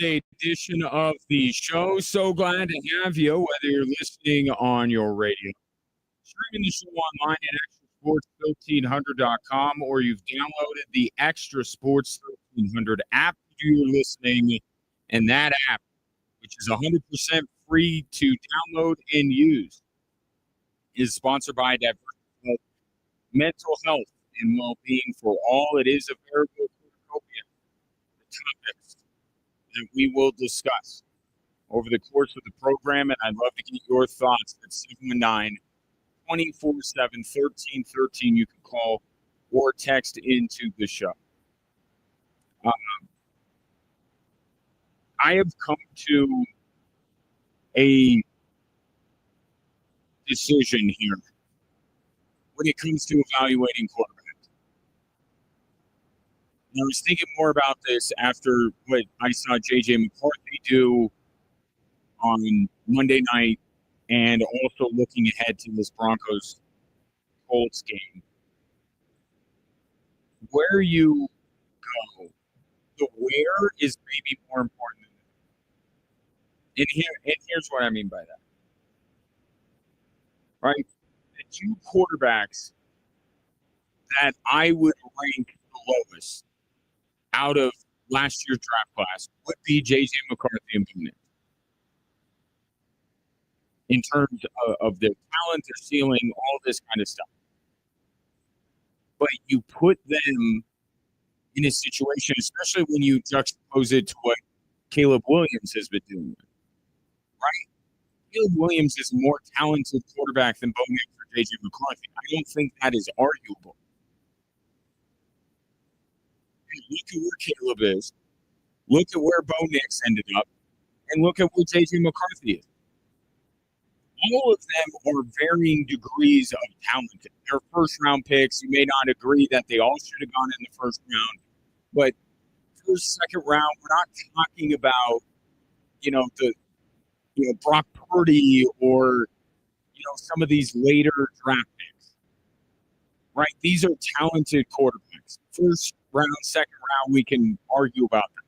edition of the show. So glad to have you, whether you're listening on your radio, streaming the show online at extrasports1300.com, or you've downloaded the Extra Sports 1300 app to do your listening. And that app, which is 100% free to download and use, is sponsored by Diversity Mental Health and Well-Being for All. It is a veritable cornucopia of topics that we will discuss over the course of the program, and I'd love to get your thoughts at 719-247-1313. You can call or text into the show. I have come to a decision here when it comes to evaluating quarterbacks. And I was thinking more about this after what I saw J.J. McCarthy do on Monday night, and also looking ahead to this Broncos-Colts game. Where you go, the where is maybe more important than that. And here's what I mean by that. Right? The two quarterbacks that I would rank the lowest out of last year's draft class would be J.J. McCarthy and Bo Nix. In terms of their talent, their ceiling, all this kind of stuff. But you put them in a situation, especially when you juxtapose it to what Caleb Williams has been doing, right? Caleb Williams is a more talented quarterback than Bo Nix or J.J. McCarthy. I don't think that is arguable. And look at where Caleb is. Look at where Bo Nix ended up. And look at where J.J. McCarthy is. All of them are varying degrees of talent. They're first-round picks. You may not agree that they all should have gone in the first round, but first, second round, we're not talking about, Brock Purdy or, some of these later draft picks, right? These are talented quarterbacks. First round, second round, we can argue about that.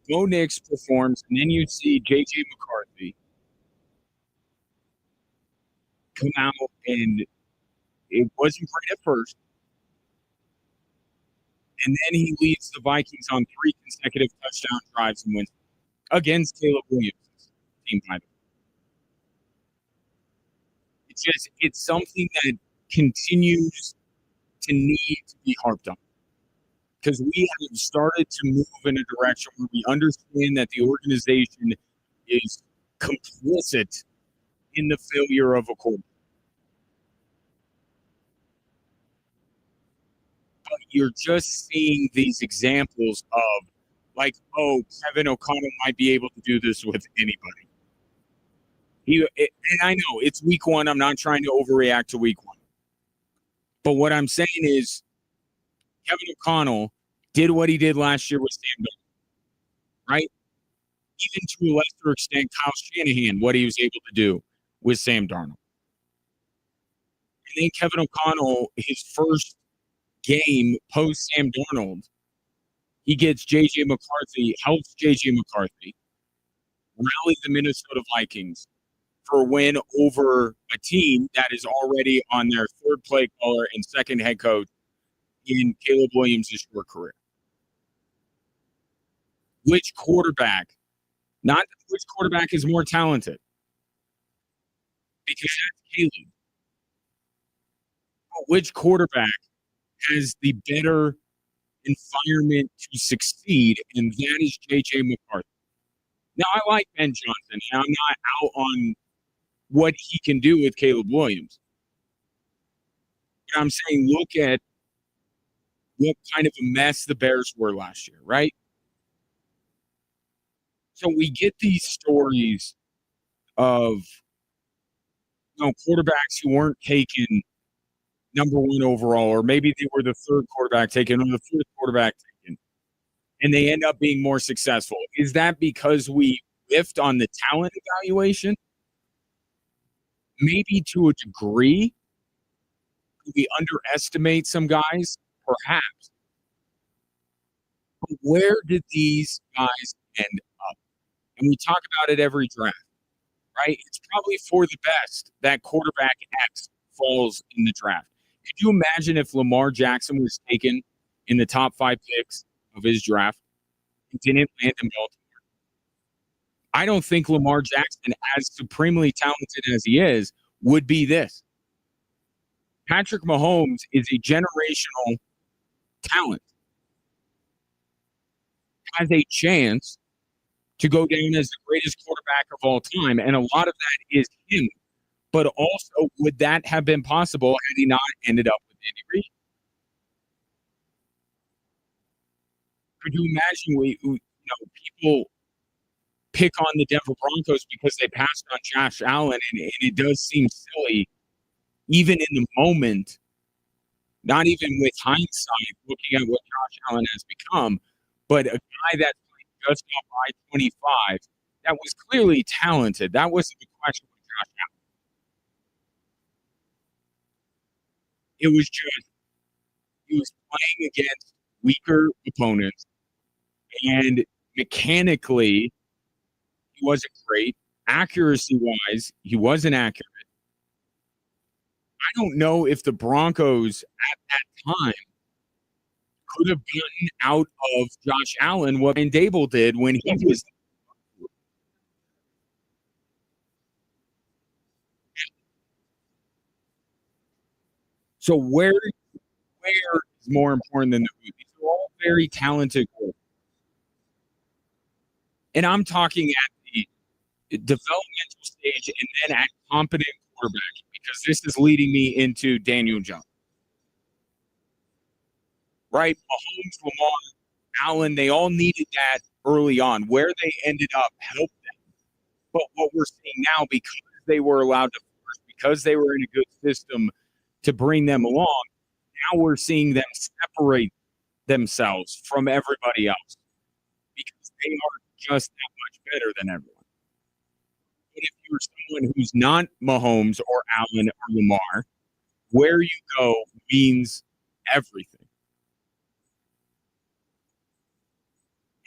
Bo Nix performs, and then you see J.J. McCarthy come out, and it wasn't great at first. And then he leads the Vikings on 3 consecutive touchdown drives and wins against Caleb Williams' team. It's something that continues to need to be harped on. Because we have started to move in a direction where we understand that the organization is complicit in the failure of a quarterback. But you're just seeing these examples of, like, Kevin O'Connell might be able to do this with anybody. And I know it's week one. I'm not trying to overreact to week one. But what I'm saying is Kevin O'Connell did what he did last year with Sam Darnold, right? Even to a lesser extent, Kyle Shanahan, what he was able to do with Sam Darnold. And then Kevin O'Connell, his first game post Sam Darnold, he gets J.J. McCarthy, helps J.J. McCarthy rally the Minnesota Vikings for a win over a team that is already on their third play caller and second head coach in Caleb Williams' short career. Which quarterback, not which quarterback is more talented, because that's Caleb. But which quarterback has the better environment to succeed, and that is J.J. McCarthy. Now, I like Ben Johnson, and I'm not out on what he can do with Caleb Williams. But I'm saying look at what kind of a mess the Bears were last year, right? So we get these stories of quarterbacks who weren't taken number one overall, or maybe they were the third quarterback taken or the fourth quarterback taken, and they end up being more successful. Is that because we whiffed on the talent evaluation? Maybe to a degree. We underestimate some guys, perhaps. Where did these guys end up? And we talk about it every draft, right? It's probably for the best that quarterback X falls in the draft. Could you imagine if Lamar Jackson was taken in the top 5 picks of his draft and didn't land in Baltimore? I don't think Lamar Jackson, as supremely talented as he is, would be this. Patrick Mahomes is a generational talent, has a chance to go down as the greatest quarterback of all time. And a lot of that is him. But also, would that have been possible had he not ended up with Andy Reid? Could you imagine people pick on the Denver Broncos because they passed on Josh Allen, and it does seem silly, even in the moment, not even with hindsight, looking at what Josh Allen has become, but a guy that played just off I-25 that was clearly talented. That wasn't the question with Josh Allen. It was just he was playing against weaker opponents, and mechanically, he wasn't great. Accuracy-wise, he wasn't accurate. I don't know if the Broncos at that time could have gotten out of Josh Allen what Brian Dable did when he was. So where is more important than the who? These are all very talented quarterbacks. And I'm talking at the developmental stage and then at competent quarterback, because this is leading me into Daniel Jones. Right? Mahomes, Lamar, Allen, they all needed that early on. Where they ended up helped them. But what we're seeing now, because they were allowed to force, because they were in a good system to bring them along, now we're seeing them separate themselves from everybody else because they are just that much better than everyone. But if you're someone who's not Mahomes or Allen or Lamar, where you go means everything.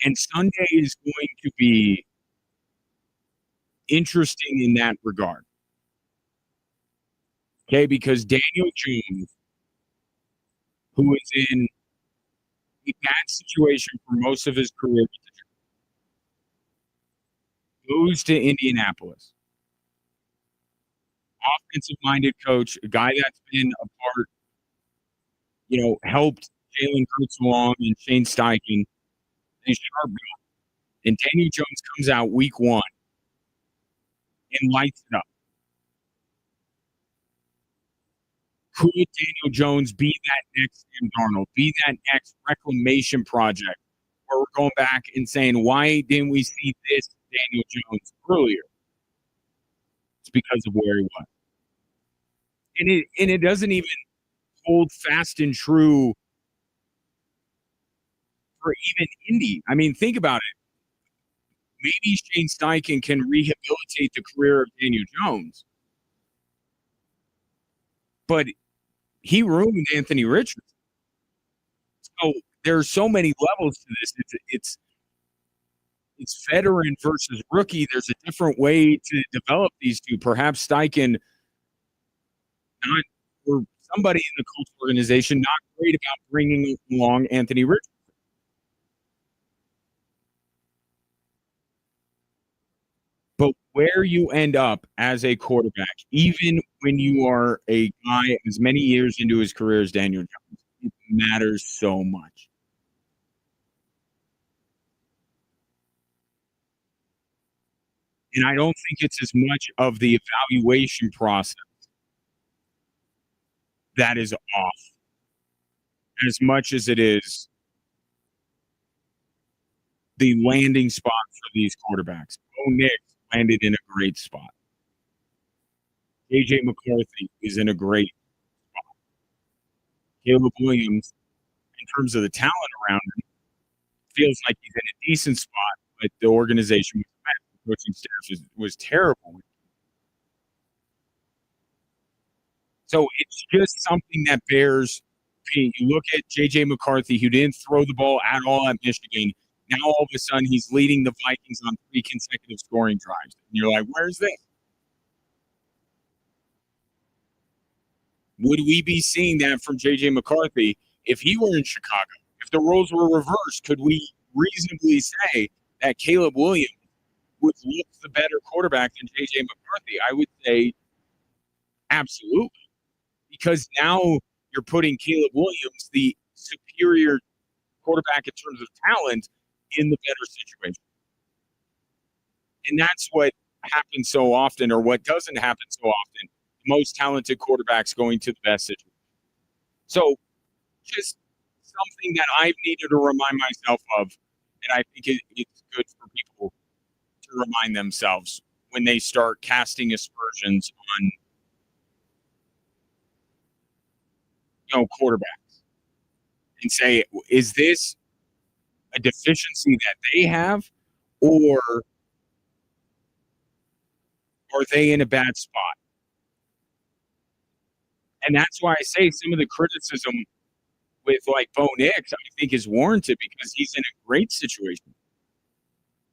And Sunday is going to be interesting in that regard. Okay, because Daniel Jones, who is in a bad situation for most of his career, goes to Indianapolis. Offensive-minded coach, a guy that's been a part, helped Jalen Hurts along and Shane Steichen, and sharp guy. And Daniel Jones comes out week 1 and lights it up. Could Daniel Jones be that next Sam Darnold, be that next reclamation project where we're going back and saying, why didn't we see this Daniel Jones earlier? It's because of where he was. And it doesn't even hold fast and true for even Indy. I mean, think about it. Maybe Shane Steichen can rehabilitate the career of Daniel Jones, but he ruined Anthony Richardson. So there are so many levels to this. It's veteran versus rookie. There's a different way to develop these two. Perhaps Steichen, not or somebody in the Colts organization, not great about bringing along Anthony Richardson. But where you end up as a quarterback, even when you are a guy as many years into his career as Daniel Jones, it matters so much. And I don't think it's as much of the evaluation process that is off as much as it is the landing spot for these quarterbacks. Bo Nix landed in a great spot. AJ McCarthy is in a great spot. Caleb Williams, in terms of the talent around him, feels like he's in a decent spot, but the organization was bad. The coaching staff was terrible. So it's just something that bears You look at J.J. McCarthy, who didn't throw the ball at all at Michigan. Now all of a sudden he's leading the Vikings on 3 consecutive scoring drives. And you're like, where's this? Would we be seeing that from J.J. McCarthy if he were in Chicago? If the roles were reversed, could we reasonably say that Caleb Williams would look the better quarterback than J.J. McCarthy? I would say absolutely. Because now you're putting Caleb Williams, the superior quarterback in terms of talent, in the better situation. And that's what happens so often, or what doesn't happen so often. The most talented quarterbacks going to the best situation. So just something that I've needed to remind myself of, and I think it's good for people to remind themselves when they start casting aspersions on quarterbacks and say, is this a deficiency that they have, or are they in a bad spot? And that's why I say some of the criticism with like Bo Nix, I think is warranted because he's in a great situation.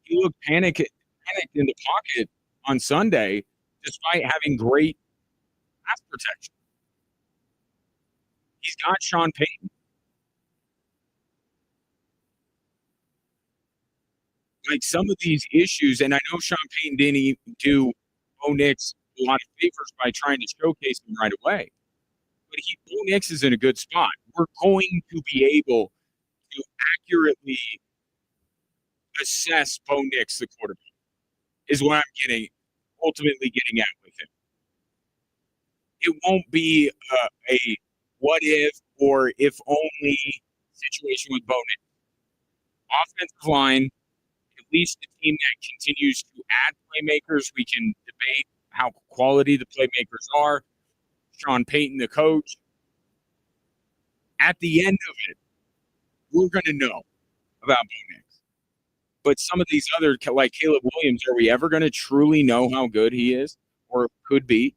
He looked panicked in the pocket on Sunday, despite having great pass protection. He's got Sean Payton. Like some of these issues, and I know Sean Payton didn't even do Bo Nix a lot of favors by trying to showcase him right away. But Bo Nix is in a good spot. We're going to be able to accurately assess Bo Nix, the quarterback, is what I'm ultimately getting at with him. It won't be a what if or if only situation with Bo Nix. Offensive line, at least the team that continues to add playmakers. We can debate how quality the playmakers are. Sean Payton, the coach. At the end of it, we're going to know about Bo Nix. But some of these other, like Caleb Williams, are we ever going to truly know how good he is or could be?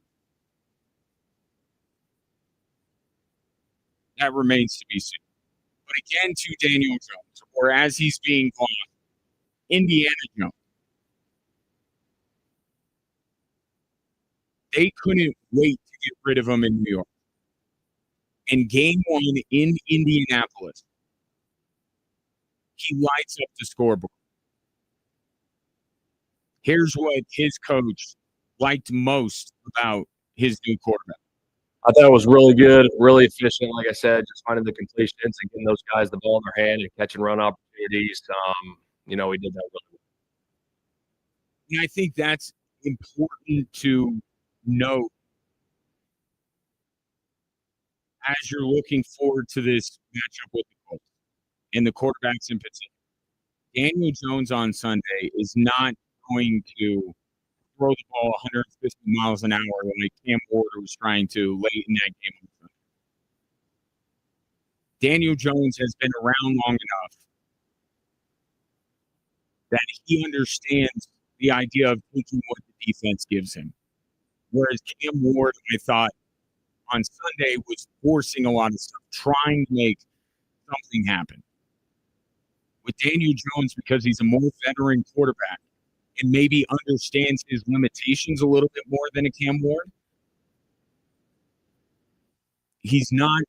That remains to be seen. But again, to Daniel Jones, or as he's being called, Indiana Jones. They couldn't wait to get rid of him in New York. In game 1 in Indianapolis, he lights up the scoreboard. Here's what his coach liked most about his new quarterback. I thought it was really good, really efficient. Like I said, just finding the completions and getting those guys the ball in their hand and catch and run opportunities. He did that really well. And I think that's important to note as you're looking forward to this matchup with the Colts and the quarterbacks in particular. Daniel Jones on Sunday is not going to throw the ball 150 miles an hour like Cam Ward was trying to late in that game. Daniel Jones has been around long enough that he understands the idea of taking what the defense gives him. Whereas Cam Ward, I thought, on Sunday was forcing a lot of stuff, trying to make something happen. With Daniel Jones, because he's a more veteran quarterback and maybe understands his limitations a little bit more than a Cam Ward, he's not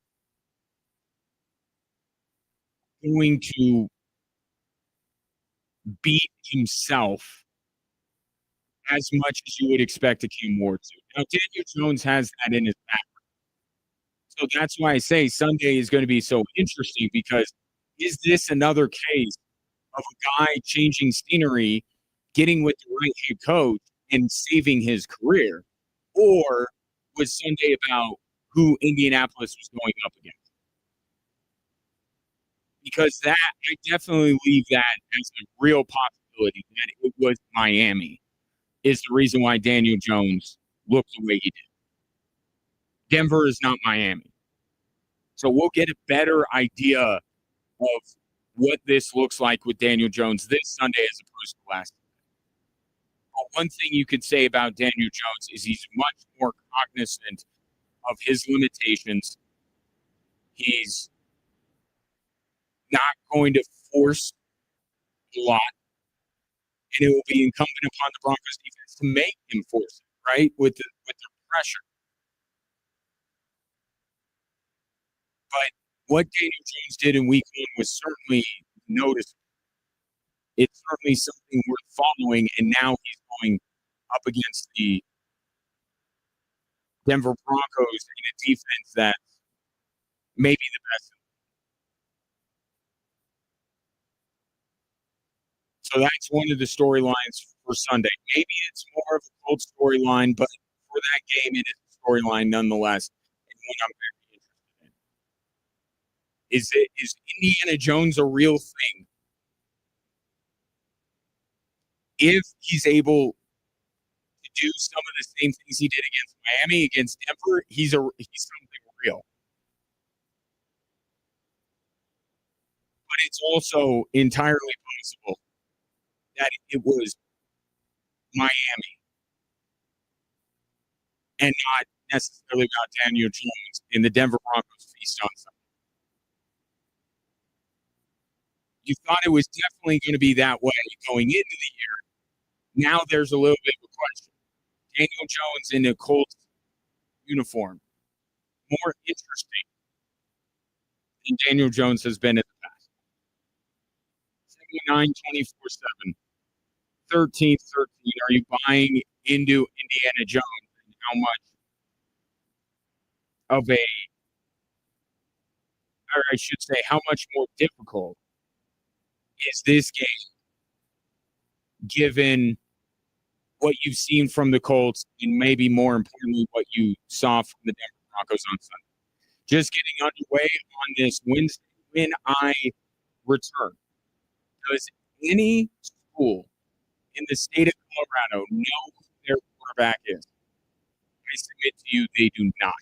going to beat himself as much as you would expect a Cam Ward to. Now, Daniel Jones has that in his back. So that's why I say Sunday is going to be so interesting, because is this another case of a guy changing scenery, getting with the right head coach, and saving his career? Or was Sunday about who Indianapolis was going up against? Because that, I definitely leave that as a real possibility that it was Miami is the reason why Daniel Jones looked the way he did. Denver is not Miami. So we'll get a better idea of what this looks like with Daniel Jones this Sunday as opposed to last. But one thing you could say about Daniel Jones is he's much more cognizant of his limitations. He's not going to force a lot, and it will be incumbent upon the Broncos defense to make him force it, right? With the pressure. But what Daniel Jones did in week one was certainly noticeable. It's certainly something worth following, and now he's going up against the Denver Broncos in a defense that's maybe the best. So that's one of the storylines for Sunday. Maybe it's more of a cold storyline, but for that game, it is a storyline nonetheless, and one I'm very interested in. Is Indiana Jones a real thing? If he's able to do some of the same things he did against Miami, against Denver, he's something real. But it's also entirely possible that it was Miami and not necessarily about Daniel Jones in the Denver Broncos feast on Sunday. You thought it was definitely going to be that way going into the year. Now there's a little bit of a question. Daniel Jones in a Colts uniform, more interesting than Daniel Jones has been in the past. 79-24-7, 13-13. Are you buying into Indiana Jones and how much of a, or I should say, how much more difficult is this game given what you've seen from the Colts and maybe more importantly, what you saw from the Denver Broncos on Sunday? Just getting underway on this Wednesday when I return. Does any school in the state of Colorado know who their quarterback is? I submit to you, they do not.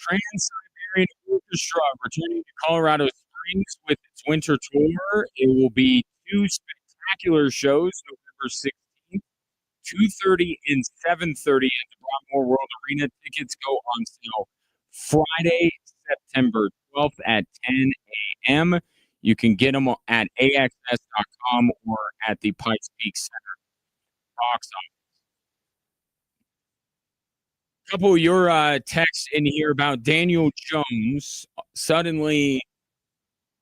Trans-Siberian Orchestra returning to Colorado Springs with its winter tour. It will be two spectacular shows, November 16th, 2:30 and 7:30 at the Broadmoor World Arena. Tickets go on sale Friday, September 12th at 10 a.m. You can get them at axs.com or at the Pikes Peak Center box office. A couple of your texts in here about Daniel Jones. Suddenly,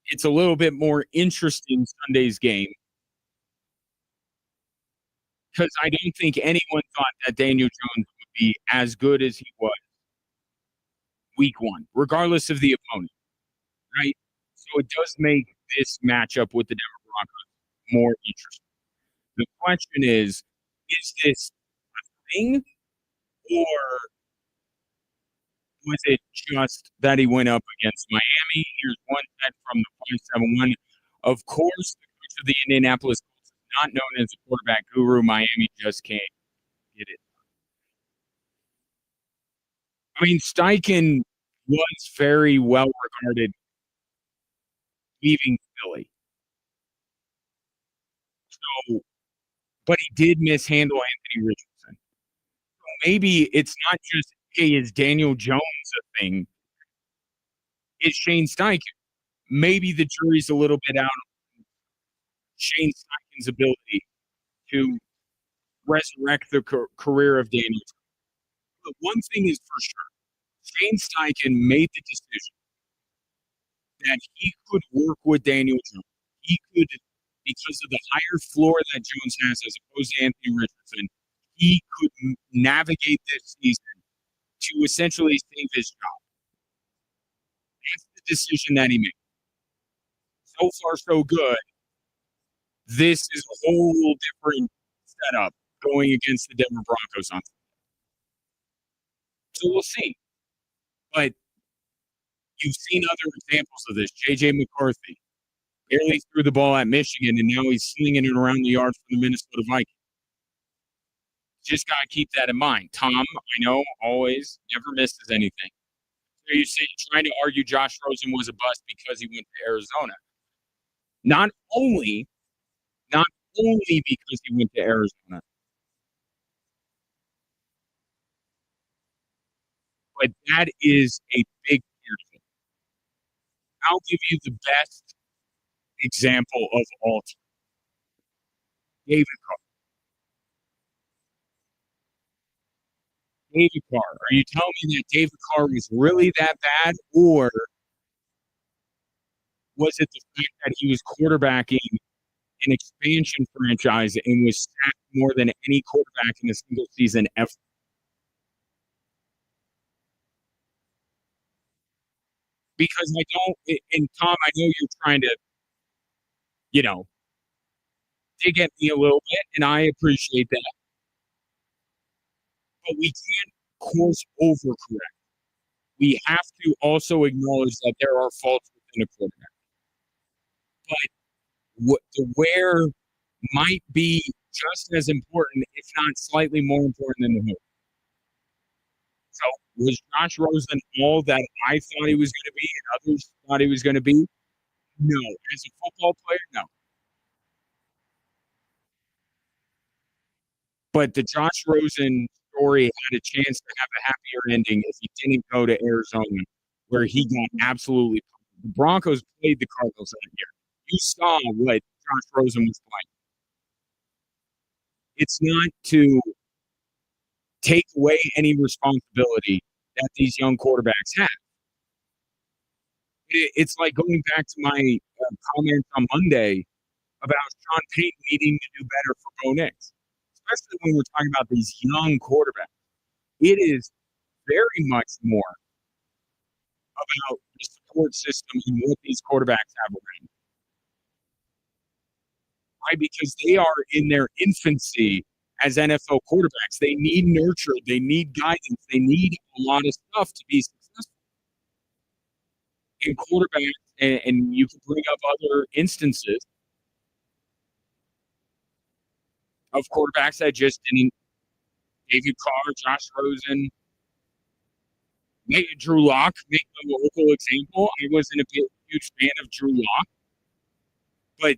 it's a little bit more interesting Sunday's game because I don't think anyone thought that Daniel Jones would be as good as he was week one, regardless of the opponent, right? So it does make this matchup with the Denver Broncos more interesting. The question is this a thing or was it just that he went up against Miami? Here's one text from the 571. Of course, the coach of the Indianapolis Colts is not known as a quarterback guru. Miami just can't get it. I mean, Steichen was very well regarded leaving Philly. So, but he did mishandle Anthony Richardson. So maybe it's not just, hey, is Daniel Jones a thing? It's Shane Steichen. Maybe the jury's a little bit out on Shane Steichen's ability to resurrect the career of Daniel Jones. But one thing is for sure, Shane Steichen made the decision that he could work with Daniel Jones. He could, because of the higher floor that Jones has as opposed to Anthony Richardson, he could navigate this season to essentially save his job. That's the decision that he made. So far, so good. This is a whole different setup going against the Denver Broncos on Sunday. So we'll see. But you've seen other examples of this. J.J. McCarthy barely threw the ball at Michigan, and now he's slinging it around the yard for the Minnesota Vikings. Just got to keep that in mind. Tom, I know, always, never misses anything. So you're saying, trying to argue Josh Rosen was a bust because he went to Arizona. Not only because he went to Arizona, but that is a big fear. I'll give you the best example of all time. David Carr. David Carr. Are you telling me that David Carr was really that bad, or was it the fact that he was quarterbacking an expansion franchise and was sacked more than any quarterback in a single season ever? Because I don't, and Tom, I know you're trying to, you know, dig at me a little bit, and I appreciate that. But we can't course overcorrect. We have to also acknowledge that there are faults within a quarterback. But the where might be just as important, if not slightly more important than the who. So was Josh Rosen all that I thought he was going to be and others thought he was going to be? No. As a football player, no. But the Josh Rosen story had a chance to have a happier ending if he didn't go to Arizona, where he got absolutely. The Broncos played the Cardinals that year. You saw what Josh Rosen was playing. It's not to take away any responsibility that these young quarterbacks have. It's like going back to my comments on Monday about Sean Payton needing to do better for Bo Nix, especially when we're talking about these young quarterbacks. It is very much more about the support system and what these quarterbacks have around, right? Because they are in their infancy as NFL quarterbacks. They need nurture. They need guidance. They need a lot of stuff to be successful. And quarterbacks, and you can bring up other instances of quarterbacks that just didn't. David Carr, Josh Rosen, Drew Lock, make a local example. I wasn't a huge fan of Drew Lock, but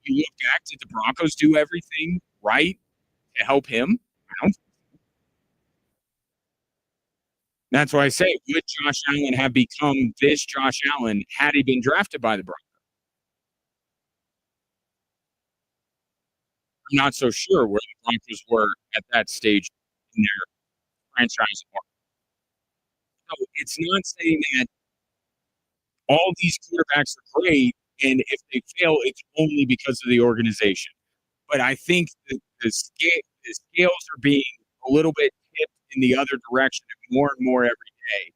you look back, did the Broncos do everything right to help him? I don't. That's why I say, would Josh Allen have become this Josh Allen had he been drafted by the Broncos? I'm not so sure where the Broncos were at that stage in their franchise. So it's not saying that all these quarterbacks are great, and if they fail, it's only because of the organization. But I think the scales are being a little bit tipped in the other direction more and more every day.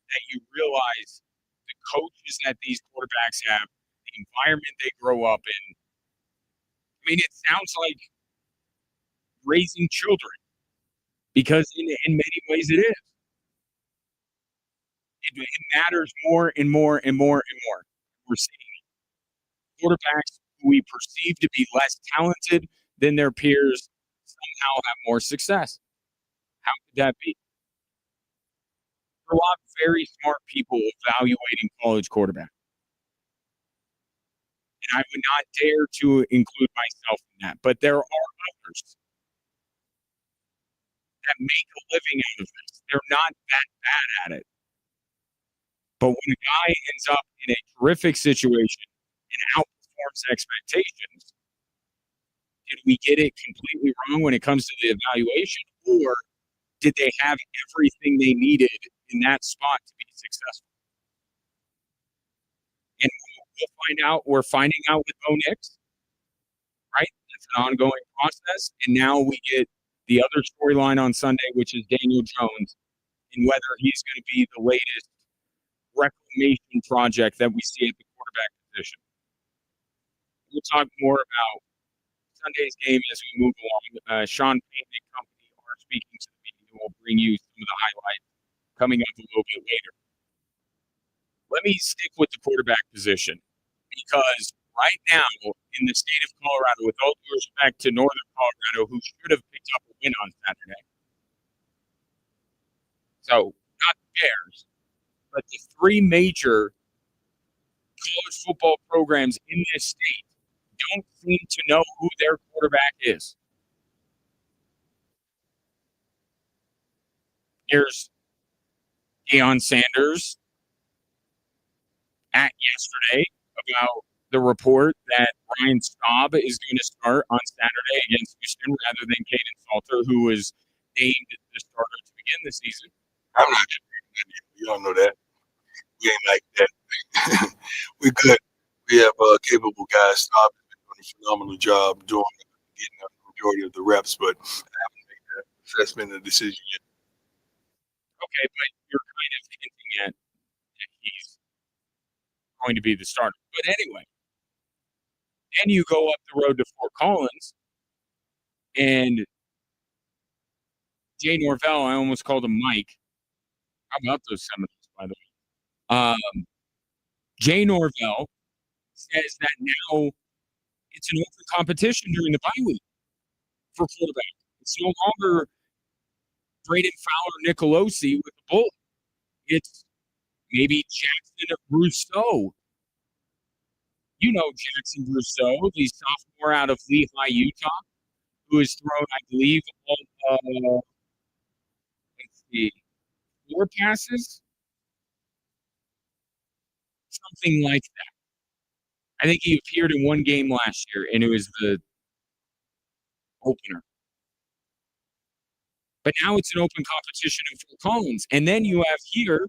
That you realize the coaches that these quarterbacks have, the environment they grow up in. I mean, it sounds like raising children because in many ways it is. It matters more and more and more and more. We're seeing quarterbacks who we perceive to be less talented than their peers somehow have more success. How could that be? There are a lot of very smart people evaluating college quarterbacks. And I would not dare to include myself in that. But there are others that make a living out of this. They're not that bad at it. But when a guy ends up in a terrific situation and outperforms expectations, did we get it completely wrong when it comes to the evaluation? Or did they have everything they needed in that spot to be successful? And we'll find out. We're finding out with Bo Nix, right? It's an ongoing process. And now we get the other storyline on Sunday, which is Daniel Jones, and whether he's going to be the latest reclamation project that we see at the quarterback position. We'll talk more about Sunday's game as we move along. Sean Payton and company are speaking to the media. We'll bring you some of the highlights coming up a little bit later. Let me stick with the quarterback position because right now in the state of Colorado, with all due respect to Northern Colorado, who should have picked up a win on Saturday, so not the Bears, but the three major college football programs in this state don't seem to know who their quarterback is. Here's Deion Sanders at yesterday about the report that Ryan Staub is going to start on Saturday against Houston rather than Caden Salter, who was named the starter to begin the season. I'm not. You don't know that. We ain't like that. We're good. We have capable guys. Staub has been doing a phenomenal job getting the majority of the reps, but I haven't made that assessment and decision yet. Okay, but you're kind of hinting at that he's going to be the starter. But anyway, then you go up the road to Fort Collins, and Jay Norvell, I almost called him Mike. How about those Seminoles, by the way? Jay Norvell says that now it's an open competition during the bye week for quarterback. It's no longer Braden Fowler Nicolosi with the Bulls. It's maybe Jackson Rousseau. You know Jackson Rousseau, the sophomore out of Lehigh, Utah, who has thrown, I believe, let's see, 4 passes? Something like that. I think he appeared in one game last year, and it was the opener. But now it's an open competition in Fort Collins. And then you have here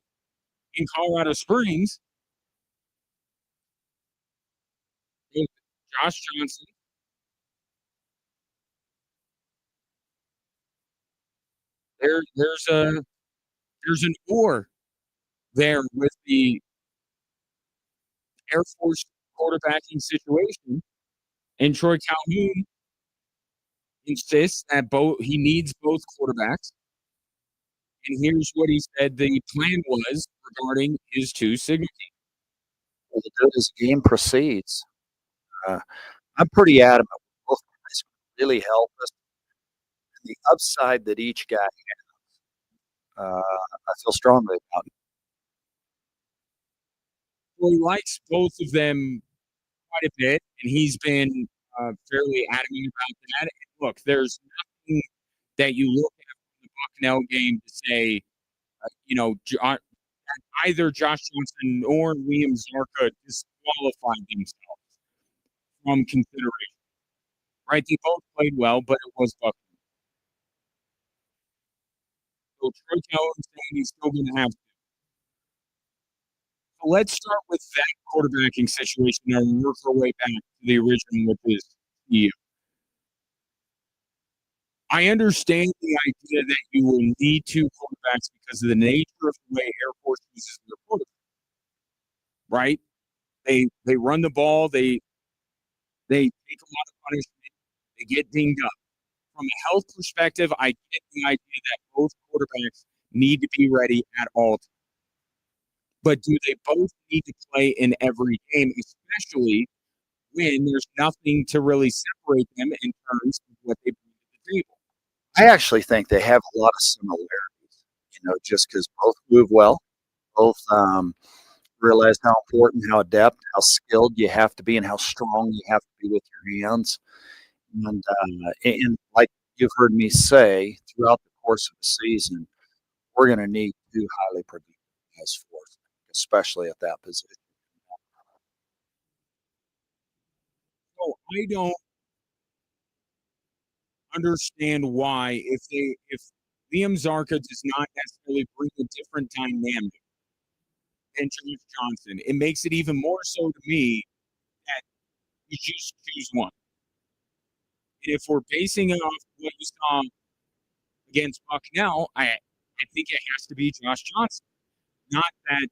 in Colorado Springs, Josh Johnson. There's an or there with the Air Force quarterbacking situation. And Troy Calhoun insists that he needs both quarterbacks. And here's what he said the plan was regarding his 2 signal teams. As good as the game proceeds, I'm pretty adamant both guys really help us. The upside that each guy has I feel strongly about it. Well, he likes both of them quite a bit, and he's been fairly adamant about that. And look, there's nothing that you look at from the Bucknell game to say, either Josh Johnson or Liam Zarka disqualified themselves from consideration. Right? They both played well, but it was Bucknell. So Troy Calhoun's saying he's still going to have. So let's start with that quarterbacking situation and work our way back to the original with his CEO. I understand the idea that you will need two quarterbacks because of the nature of the way Air Force uses their quarterback. Right? They run the ball, they take a lot of punishment, they get dinged up. From a health perspective, I get the idea that both quarterbacks need to be ready at all times. But do they both need to play in every game, especially when there's nothing to really separate them in terms of what they bring to the table? I actually think they have a lot of similarities, just because both move well, both realize how important, how adept, how skilled you have to be, and how strong you have to be with your hands. And like you've heard me say throughout the course of the season, we're going to need two highly productive guys for us, especially at that position. So I don't understand why if Liam Zarka does not necessarily bring a different dynamic than Josh Johnson, it makes it even more so to me that you just choose one. And if we're basing it off what you saw against Bucknell, I think it has to be Josh Johnson. Not that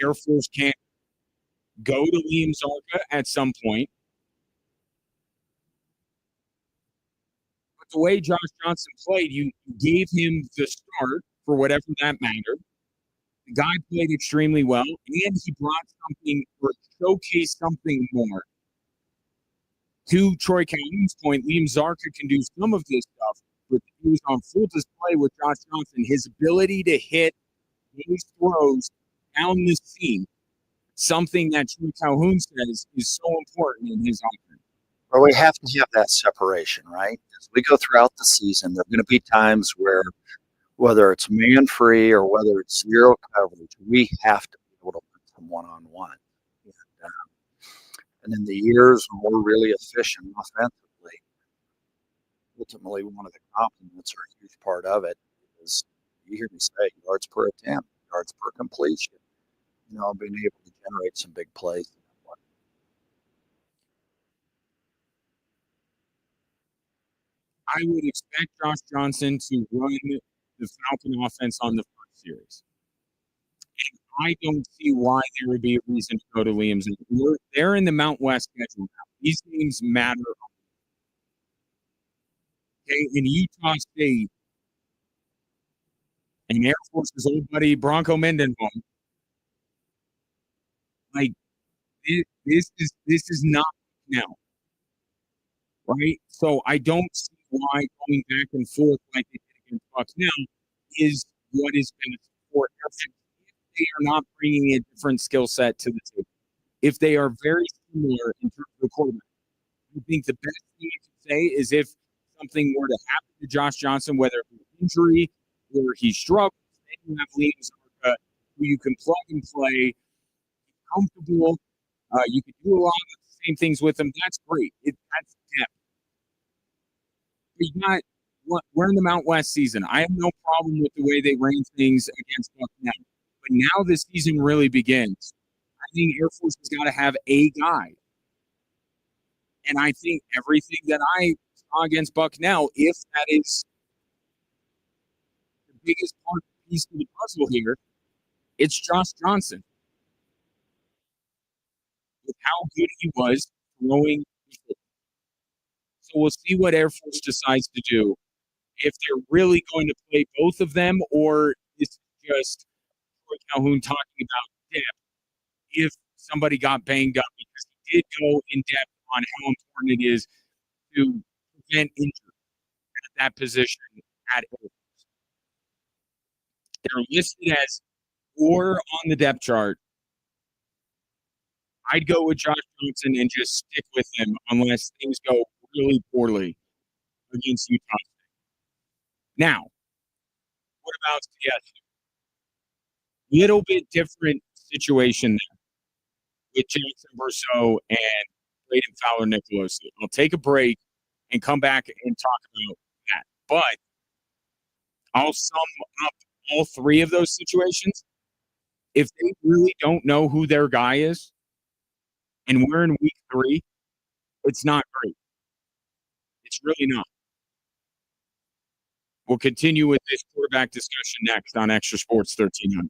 Air Force can't go to Liam Zarka at some point. But the way Josh Johnson played, you gave him the start for whatever that mattered. The guy played extremely well, and he brought something or showcased something more. To Troy Calhoun's point, Liam Zarka can do some of this stuff, but he was on full display with Josh Johnson. His ability to hit those throws down the seam, something that Troy Calhoun says is so important in his offense. Well, we have to have that separation, right? As we go throughout the season, there are going to be times where, whether it's man free or whether it's zero coverage, we have to be able to put some one on one. And in the years when we're really efficient offensively, ultimately one of the compliments or a huge part of it is, you hear me say, yards per attempt, yards per completion, being able to generate some big plays. I would expect Josh Johnson to run the Falcon offense on the first series. And I don't see why there would be a reason to go to Liam Zarka. They're in the Mount West schedule now. These games matter. Okay, in Utah State, and Air Force's old buddy Bronco Mendenhall, like this is not now, right? So I don't see why going back and forth like they did against Bucknell is what is best for Air Force if they are not bringing a different skill set to the table. If they are very similar in terms of the quarterback, I think the best thing you can say is if something were to happen to Josh Johnson, whether it be injury or he struggles, then you have Liam Zarka, who you can plug and play, comfortable. You can do a lot of the same things with him. That's great. That's depth. We're in the Mount West season. I have no problem with the way they ran things against Bucknell. But now the season really begins. I think Air Force has got to have a guy. And I think everything that I saw against Bucknell, if that is the biggest piece of the puzzle here, it's Josh Johnson. With how good he was throwing. So we'll see what Air Force decides to do. If they're really going to play both of them, or it's just Troy Calhoun talking about depth if somebody got banged up, because he did go in depth on how important it is to prevent injury at that position at Air Force. they're listed as 4 on the depth chart. I'd go with Josh Johnson and just stick with him unless things go really poorly against Utah State. Now, what about CSU? Little bit different situation there with Jackson Verso and Braden Fowler Nicolosi. I'll take a break and come back and talk about that. But I'll sum up all 3 of those situations. If they really don't know who their guy is, and we're in week 3, it's not great. It's really not. We'll continue with this quarterback discussion next on Extra Sports 1300.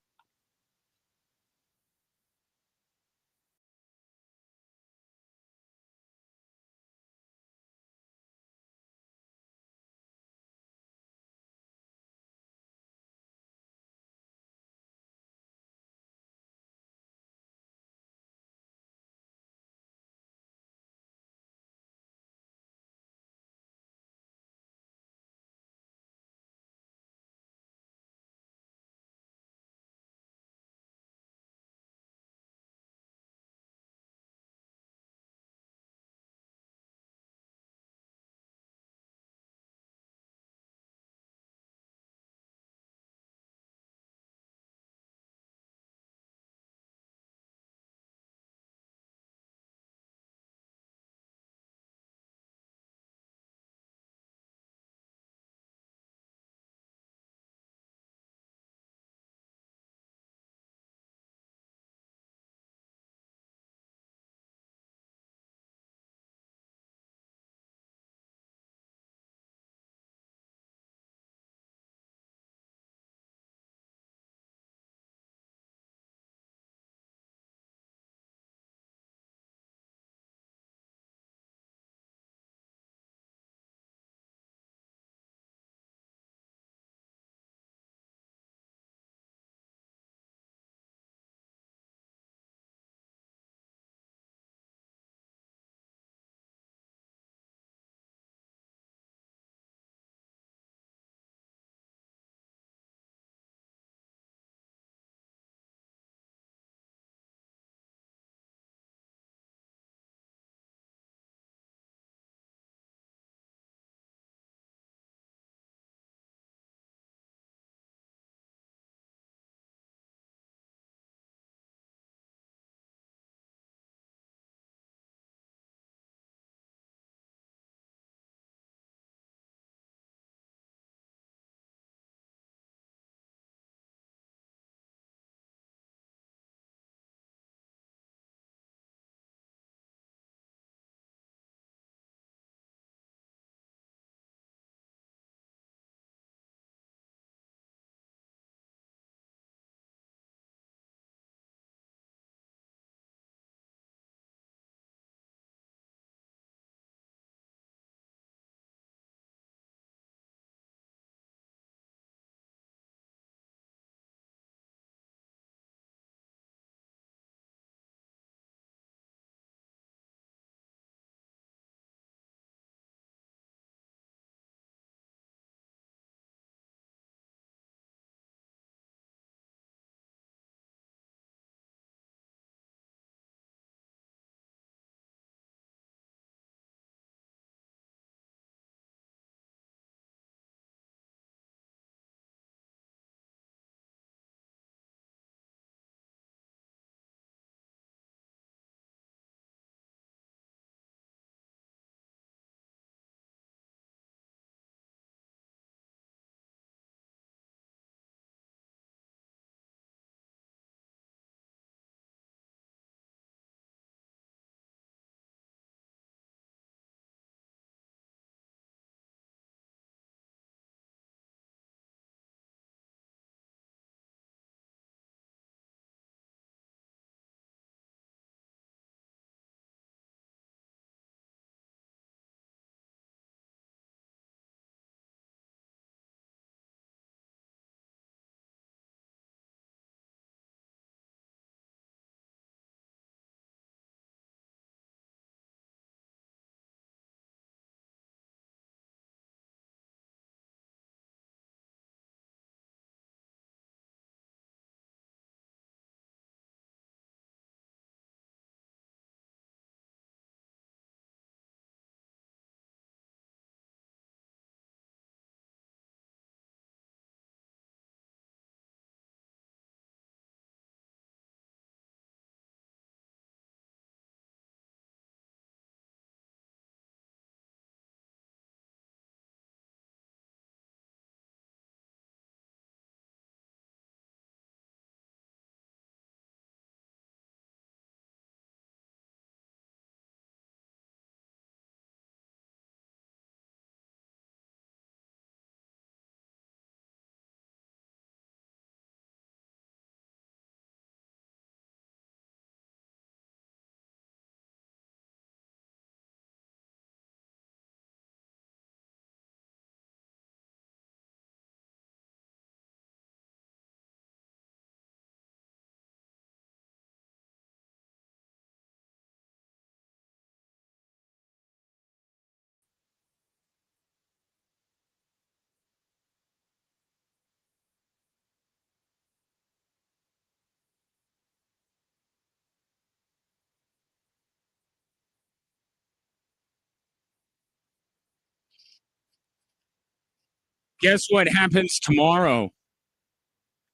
Guess what happens tomorrow?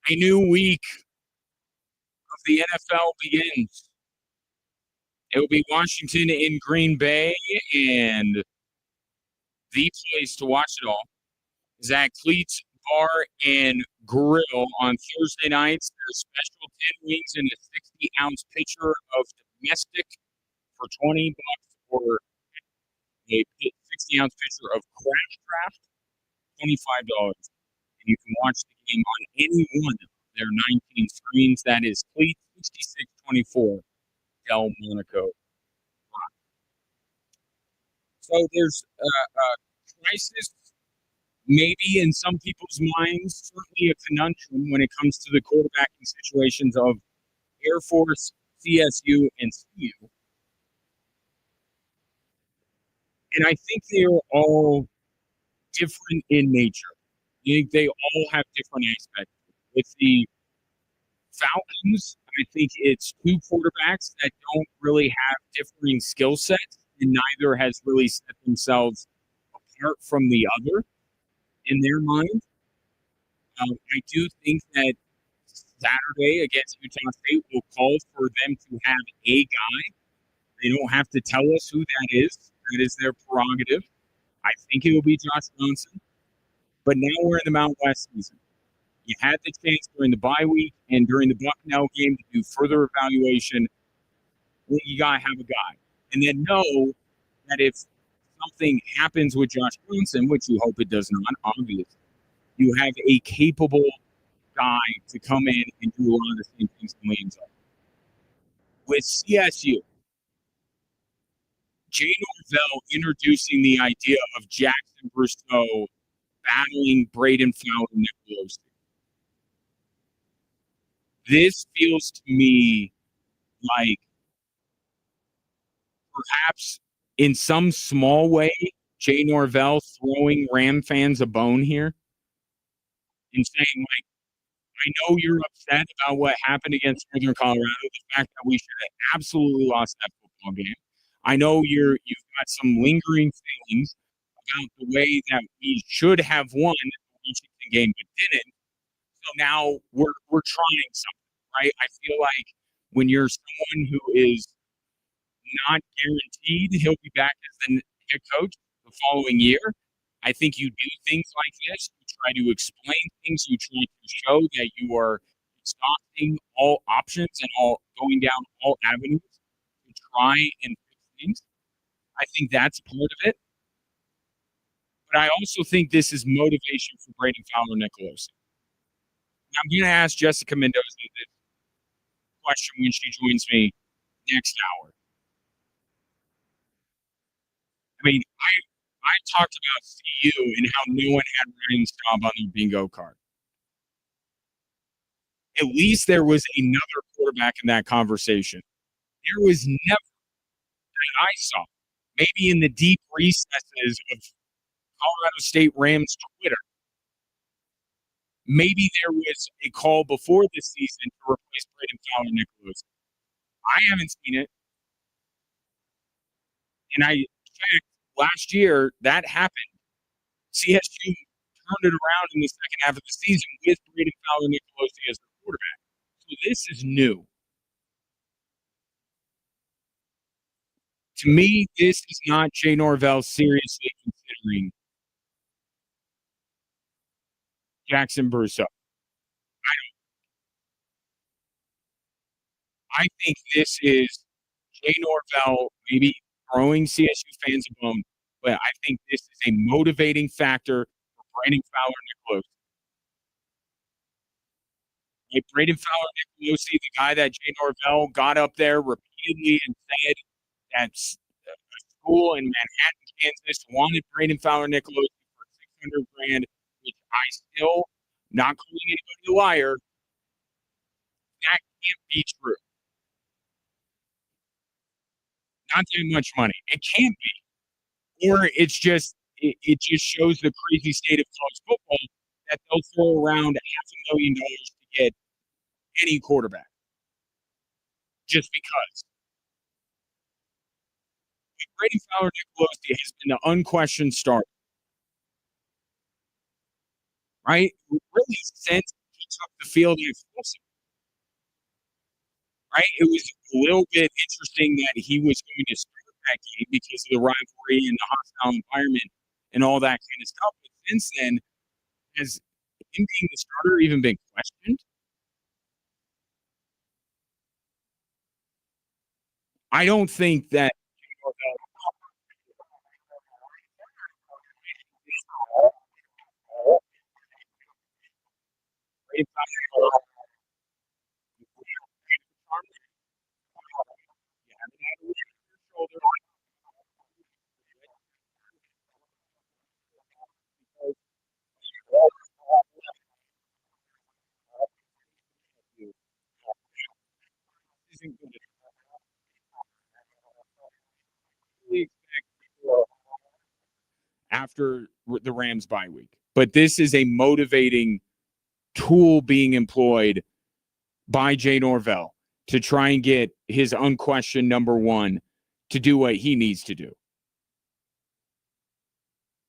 A new week of the NFL begins. It will be Washington in Green Bay, and the place to watch it all is at Cleats Bar and Grill on Thursday nights. There's special 10 wings and a 60-ounce pitcher of domestic for $20, or a 60-ounce pitcher of craft draft, $25. And you can watch the game on any one of their 19 screens. That is Cleats 6624 Del Monaco. So there's a crisis, maybe in some people's minds, certainly a conundrum when it comes to the quarterbacking situations of Air Force, CSU, and CU. And I think they are all different in nature. I think they all have different aspects. With the Falcons, I think it's two quarterbacks that don't really have differing skill sets, and neither has really set themselves apart from the other in their mind. I do think that Saturday against Utah State will call for them to have a guy. They don't have to tell us who that is. That is their prerogative. I think it will be Josh Johnson. But now we're in the Mountain West season. You had the chance during the bye week and during the Bucknell game to do further evaluation. Well, you got to have a guy. And then know that if something happens with Josh Johnson, which you hope it does not, obviously, you have a capable guy to come in and do a lot of the same things in Williams. With CSU, Jay Norvell introducing the idea of Jackson Brousseau battling Braden Fowler and Nicolosi. This feels to me like perhaps in some small way, Jay Norvell throwing Ram fans a bone here and saying, like, I know you're upset about what happened against Northern Colorado, the fact that we should have absolutely lost that football game. I know you've got some lingering feelings about the way that we should have won the Washington game but didn't. So now we're trying something, right? I feel like when you're someone who is not guaranteed he'll be back as the head coach the following year, I think you do things like this. You try to explain things. You try to show that you are exhausting all options and all going down all avenues to try and fix things. I think that's part of it. But I also think this is motivation for Braden Fowler Nicolosi. I'm going to ask Jessica Mendoza this question when she joins me next hour. I mean, I talked about CU and how no one had Ryan Staub on their bingo card. At least there was another quarterback in that conversation. There was never that I saw, maybe in the deep recesses of Colorado State Rams Twitter, maybe there was a call before this season to replace Braden Fowler Nicolosi. I haven't seen it. And I checked last year, that happened. CSU turned it around in the second half of the season with Braden Fowler Nicolosi as the quarterback. So this is new. To me, this is not Jay Norvell seriously considering Jackson Brousseau. I think this is Jay Norvell maybe throwing CSU fans a bone, but I think this is a motivating factor for Braden Fowler Nicolosi. Like Braden Fowler Nicolosi, the guy that Jay Norvell got up there repeatedly and said that a school in Manhattan, Kansas wanted Braden Fowler Nicolosi for $600,000, which I still, not calling anybody a liar, that can't be true. Not that much money. It can't be. Or it's just it just shows the crazy state of college football that they'll throw around $500,000 to get any quarterback just because. But Braden Fowler Nicolosi has been the unquestioned starter. right? Really, since he took the field explosive, right? It was a little bit interesting that he was going to start that game because of the rivalry and the hostile environment and all that kind of stuff. But since then, has him being the starter even been questioned? I don't think that. After the Rams bye week. But this is a motivating tool being employed by Jay Norvell to try and get his unquestioned number one to do what he needs to do.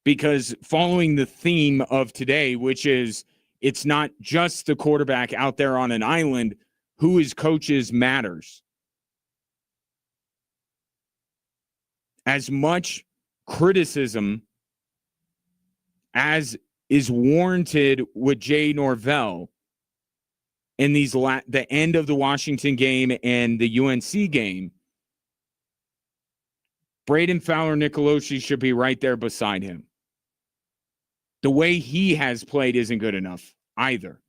Because following the theme of today, which is it's not just the quarterback out there on an island, who his coaches matters. As much criticism as is warranted with Jay Norvell in these the end of the Washington game and the UNC game, Braden Fowler-Nicolosi should be right there beside him. The way he has played isn't good enough either.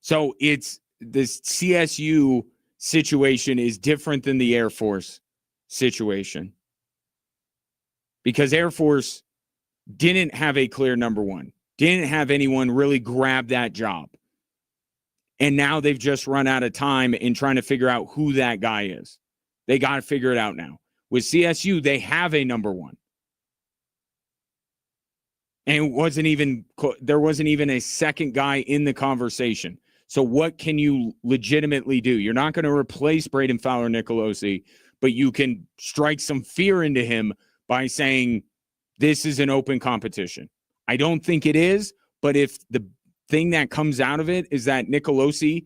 So it's this CSU situation is different than the Air Force situation. Because Air Force didn't have a clear number one, didn't have anyone really grab that job. And now they've just run out of time in trying to figure out who that guy is. They got to figure it out now. With CSU, they have a number one. And there wasn't even a second guy in the conversation. So what can you legitimately do? You're not going to replace Braden Fowler-Nicolosi, but you can strike some fear into him by saying this is an open competition. I don't think it is, but if the thing that comes out of it is that Nicolosi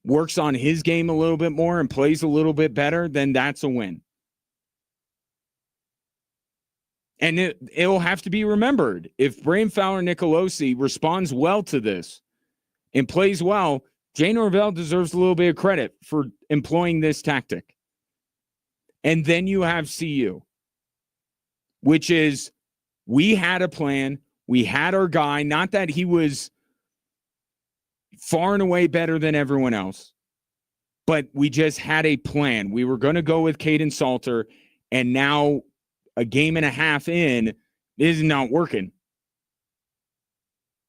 works on his game a little bit more and plays a little bit better, then that's a win. And it'll have to be remembered, if Braden Fowler-Nicolosi responds well to this and plays well, Jay Norvell deserves a little bit of credit for employing this tactic. And then you have CU, which is we had a plan. We had our guy. Not that he was far and away better than everyone else, but we just had a plan. We were going to go with Caden Salter, and now a game and a half in, it is not working.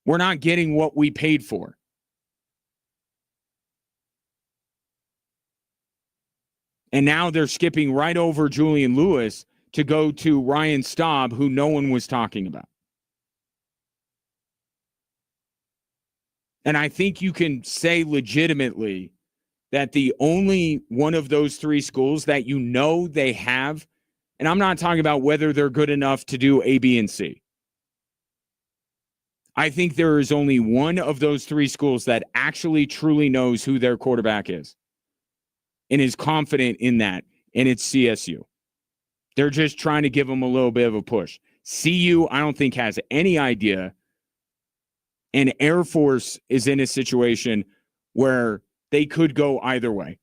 We're not getting what we paid for. And now they're skipping right over Julian Lewis to go to Ryan Staub, who no one was talking about. And I think you can say legitimately that the only one of those three schools that you know they have, and I'm not talking about whether they're good enough to do A, B, and C. I think there is only one of those three schools that actually truly knows who their quarterback is and is confident in that, and it's CSU. They're just trying to give them a little bit of a push. CU, I don't think, has any idea, and Air Force is in a situation where they could go either way.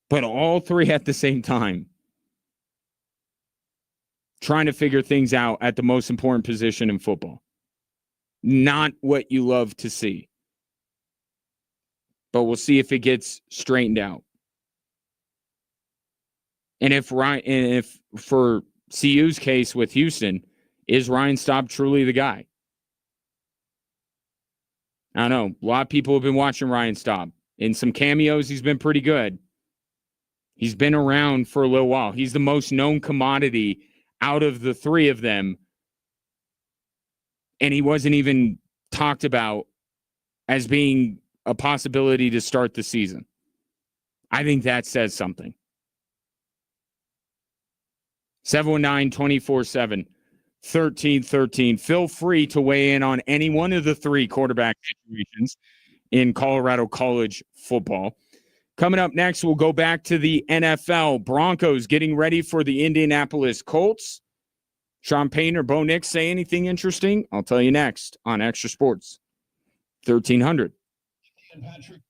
But all three at the same time, trying to figure things out at the most important position in football. Not what you love to see. But we'll see if it gets straightened out. And if for CU's case with Houston, is Ryan Staub truly the guy? I don't know. A lot of people have been watching Ryan Staub. In some cameos, he's been pretty good. He's been around for a little while. He's the most known commodity out of the three of them. And he wasn't even talked about as being a possibility to start the season. I think that says something. 719-247-1313. Feel free to weigh in on any one of the three quarterback situations in Colorado college football. Coming up next, we'll go back to the NFL. Broncos getting ready for the Indianapolis Colts. Sean Payne or Bo Nix say anything interesting? I'll tell you next on Extra Sports 1300. Patrick.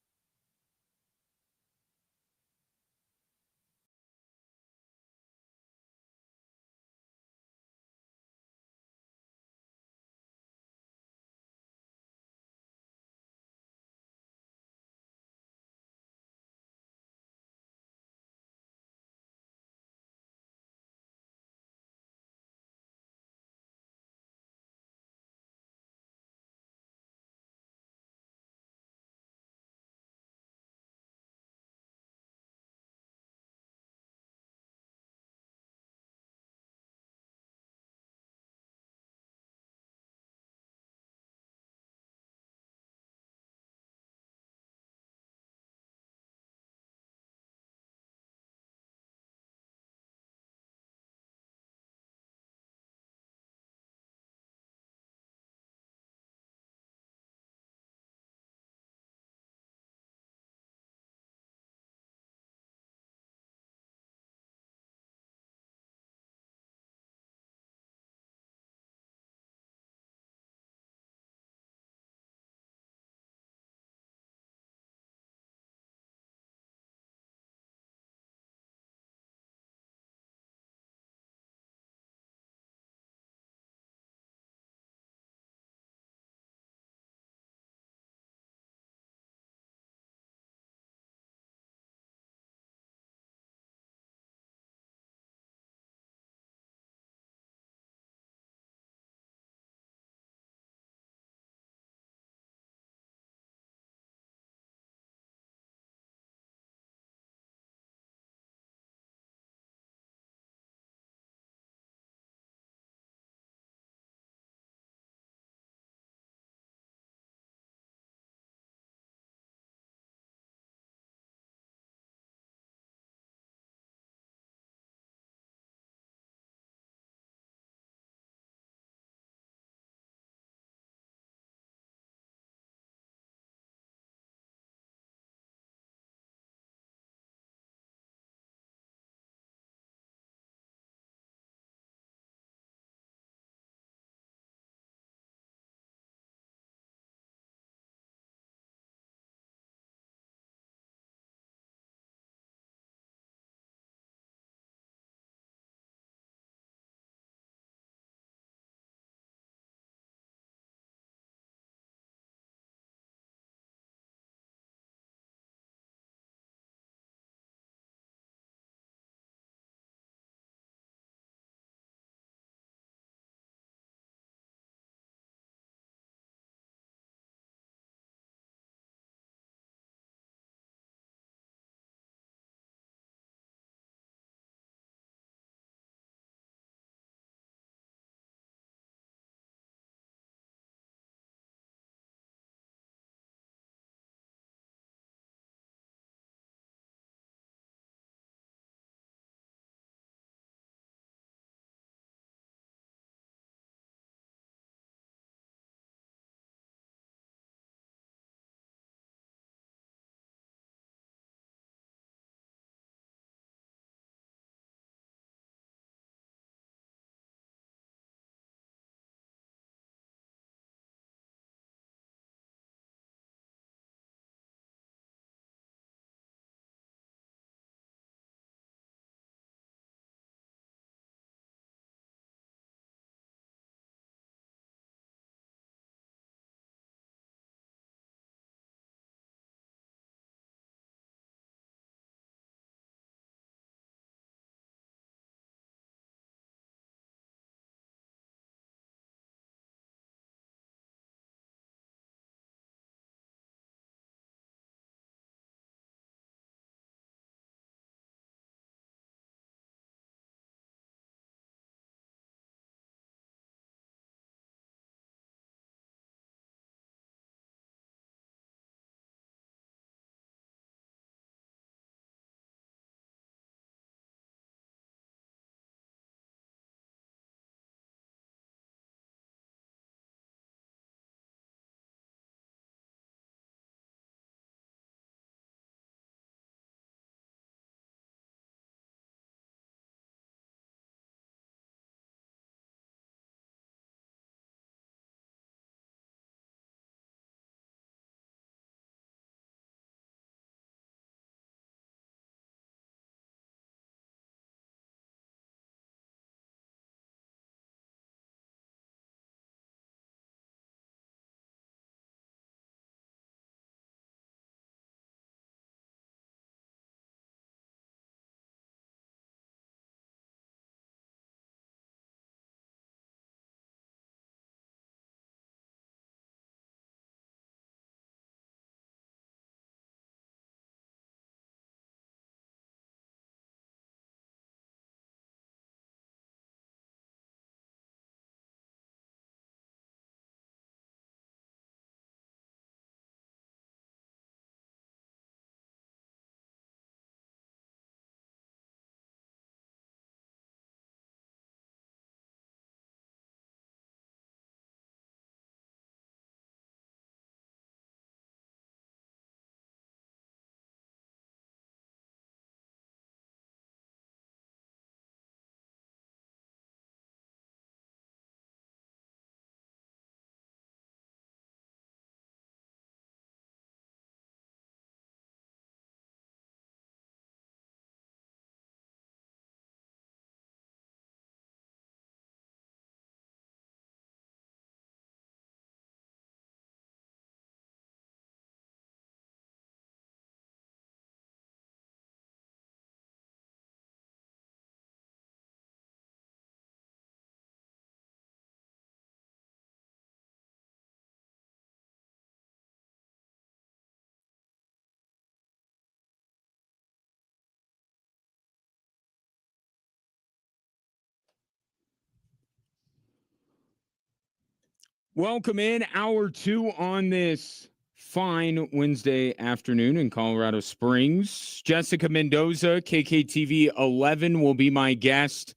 Welcome in hour 2 on this fine Wednesday afternoon in Colorado Springs. Jessica Mendoza, KKTV 11, will be my guest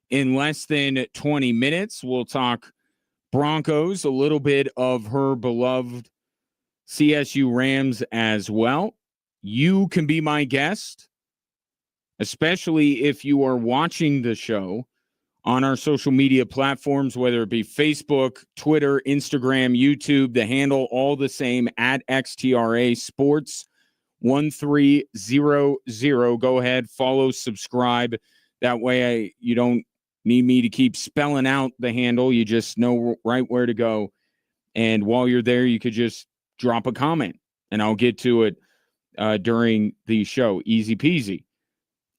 in less than 20 minutes. We'll talk Broncos, a little bit of her beloved CSU Rams as well. You can be my guest, especially if you are watching the show on our social media platforms, whether it be Facebook, Twitter, Instagram, YouTube, the handle all the same at XTRA Sports 1300. Go ahead, follow, subscribe. That way you don't need me to keep spelling out the handle. You just know right where to go. And while you're there, you could just drop a comment and I'll get to it during the show. Easy peasy.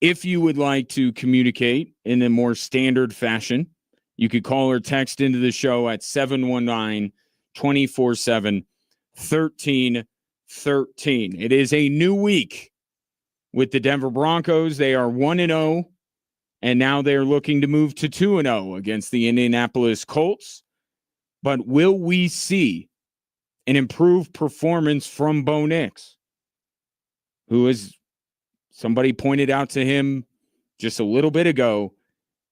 If you would like to communicate in a more standard fashion, you could call or text into the show at 719-247-1313. It is a new week with the Denver Broncos. They are 1-0, and now they're looking to move to 2-0 against the Indianapolis Colts. But will we see an improved performance from Bo Nix, who is... Somebody pointed out to him just a little bit ago,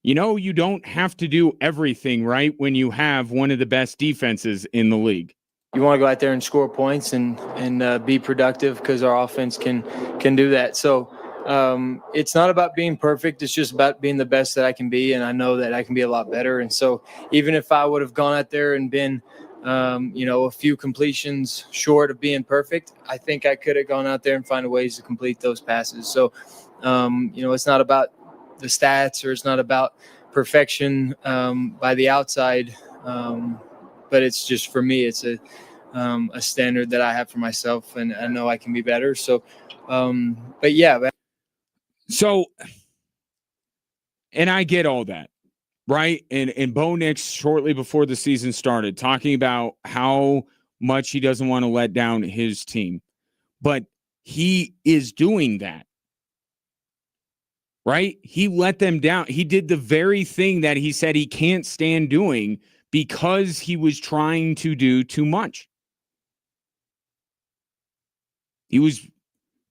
you don't have to do everything right when you have one of the best defenses in the league. You want to go out there and score points and be productive because our offense can do that. So it's not about being perfect. It's just about being the best that I can be, and I know that I can be a lot better. And so even if I would have gone out there and been a few completions short of being perfect, I think I could have gone out there and find ways to complete those passes. So, it's not about the stats or it's not about perfection by the outside, but it's just, for me, it's a standard that I have for myself, and I know I can be better. So, but yeah. So, and I get all that. Right. And Bo Nix, shortly before the season started, talking about how much he doesn't want to let down his team. But he is doing that. Right. He let them down. He did the very thing that he said he can't stand doing because he was trying to do too much. He was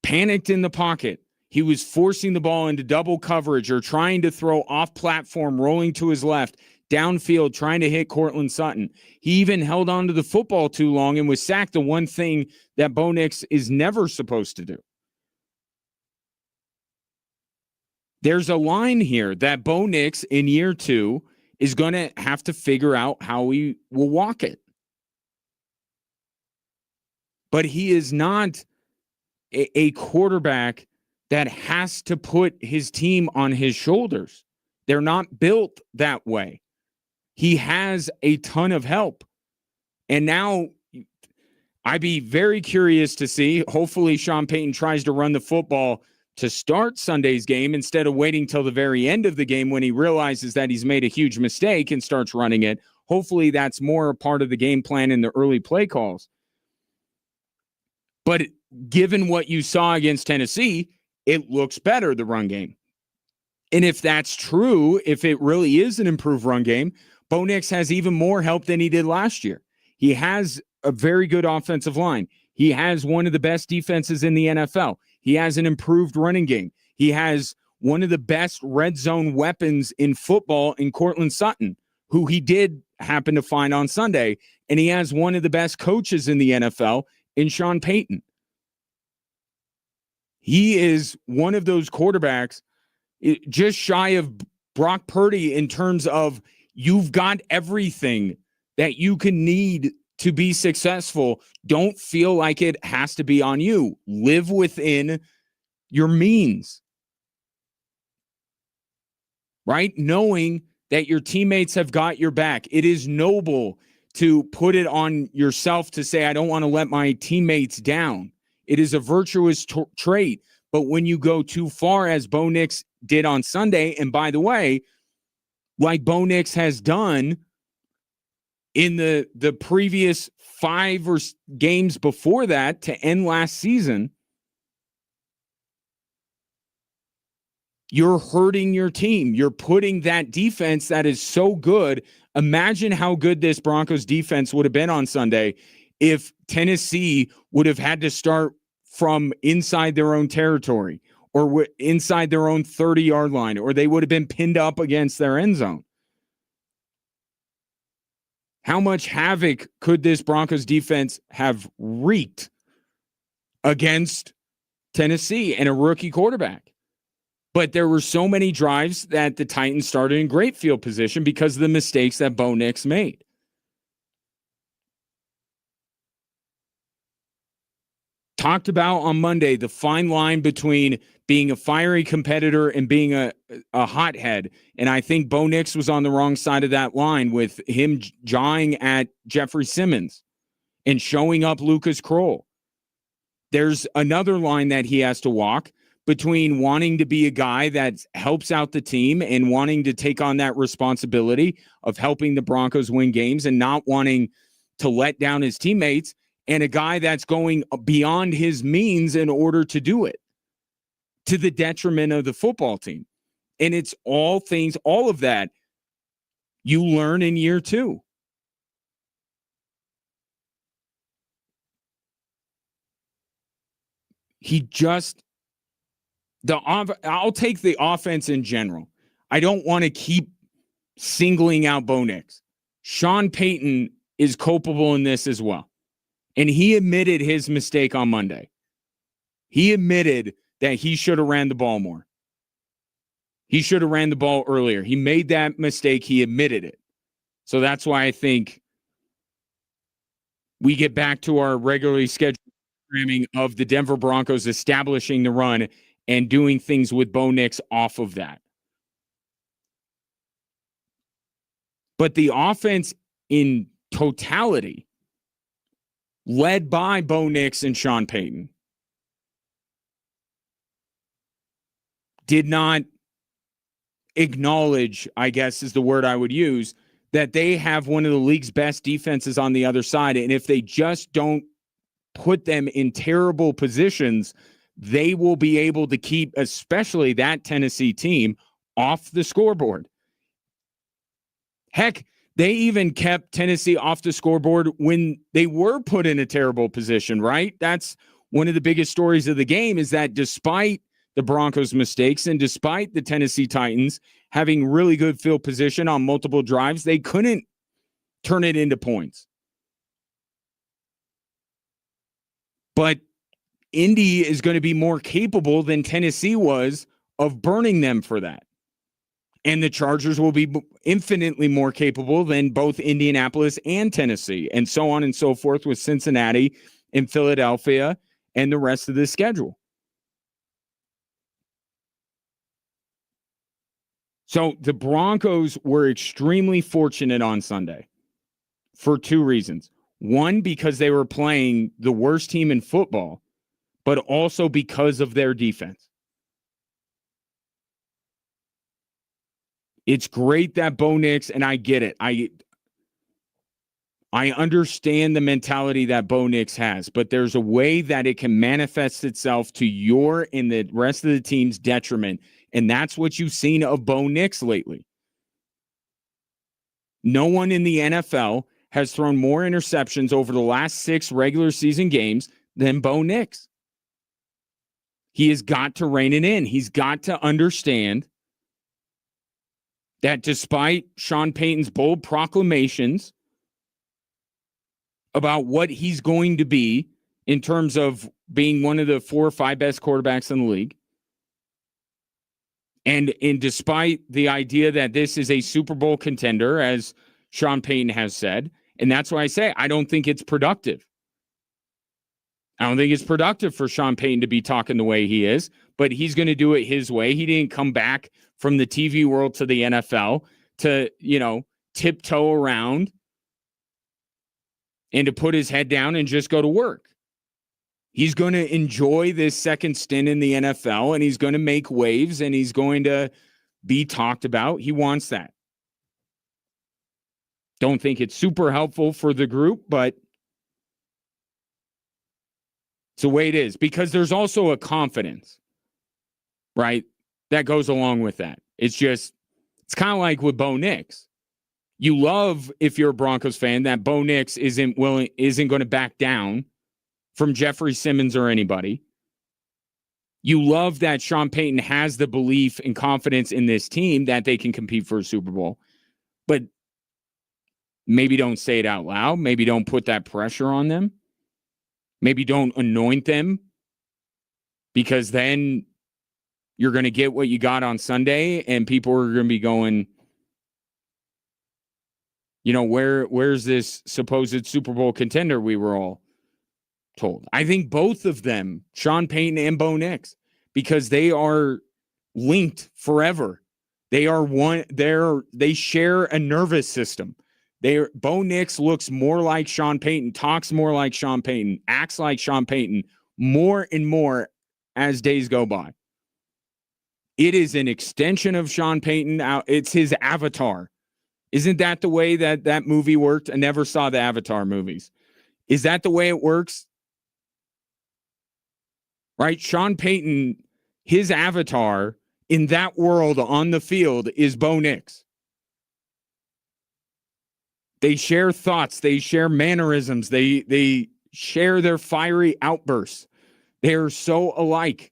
panicked in the pocket. He was forcing the ball into double coverage or trying to throw off platform, rolling to his left, downfield, trying to hit Cortland Sutton. He even held on to the football too long and was sacked, the one thing that Bo Nix is never supposed to do. There's a line here that Bo Nix in year 2 is going to have to figure out how he will walk it. But he is not a quarterback that has to put his team on his shoulders. They're not built that way. He has a ton of help. And now I'd be very curious to see, hopefully Sean Payton tries to run the football to start Sunday's game instead of waiting till the very end of the game when he realizes that he's made a huge mistake and starts running it. Hopefully that's more a part of the game plan in the early play calls. But given what you saw against Tennessee, it looks better, the run game. And if that's true, if it really is an improved run game, Bo Nix has even more help than he did last year. He has a very good offensive line. He has one of the best defenses in the NFL. He has an improved running game. He has one of the best red zone weapons in football in Cortland Sutton, who he did happen to find on Sunday. And he has one of the best coaches in the NFL in Sean Payton. He is one of those quarterbacks just shy of Brock Purdy in terms of you've got everything that you can need to be successful. Don't feel like it has to be on you. Live within your means. Right? Knowing that your teammates have got your back. It is noble to put it on yourself to say, I don't want to let my teammates down. It is a virtuous trait. But when you go too far, as Bo Nix did on Sunday, and by the way, like Bo Nix has done in the previous 5 games before that to end last season, you're hurting your team. You're putting that defense that is so good Imagine how good this Broncos defense would have been on Sunday if Tennessee would have had to start from inside their own territory or inside their own 30-yard line, or they would have been pinned up against their end zone. How much havoc could this Broncos defense have wreaked against Tennessee and a rookie quarterback? But there were so many drives that the Titans started in great field position because of the mistakes that Bo Nix made. Talked about on Monday the fine line between being a fiery competitor and being a hothead. And I think Bo Nix was on the wrong side of that line with him jawing at Jeffrey Simmons and showing up Lucas Kroll. There's another line that he has to walk between wanting to be a guy that helps out the team and wanting to take on that responsibility of helping the Broncos win games and not wanting to let down his teammates, and a guy that's going beyond his means in order to do it to the detriment of the football team. And it's all of that you learn in year 2. I'll take the offense in general. I don't want to keep singling out Bo Nix. Sean Payton is culpable in this as well. And he admitted his mistake on Monday. He admitted that he should have ran the ball more. He should have ran the ball earlier. He made that mistake. He admitted it. So that's why I think we get back to our regularly scheduled programming of the Denver Broncos establishing the run and doing things with Bo Nix off of that. But the offense in totality, led by Bo Nix and Sean Payton, did not acknowledge, I guess is the word I would use, that they have one of the league's best defenses on the other side. And if they just don't put them in terrible positions, they will be able to keep, especially that Tennessee team, off the scoreboard. Heck, they even kept Tennessee off the scoreboard when they were put in a terrible position, right? That's one of the biggest stories of the game, is that despite the Broncos' mistakes and despite the Tennessee Titans having really good field position on multiple drives, they couldn't turn it into points. But Indy is going to be more capable than Tennessee was of burning them for that. And the Chargers will be infinitely more capable than both Indianapolis and Tennessee, and so on and so forth with Cincinnati and Philadelphia and the rest of the schedule. So the Broncos were extremely fortunate on Sunday for 2 reasons. One, because they were playing the worst team in football, but also because of their defense. It's great that Bo Nix, and I get it. I understand the mentality that Bo Nix has, but there's a way that it can manifest itself to your and the rest of the team's detriment, and that's what you've seen of Bo Nix lately. No one in the NFL has thrown more interceptions over the last 6 regular season games than Bo Nix. He has got to rein it in. He's got to understand that despite Sean Payton's bold proclamations about what he's going to be in terms of being one of the 4 or 5 best quarterbacks in the league, and despite the idea that this is a Super Bowl contender, as Sean Payton has said, and that's why I say I don't think it's productive. I don't think it's productive for Sean Payton to be talking the way he is, but he's going to do it his way. He didn't come back from the TV world to the NFL to, tiptoe around and to put his head down and just go to work. He's going to enjoy this second stint in the NFL, and he's going to make waves, and he's going to be talked about. He wants that. Don't think it's super helpful for the group, but it's the way it is, because there's also a confidence, right, that goes along with that. It's kind of like with Bo Nix. You love, if you're a Broncos fan, that Bo Nix isn't going to back down from Jeffrey Simmons or anybody. You love that Sean Payton has the belief and confidence in this team that they can compete for a Super Bowl. But maybe don't say it out loud. Maybe don't put that pressure on them. Maybe don't anoint them, because then you're going to get what you got on Sunday and people are going to be going, where's this supposed Super Bowl contender we were all told? I think both of them, Sean Payton and Bo Nix, because they are linked forever. They are one. They share a nervous system. Bo Nix looks more like Sean Payton, talks more like Sean Payton, acts like Sean Payton more and more as days go by. It is an extension of Sean Payton. It's his avatar. Isn't that the way that movie worked? I never saw the Avatar movies. Is that the way it works? Right? Sean Payton, his avatar in that world on the field is Bo Nix. They share thoughts. They share mannerisms. They share their fiery outbursts. They are so alike.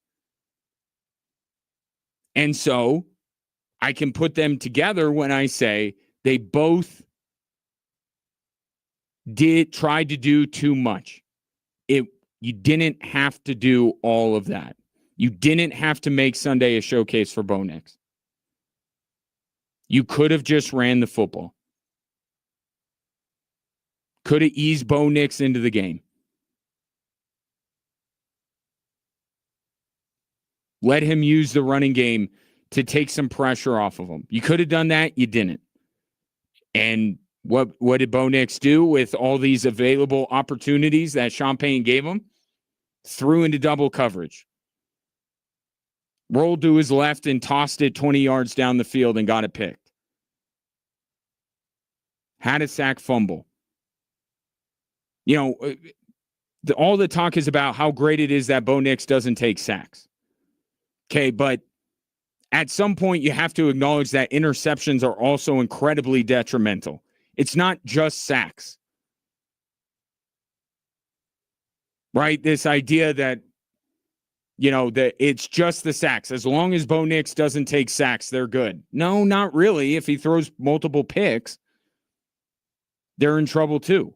And so I can put them together when I say they both tried to do too much. You didn't have to do all of that. You didn't have to make Sunday a showcase for Bo Nix. You could have just ran the football. Could have eased Bo Nix into the game. Let him use the running game to take some pressure off of him. You could have done that. You didn't. And what did Bo Nix do with all these available opportunities that Sean Payton gave him? Threw into double coverage. Rolled to his left and tossed it 20 yards down the field and got it picked. Had a sack fumble. All the talk is about how great it is that Bo Nix doesn't take sacks. Okay, but at some point you have to acknowledge that interceptions are also incredibly detrimental. It's not just sacks. Right? This idea that, that it's just the sacks. As long as Bo Nix doesn't take sacks, they're good. No, not really. If he throws multiple picks, they're in trouble too.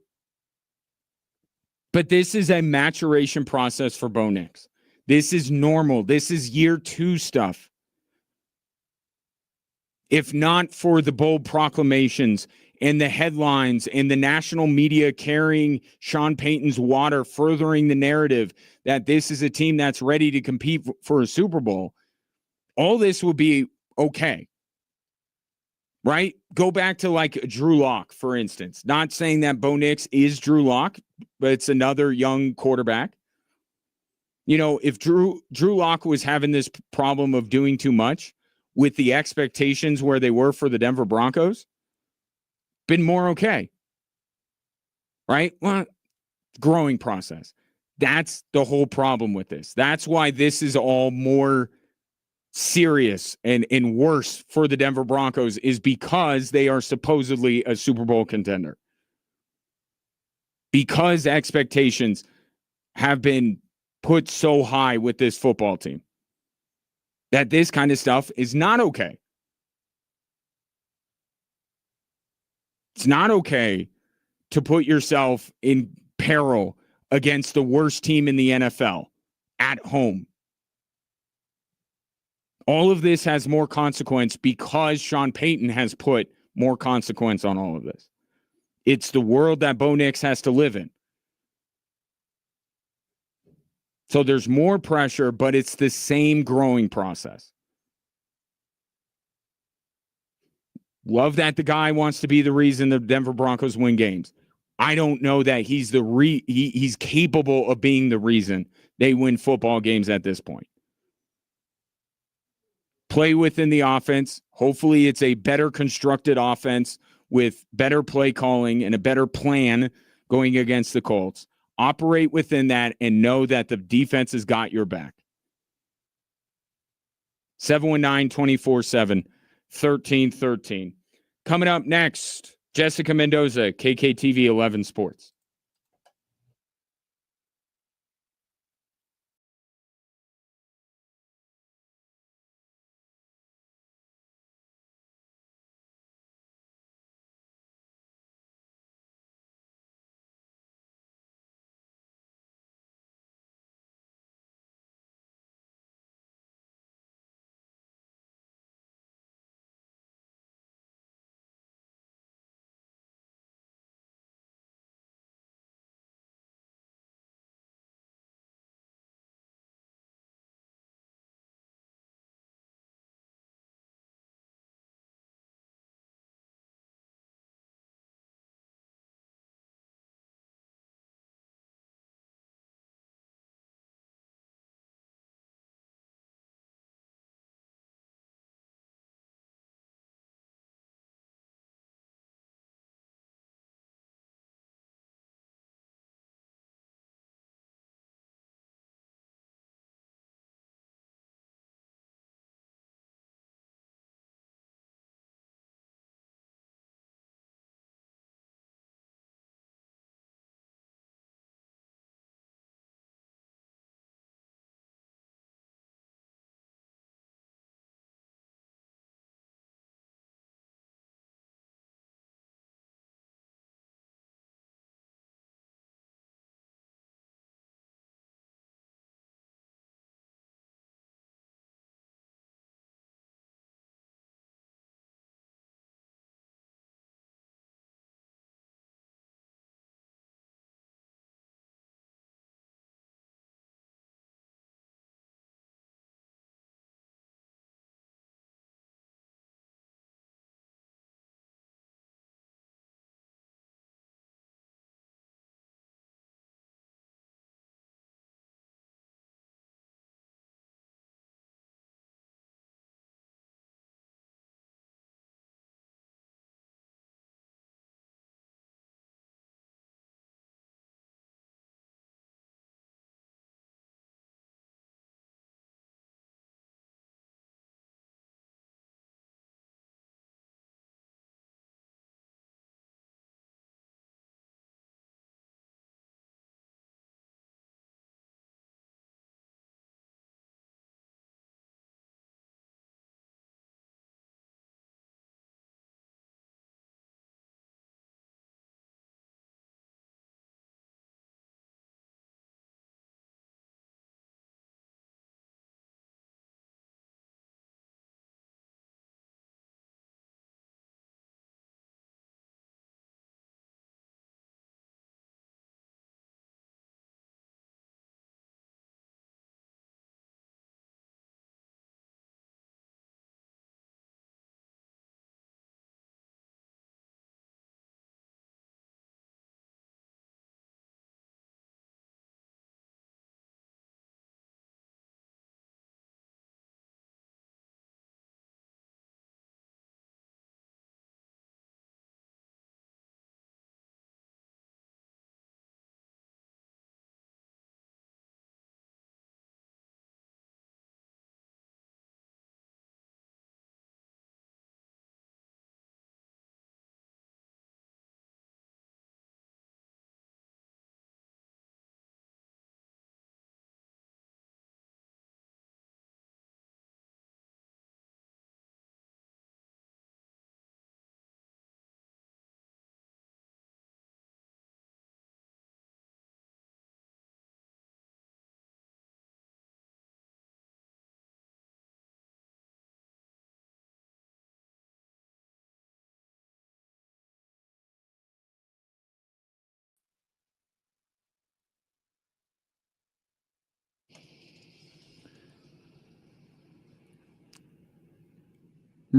But this is a maturation process for Bo Nix. This is normal. This is year 2 stuff. If not for the bold proclamations and the headlines and the national media carrying Sean Payton's water, furthering the narrative that this is a team that's ready to compete for a Super Bowl, all this will be okay. Right? Go back to like Drew Lock, for instance. Not saying that Bo Nix is Drew Lock, but it's another young quarterback. If Drew Lock was having this problem of doing too much with the expectations where they were for the Denver Broncos, been more okay. Right? Well, growing process. That's the whole problem with this. That's why this is all more serious and worse for the Denver Broncos, is because they are supposedly a Super Bowl contender. Because expectations have been put so high with this football team that this kind of stuff is not okay. It's not okay to put yourself in peril against the worst team in the NFL at home. All of this has more consequence because Sean Payton has put more consequence on all of this. It's the world that Bo Nix has to live in. So there's more pressure, but it's the same growing process. Love that the guy wants to be the reason the Denver Broncos win games. I don't know that he's he's capable of being the reason they win football games at this point. Play within the offense. Hopefully it's a better constructed offense with better play calling and a better plan going against the Colts. Operate within that and know that the defense has got your back. 719-247-1313. Coming up next, Jessica Mendoza, KKTV 11 Sports.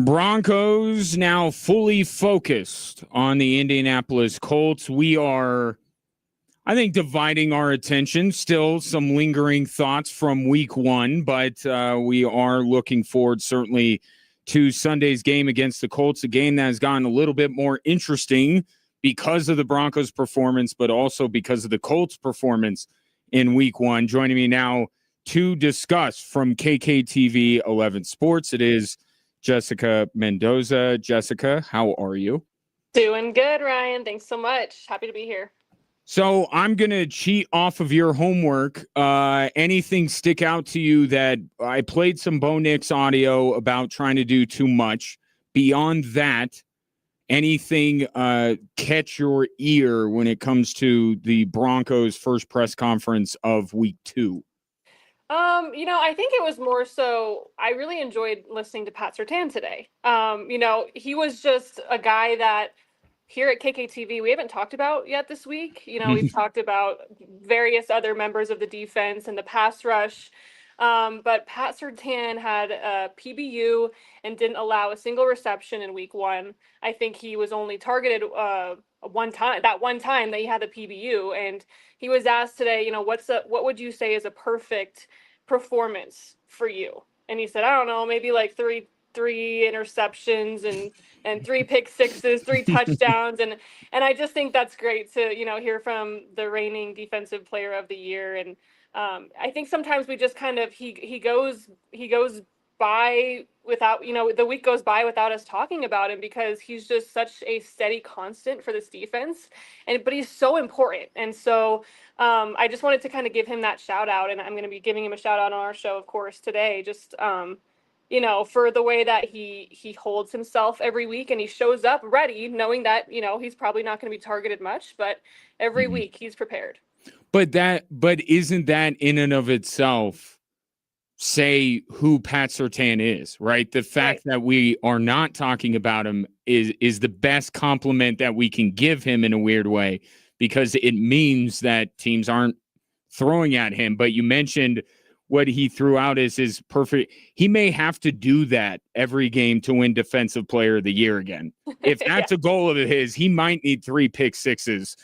Broncos now fully focused on the Indianapolis Colts. We are, I think, dividing our attention. Still some lingering thoughts from week one, but we are looking forward certainly to Sunday's game against the Colts, a game that has gotten a little bit more interesting because of the Broncos' performance, but also because of the Colts' performance in week one. Joining me now to discuss from KKTV 11 Sports, it is Jessica Mendoza. Jessica, how are you? Doing good, Ryan. Thanks so much. Happy to be here. So I'm going to cheat off of your homework. Anything stick out to you that I played some Bo Nix audio about trying to do too much? Beyond that, anything catch your ear when it comes to the Broncos' first press conference of week 2? I think it was more so I really enjoyed listening to Pat Surtain today. He was just a guy that here at KKTV we haven't talked about yet this week. We've talked about various other members of the defense and the pass rush. But Pat Surtain had a PBU and didn't allow a single reception in week 1. I think he was only targeted one time that he had the PBU, and he was asked today, what would you say is a perfect performance for you? And he said, I don't know, maybe like three interceptions and 3 pick sixes, 3 touchdowns, and I just think that's great to hear from the reigning defensive player of the year. And I think sometimes we just kind of he goes by without the week goes by without us talking about him because he's just such a steady constant for this defense, but he's so important. And so I just wanted to kind of give him that shout out, and I'm going to be giving him a shout out on our show, of course, today. Just for the way that he holds himself every week, and he shows up ready, knowing that he's probably not going to be targeted much, but every week he's prepared. But isn't that in and of itself say who Pat Surtain is, right? The fact that we are not talking about him is the best compliment that we can give him in a weird way, because it means that teams aren't throwing at him. But you mentioned what he threw out is his perfect. He may have to do that every game to win Defensive Player of the Year again. If that's a goal of his, he might need 3 pick sixes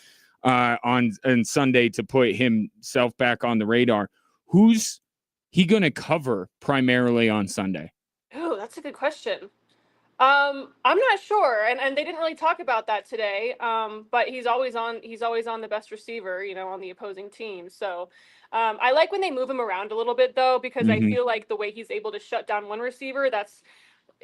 on Sunday to put himself back on the radar. Who's he going to cover primarily on Sunday? Oh, that's a good question. I'm not sure, and they didn't really talk about that today. But he's always on the best receiver, on the opposing team. So I like when they move him around a little bit, though, because I feel like the way he's able to shut down one receiver, that's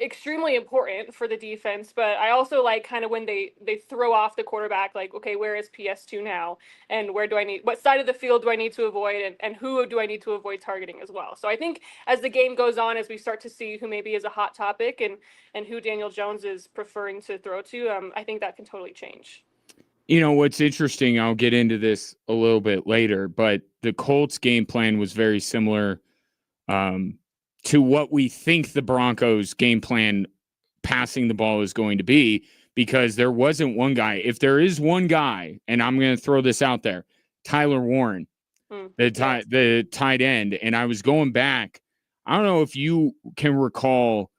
extremely important for the defense. But I also like kind of when they throw off the quarterback, like, okay, where is PS2 now, and what side of the field do I need to avoid, and who do I need to avoid targeting as well. So I think as the game goes on, as we start to see who maybe is a hot topic and who Daniel Jones is preferring to throw to, I think that can totally change. What's interesting, I'll get into this a little bit later, but the Colts game plan was very similar to what we think the Broncos game plan passing the ball is going to be, because there wasn't one guy. If there is one guy, and I'm going to throw this out there, Tyler Warren, the tight end. And I was going back. I don't know if you can recall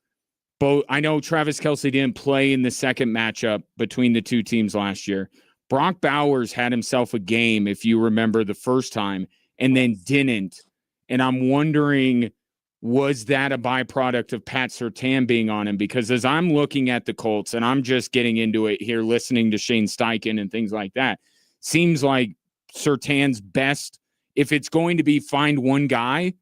both. I know Travis Kelce didn't play in the second matchup between the two teams last year. Brock Bowers had himself a game, if you remember, the first time, and then didn't. And I'm wondering, was that a byproduct of Pat Surtain being on him? Because as I'm looking at the Colts, and I'm just getting into it here, listening to Shane Steichen and things like that, seems like Surtain's best, if it's going to be find one guy,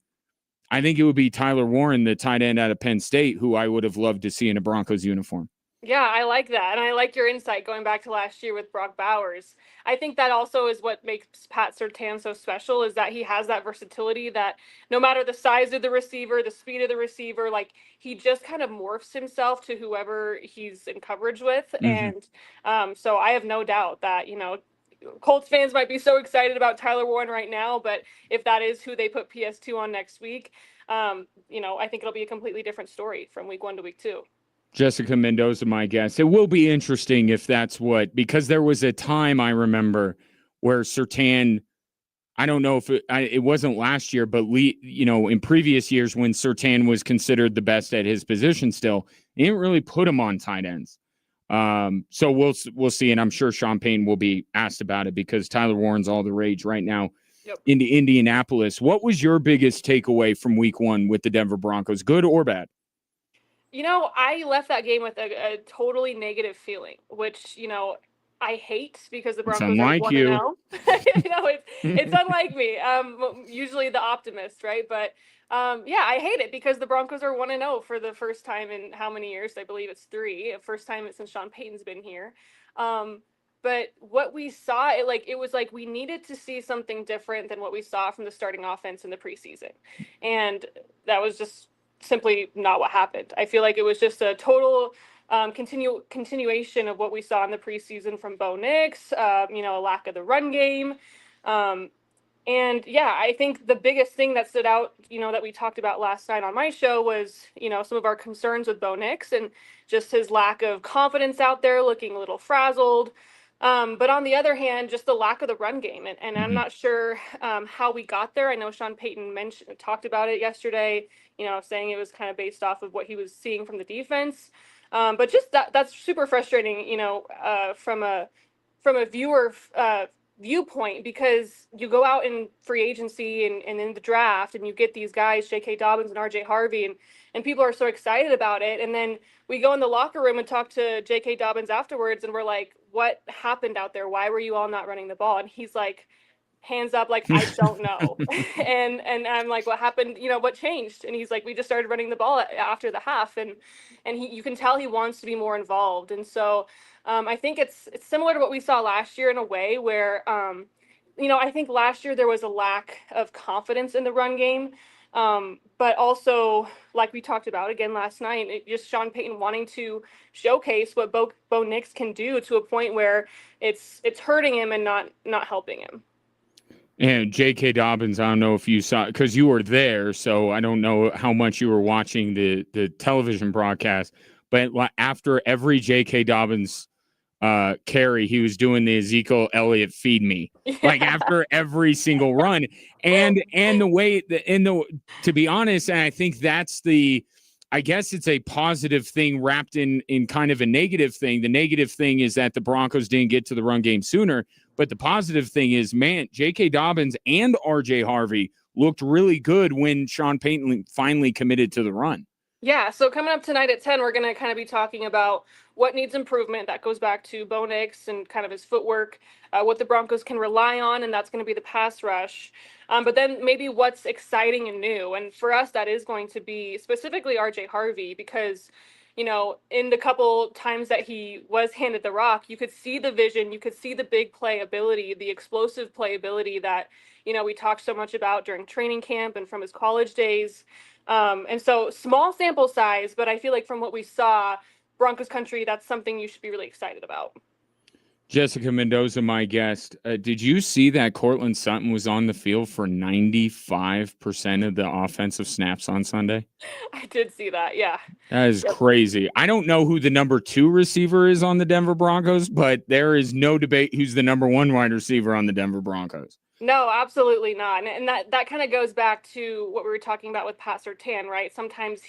I think it would be Tyler Warren, the tight end out of Penn State, who I would have loved to see in a Broncos uniform. Yeah, I like that. And I like your insight going back to last year with Brock Bowers. I think that also is what makes Pat Surtain so special, is that he has that versatility that no matter the size of the receiver, the speed of the receiver, like he just kind of morphs himself to whoever he's in coverage with. And so I have no doubt that, Colts fans might be so excited about Tyler Warren right now, but if that is who they put PS2 on next week, I think it'll be a completely different story from week 1 to week 2. Jessica Mendoza, my guess. It will be interesting if that's because there was a time I remember where Surtain, I don't know if it wasn't last year, but in previous years when Surtain was considered the best at his position still, he didn't really put him on tight ends. So we'll see, and I'm sure Sean Payne will be asked about it because Tyler Warren's all the rage right now in Indianapolis. What was your biggest takeaway from week 1 with the Denver Broncos, good or bad? I left that game with a totally negative feeling, which, I hate because the Broncos are 1-0. It's unlike me. Usually the optimist, right? But I hate it because the Broncos are 1-0 for the first time in how many years? I believe it's 3. First time since Sean Payton's been here. But what we saw, it was like we needed to see something different than what we saw from the starting offense in the preseason. And that was just simply not what happened. I feel like it was just a total continuation of what we saw in the preseason from Bo Nix, a lack of the run game. And yeah, I think the biggest thing that stood out, that we talked about last night on my show was, some of our concerns with Bo Nix and just his lack of confidence out there, looking a little frazzled. But on the other hand, just the lack of the run game. And I'm not sure how we got there. I know Sean Payton talked about it yesterday, saying it was kind of based off of what he was seeing from the defense. But just that's super frustrating, from a viewer viewpoint, because you go out in free agency and in the draft and you get these guys, J.K. Dobbins and R.J. Harvey, and people are so excited about it. And then we go in the locker room and talk to J.K. Dobbins afterwards, and we're like, what happened out there? Why were you all not running the ball? And he's like, hands up, like, I don't know. and I'm like, what happened? What changed? And he's like, we just started running the ball after the half. And you can tell he wants to be more involved. And so I think it's similar to what we saw last year in a way where, I think last year there was a lack of confidence in the run game. But also, like we talked about again last night, just Sean Payton wanting to showcase what Bo Nix can do to a point where it's hurting him and not helping him. And J.K. Dobbins, I don't know if you saw, because you were there, so I don't know how much you were watching the television broadcast, but after every J.K. Dobbins carry, he was doing the Ezekiel Elliott feed me, like after every single run. And the way, to be honest, and I think that's I guess it's a positive thing wrapped in kind of a negative thing. The negative thing is that the Broncos didn't get to the run game sooner. But the positive thing is, man, J.K. Dobbins and R.J. Harvey looked really good when Sean Payton finally committed to the run. Yeah, so coming up tonight at 10, we're going to kind of be talking about what needs improvement. That goes back to Bo Nix and kind of his footwork, what the Broncos can rely on, and that's going to be the pass rush. But then maybe what's exciting and new. And for us, that is going to be specifically R.J. Harvey, because in the couple times that he was handed the rock, you could see the vision, you could see the big play ability, the explosive play ability that, we talked so much about during training camp and from his college days. And so small sample size, but I feel like from what we saw, Broncos country, that's something you should be really excited about. Jessica Mendoza, my guest. Did you see that Cortland Sutton was on the field for 95% of the offensive snaps on Sunday? I did see that, yeah. That is crazy. I don't know who the number 2 receiver is on the Denver Broncos, but there is no debate who's the number 1 wide receiver on the Denver Broncos. No, absolutely not. And that kind of goes back to what we were talking about with Pat Surtain, right? Sometimes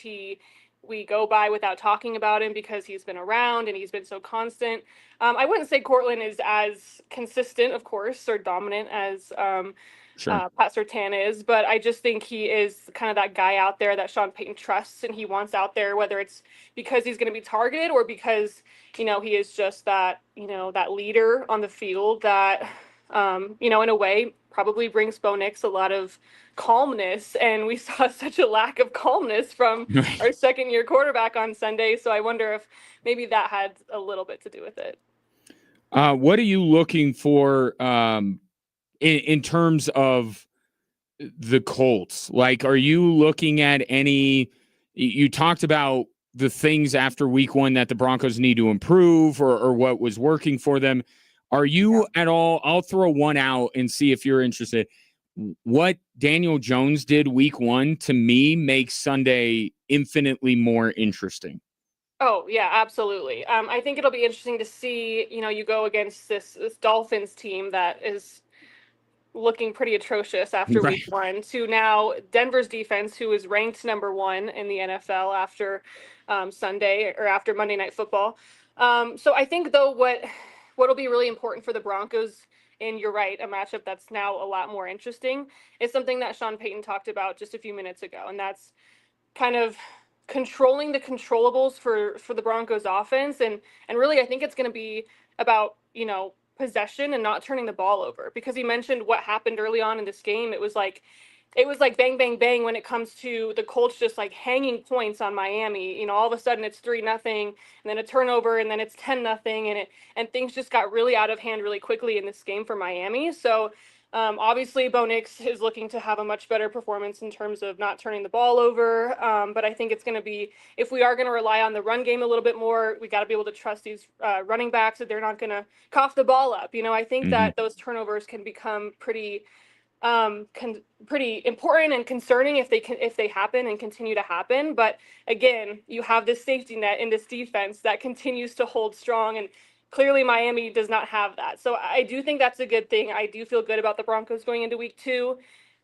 we go by without talking about him because he's been around and he's been so constant. I wouldn't say Cortland is as consistent, of course, or dominant as Pat Surtain is, but I just think he is kind of that guy out there that Sean Payton trusts and he wants out there, whether it's because he's going to be targeted or because, he is just that, that leader on the field that, in a way probably brings Bo Nix a lot of calmness, and we saw such a lack of calmness from our second-year quarterback on Sunday. So I wonder if maybe that had a little bit to do with it. What are you looking for in terms of the Colts? Like, are you looking at any? You talked about the things after week 1 that the Broncos need to improve, or what was working for them. Are you at all? I'll throw one out and see if you're interested. What Daniel Jones did week 1 to me makes Sunday infinitely more interesting. Oh, yeah, absolutely. I think it'll be interesting to see, you go against this Dolphins team that is looking pretty atrocious after week 1 to now Denver's defense, who is ranked number 1 in the NFL after Sunday or after Monday Night Football. So I think, though, what'll be really important for the Broncos, and you're right, a matchup that's now a lot more interesting, is something that Sean Payton talked about just a few minutes ago, and that's kind of controlling the controllables for the Broncos offense. And really, I think it's going to be about, possession and not turning the ball over, because he mentioned what happened early on in this game. It was like it was like bang, bang, bang when it comes to the Colts just like hanging points on Miami. All of a sudden it's 3-0, and then a turnover, and then it's 10-0, and things just got really out of hand really quickly in this game for Miami. So obviously Bo Nix is looking to have a much better performance in terms of not turning the ball over. But I think it's going to be, if we are going to rely on the run game a little bit more, we got to be able to trust these running backs that they're not going to cough the ball up. I think that those turnovers can become pretty pretty important and concerning if they happen and continue to happen. But again, you have this safety net in this defense that continues to hold strong, and clearly Miami does not have that. So I do think that's a good thing. I do feel good about the Broncos going into week 2,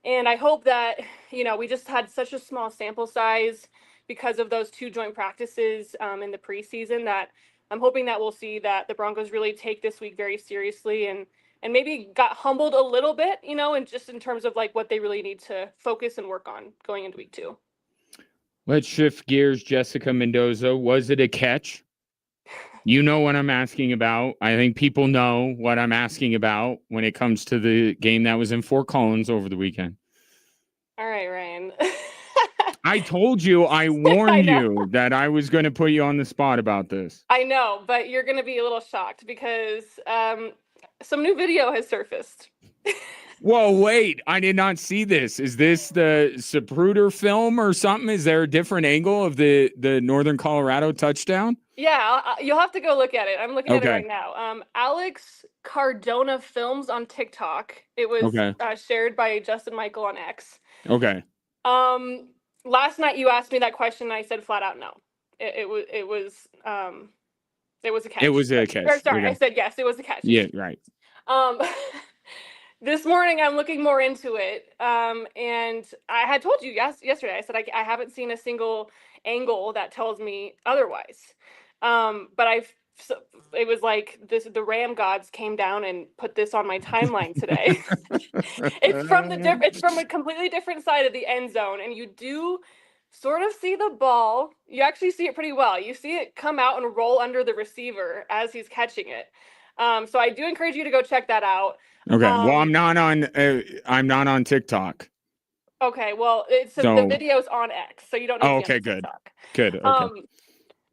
and I hope that we just had such a small sample size because of those 2 joint practices in the preseason, that I'm hoping that we'll see that the Broncos really take this week very seriously, and maybe got humbled a little bit, and just in terms of like what they really need to focus and work on going into week 2. Let's shift gears. Jessica Mendoza, was it a catch? You know what I'm asking about. I think people know what I'm asking about when it comes to the game that was in Fort Collins over the weekend. All right, Ryan. I told you, I warned you that I was going to put you on the spot about this. I know, but you're going to be a little shocked because some new video has surfaced. Whoa, wait, I did not see this. Is this the Zapruder film or something? Is there a different angle of the Northern Colorado touchdown? Yeah, you'll have to go look at it. I'm looking at it right now. Alex Cardona Films on TikTok. It was shared by Justin Michael on X. Okay. Last night you asked me that question, and I said flat out no. It was a catch. It was a catch. Or, sorry, I said yes, it was a catch. Yeah, right. This morning I'm looking more into it, and I had told you yesterday. I said I haven't seen a single angle that tells me otherwise. But it was like the Ram gods came down and put this on my timeline today. It's from a completely different side of the end zone, and you do sort of see the ball. You actually see it pretty well. You see it come out and roll under the receiver as he's catching it. So I do encourage you to go check that out. Okay. Well, I'm not on TikTok. Okay. Well, the video's on X, so you don't need to be on TikTok. Good. Okay.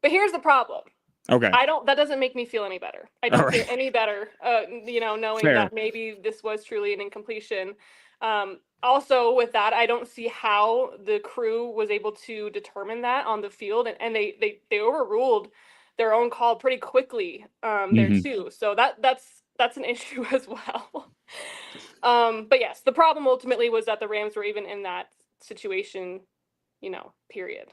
But here's the problem. Okay. That doesn't make me feel any better. I don't feel any better, knowing that maybe this was truly an incompletion. Also with that, I don't see how the crew was able to determine that on the field, and they overruled their own call pretty quickly there too. So that's an issue as well. But yes, the problem ultimately was that the Rams were even in that situation, period.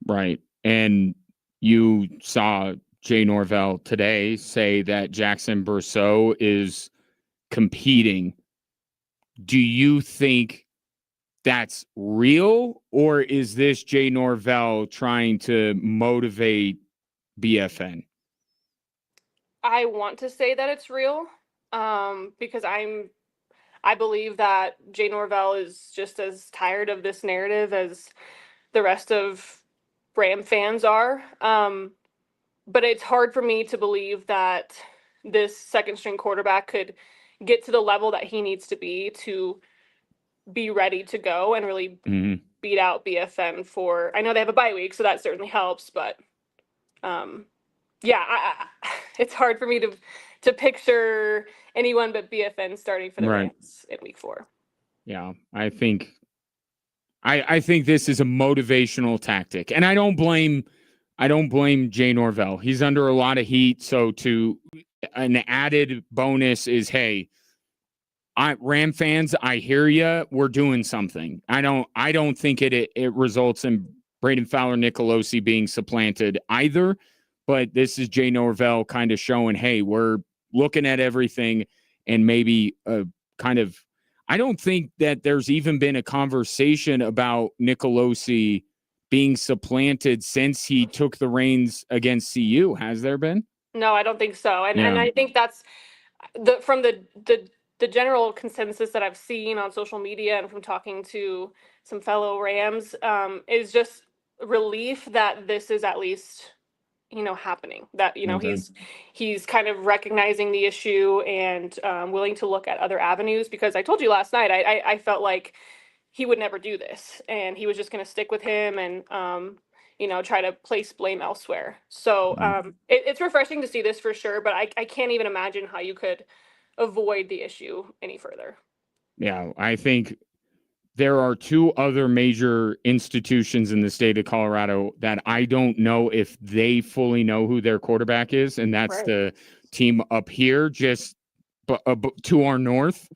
Right. And you saw Jay Norvell today say that Jackson Brousseau is competing. Do you think that's real, or is this Jay Norvell trying to motivate BFN? I want to say that it's real, because I believe that Jay Norvell is just as tired of this narrative as the rest of Ram fans are. But it's hard for me to believe that this second string quarterback could get to the level that he needs to be ready to go and really beat out BFN I know they have a bye week, so that certainly helps, but it's hard for me to picture anyone but BFN starting for the Rams in week 4. Yeah, I think this is a motivational tactic, and I don't blame Jay Norvell. He's under a lot of heat, so an added bonus is, hey, Ram fans, I hear you. We're doing something. I don't think it results in Braden Fowler Nicolosi being supplanted either, but this is Jay Norvell kind of showing, hey, we're looking at everything, and maybe I don't think that there's even been a conversation about Nicolosi being supplanted since he took the reins against CU. Has there been? No, I don't think so. And I think that's from the general consensus that I've seen on social media and from talking to some fellow Rams, is just relief that this is at least, happening, that, he's kind of recognizing the issue and willing to look at other avenues, because I told you last night, I felt like he would never do this, and he was just going to stick with him and try to place blame elsewhere. So it's refreshing to see this for sure, but I can't even imagine how you could avoid the issue any further. Yeah, I think there are two other major institutions in the state of Colorado that I don't know if they fully know who their quarterback is, and that's Right. the team up here, just to our north,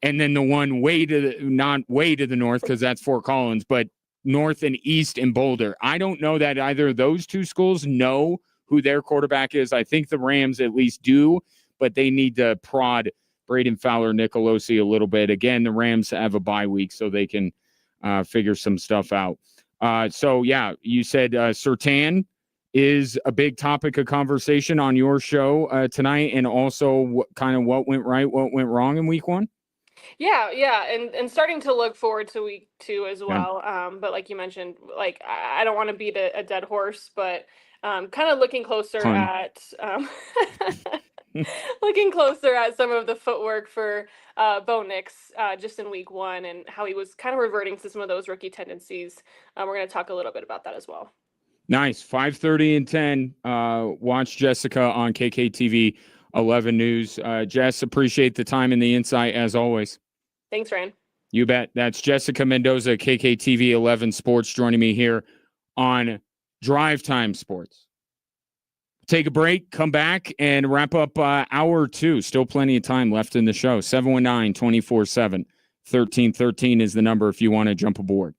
and then the one not way to the north because that's Fort Collins, but north and east in Boulder. I don't know that either of those two schools know who their quarterback is. I think the Rams at least do, but they need to prod Braden Fowler, Nicolosi a little bit. Again, the Rams have a bye week, so they can figure some stuff out. So, yeah, you said Surtain is a big topic of conversation on your show tonight, and also what went right, what went wrong in week one? Yeah, and starting to look forward to week 2 as Yeah. well. But like you mentioned, like I don't want to beat a dead horse, but kind of looking closer Pun. at looking closer at some of the footwork for Bo Nix just in week 1 and how he was kind of reverting to some of those rookie tendencies. We're going to talk a little bit about that as well. Nice. 5:30 and 10. Watch Jessica on KKTV 11 News. Jess, appreciate the time and the insight as always. Thanks, Ryan. You bet. That's Jessica Mendoza, KKTV 11 Sports, joining me here on Drive Time Sports. Take a break, come back, and wrap up hour 2. Still plenty of time left in the show. 719-24-7. 1313 is the number if you want to jump aboard.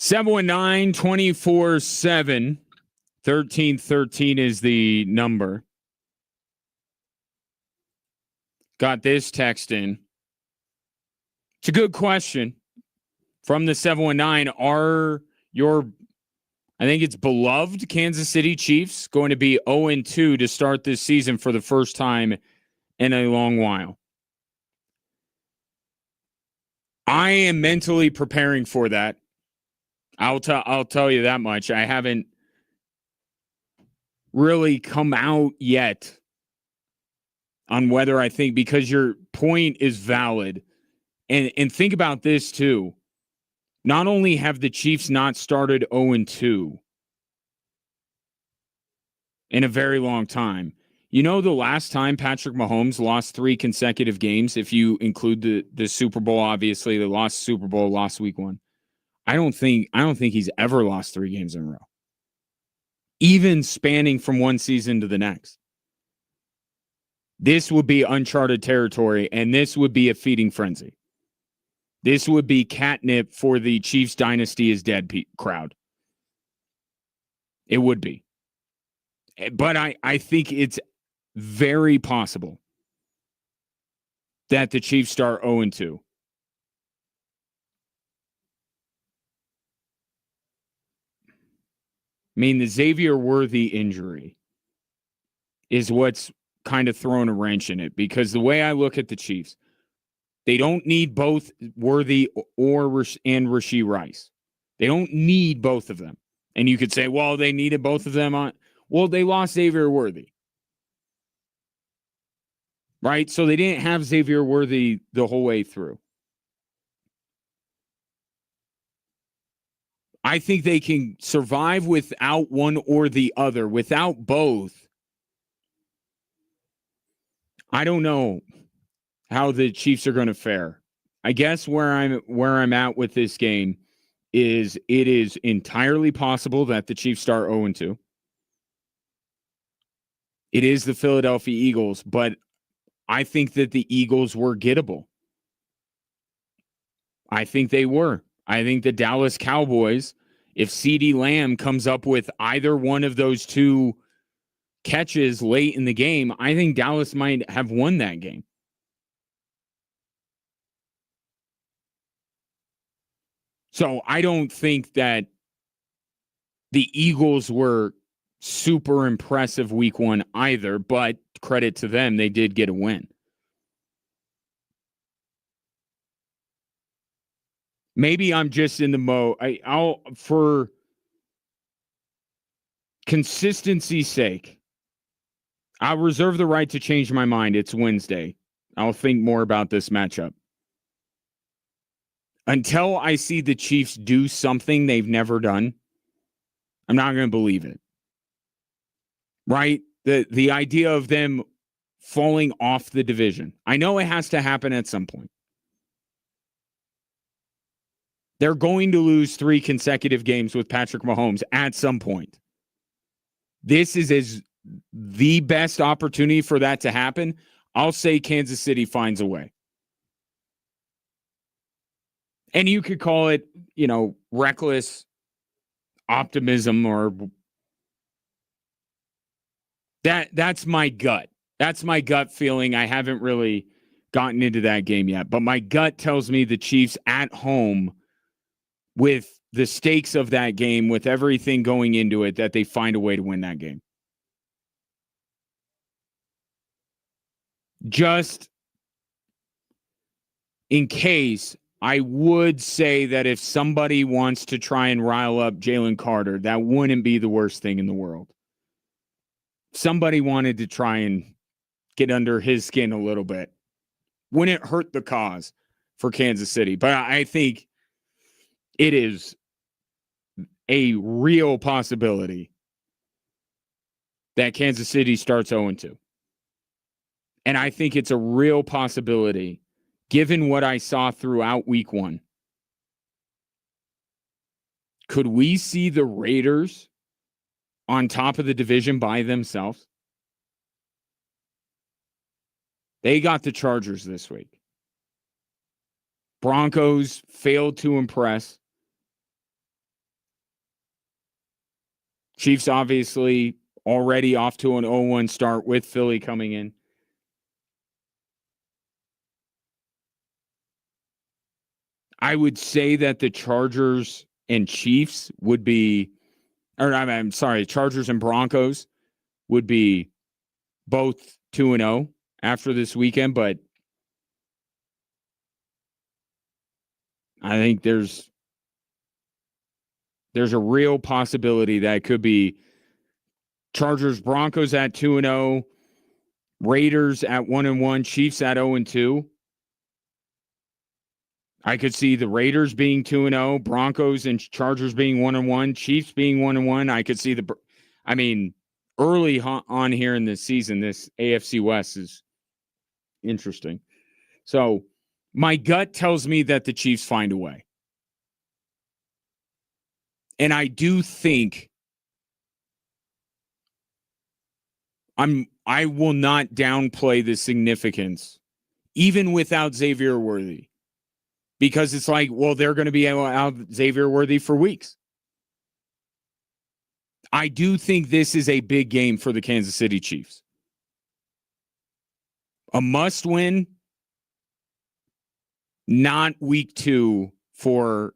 719-24-7. 1313 is the number. Got this text in. It's a good question from the 719. Are your, I think it's beloved Kansas City Chiefs going to be 0-2 to start this season for the first time in a long while? I am mentally preparing for that. I'll tell you that much. I haven't really come out yet on whether I think, because your point is valid. And think about this too. Not only have the Chiefs not started 0-2 in a very long time. You know, the last time Patrick Mahomes lost 3 consecutive games, if you include the Super Bowl, obviously they lost Super Bowl, lost week 1. I don't think he's ever lost 3 games in a row, even spanning from one season to the next. This would be uncharted territory, and this would be a feeding frenzy. This would be catnip for the Chiefs dynasty is dead crowd. It would be. But I think it's very possible that the Chiefs start 0-2. I mean, the Xavier Worthy injury is what's kind of thrown a wrench in it, because the way I look at the Chiefs, they don't need both Worthy and Rashee Rice. They don't need both of them. And you could say, well, they needed both of them on. Well, they lost Xavier Worthy. Right? So they didn't have Xavier Worthy the whole way through. I think they can survive without one or the other. Without both, I don't know how the Chiefs are going to fare. I guess where I'm at with this game is it is entirely possible that the Chiefs start 0-2. It is the Philadelphia Eagles, but I think that the Eagles were gettable. I think they were. I think the Dallas Cowboys, if CeeDee Lamb comes up with either one of those 2 catches late in the game, I think Dallas might have won that game. So I don't think that the Eagles were super impressive week 1 either, but credit to them, they did get a win. Maybe I'm just in the mode. I'll, for consistency's sake, I'll reserve the right to change my mind. It's Wednesday. I'll think more about this matchup. Until I see the Chiefs do something they've never done, I'm not going to believe it. Right? The idea of them falling off the division. I know it has to happen at some point. They're going to lose 3 consecutive games with Patrick Mahomes at some point. This is the best opportunity for that to happen. I'll say Kansas City finds a way. And you could call it, reckless optimism, or that's my gut. That's my gut feeling. I haven't really gotten into that game yet, but my gut tells me the Chiefs at home, with the stakes of that game, with everything going into it, that they find a way to win that game. Just in case, I would say that if somebody wants to try and rile up Jalen Carter, that wouldn't be the worst thing in the world. Somebody wanted to try and get under his skin a little bit. Wouldn't hurt the cause for Kansas City. But I think it is a real possibility that Kansas City starts 0-2. And I think it's a real possibility, given what I saw throughout week 1. Could we see the Raiders on top of the division by themselves? They got the Chargers this week. Broncos failed to impress. Chiefs obviously already off to an 0-1 start with Philly coming in. I would say that the Chargers and Chiefs would be, or I'm sorry, Chargers and Broncos would be both 2-0 after this weekend, but I think there's a real possibility that it could be Chargers, Broncos at 2-0, Raiders at 1-1, Chiefs at 0-2. I could see the Raiders being 2-0, Broncos and Chargers being 1-1, Chiefs being 1-1. I could see early on here in this season, this AFC West is interesting. So my gut tells me that the Chiefs find a way. And I do think I will not downplay the significance, even without Xavier Worthy. Because it's like, well, they're going to be out Xavier Worthy for weeks. I do think this is a big game for the Kansas City Chiefs. A must win, not week 2 for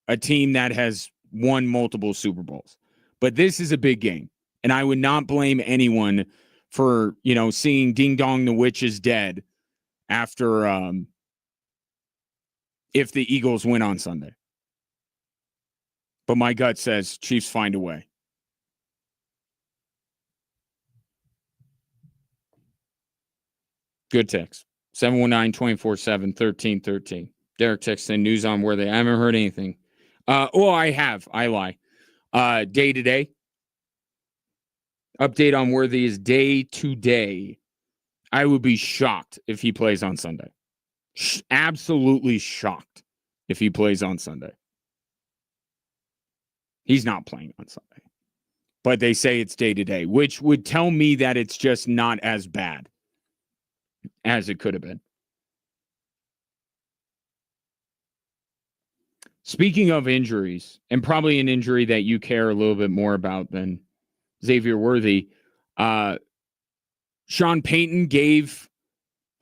a team that has won multiple Super Bowls. But this is a big game. And I would not blame anyone for, seeing Ding Dong the Witch is dead after if the Eagles win on Sunday. But my gut says Chiefs find a way. Good text. 719-247-1313. Derek texts in news on where I haven't heard anything. I have. I lie. Day to day. Update on Worthy is day to day. I would be shocked if he plays on Sunday. Absolutely shocked if he plays on Sunday. He's not playing on Sunday. But they say it's day to day, which would tell me that it's just not as bad as it could have been. Speaking of injuries, and probably an injury that you care a little bit more about than Xavier Worthy, Sean Payton gave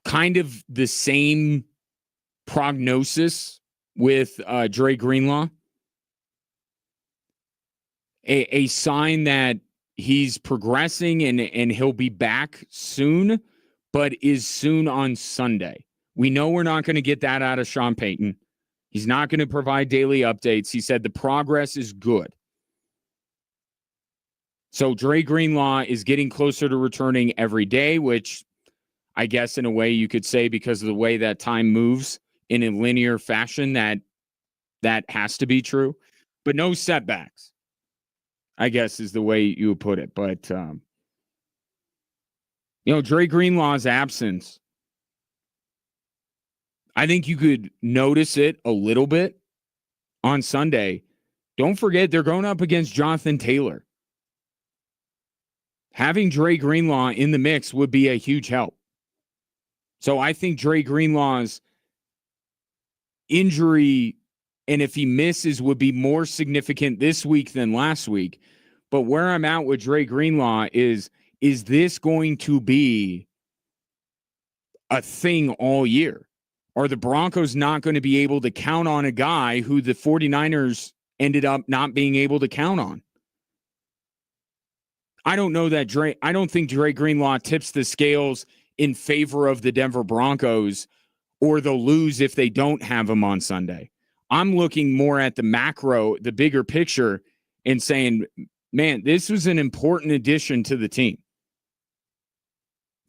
kind of the same prognosis with Dre Greenlaw. A sign that he's progressing and he'll be back soon, but is soon on Sunday. We know we're not going to get that out of Sean Payton. He's not going to provide daily updates. He said the progress is good. So Dre Greenlaw is getting closer to returning every day, which I guess in a way you could say because of the way that time moves in a linear fashion that has to be true. But no setbacks, I guess is the way you would put it. But, Dre Greenlaw's absence, I think you could notice it a little bit on Sunday. Don't forget, they're going up against Jonathan Taylor. Having Dre Greenlaw in the mix would be a huge help. So I think Dre Greenlaw's injury, and if he misses, would be more significant this week than last week. But where I'm at with Dre Greenlaw is this going to be a thing all year? Are the Broncos not going to be able to count on a guy who the 49ers ended up not being able to count on? I don't think Dre Greenlaw tips the scales in favor of the Denver Broncos, or they'll lose if they don't have him on Sunday. I'm looking more at the macro, the bigger picture, and saying, man, this was an important addition to the team.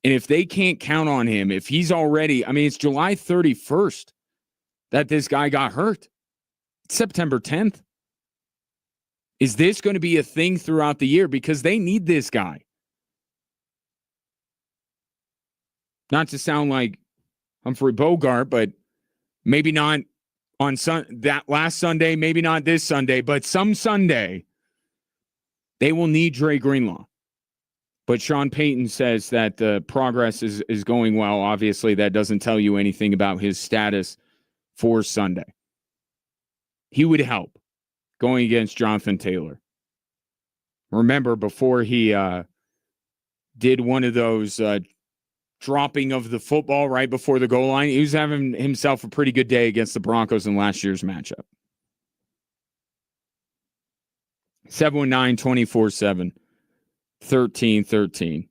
And if they can't count on him, if he's already, it's July 31st that this guy got hurt. It's September 10th. Is this going to be a thing throughout the year? Because they need this guy. Not to sound like Humphrey Bogart, but maybe not on that last Sunday, maybe not this Sunday, but some Sunday, they will need Dre Greenlaw. But Sean Payton says that the progress is going well. Obviously, that doesn't tell you anything about his status for Sunday. He would help going against Jonathan Taylor. Remember, before he did one of those dropping of the football right before the goal line, he was having himself a pretty good day against the Broncos in last year's matchup. 719-24-7, 1313.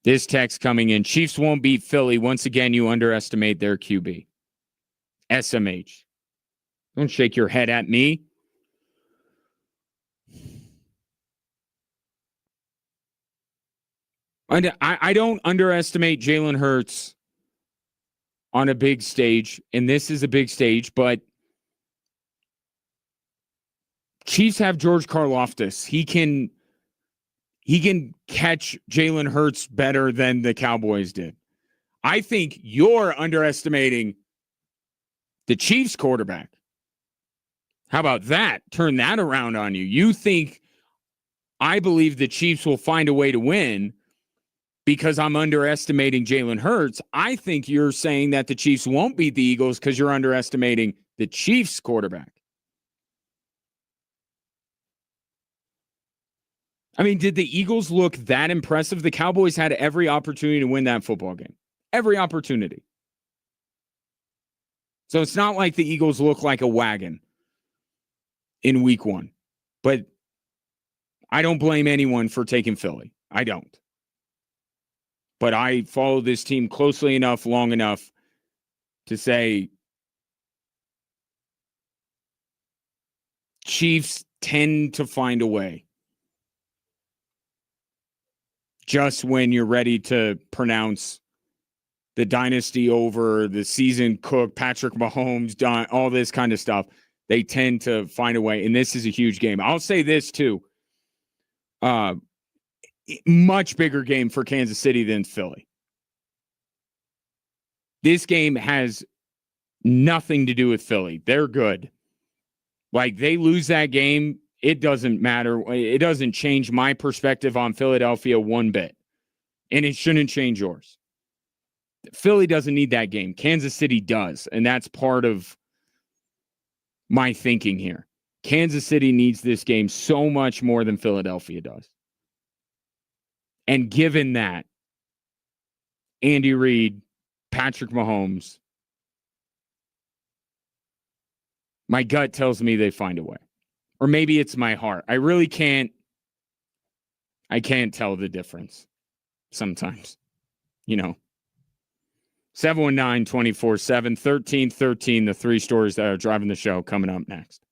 This text coming in. Chiefs won't beat Philly. Once again, you underestimate their QB. SMH. Don't shake your head at me. I don't underestimate Jalen Hurts on a big stage, and this is a big stage, but Chiefs have George Karlaftis. He can catch Jalen Hurts better than the Cowboys did. I think you're underestimating the Chiefs quarterback. How about that? Turn that around on you. You think I believe the Chiefs will find a way to win because I'm underestimating Jalen Hurts. I think you're saying that the Chiefs won't beat the Eagles because you're underestimating the Chiefs quarterback. I mean, did the Eagles look that impressive? The Cowboys had every opportunity to win that football game. Every opportunity. So it's not like the Eagles look like a wagon in week one. But I don't blame anyone for taking Philly. I don't. But I follow this team closely enough, long enough to say Chiefs tend to find a way. Just when you're ready to pronounce the dynasty over, the season cooked, Patrick Mahomes, done, all this kind of stuff, they tend to find a way. And this is a huge game. I'll say this too. Much bigger game for Kansas City than Philly. This game has nothing to do with Philly. They're good. Like, they lose that game, it doesn't matter. It doesn't change my perspective on Philadelphia one bit. And it shouldn't change yours. Philly doesn't need that game. Kansas City does. And that's part of my thinking here. Kansas City needs this game so much more than Philadelphia does. And given that, Andy Reid, Patrick Mahomes, my gut tells me they find a way. Or maybe it's my heart. I really can't tell the difference sometimes. 719-24-7, 1313, the three stories that are driving the show coming up next.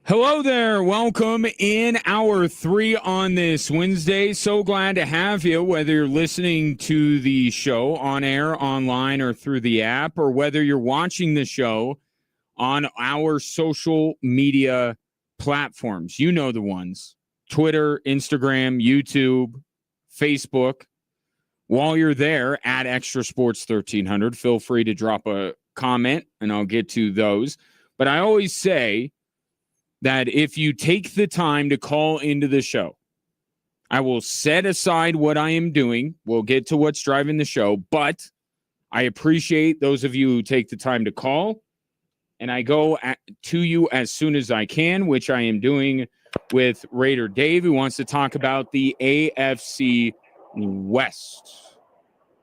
Hello there. Welcome in hour 3 on this Wednesday. So glad to have you, whether you're listening to the show on air, online, or through the app, or whether you're watching the show on our social media platforms. You know the ones: Twitter, Instagram, YouTube, Facebook. While you're there at Extra Sports 1300, feel free to drop a comment and I'll get to those. But I always say that if you take the time to call into the show, I will set aside what I am doing. We'll get to what's driving the show, but I appreciate those of you who take the time to call, and I go to you as soon as I can, which I am doing with Raider Dave, who wants to talk about the AFC West.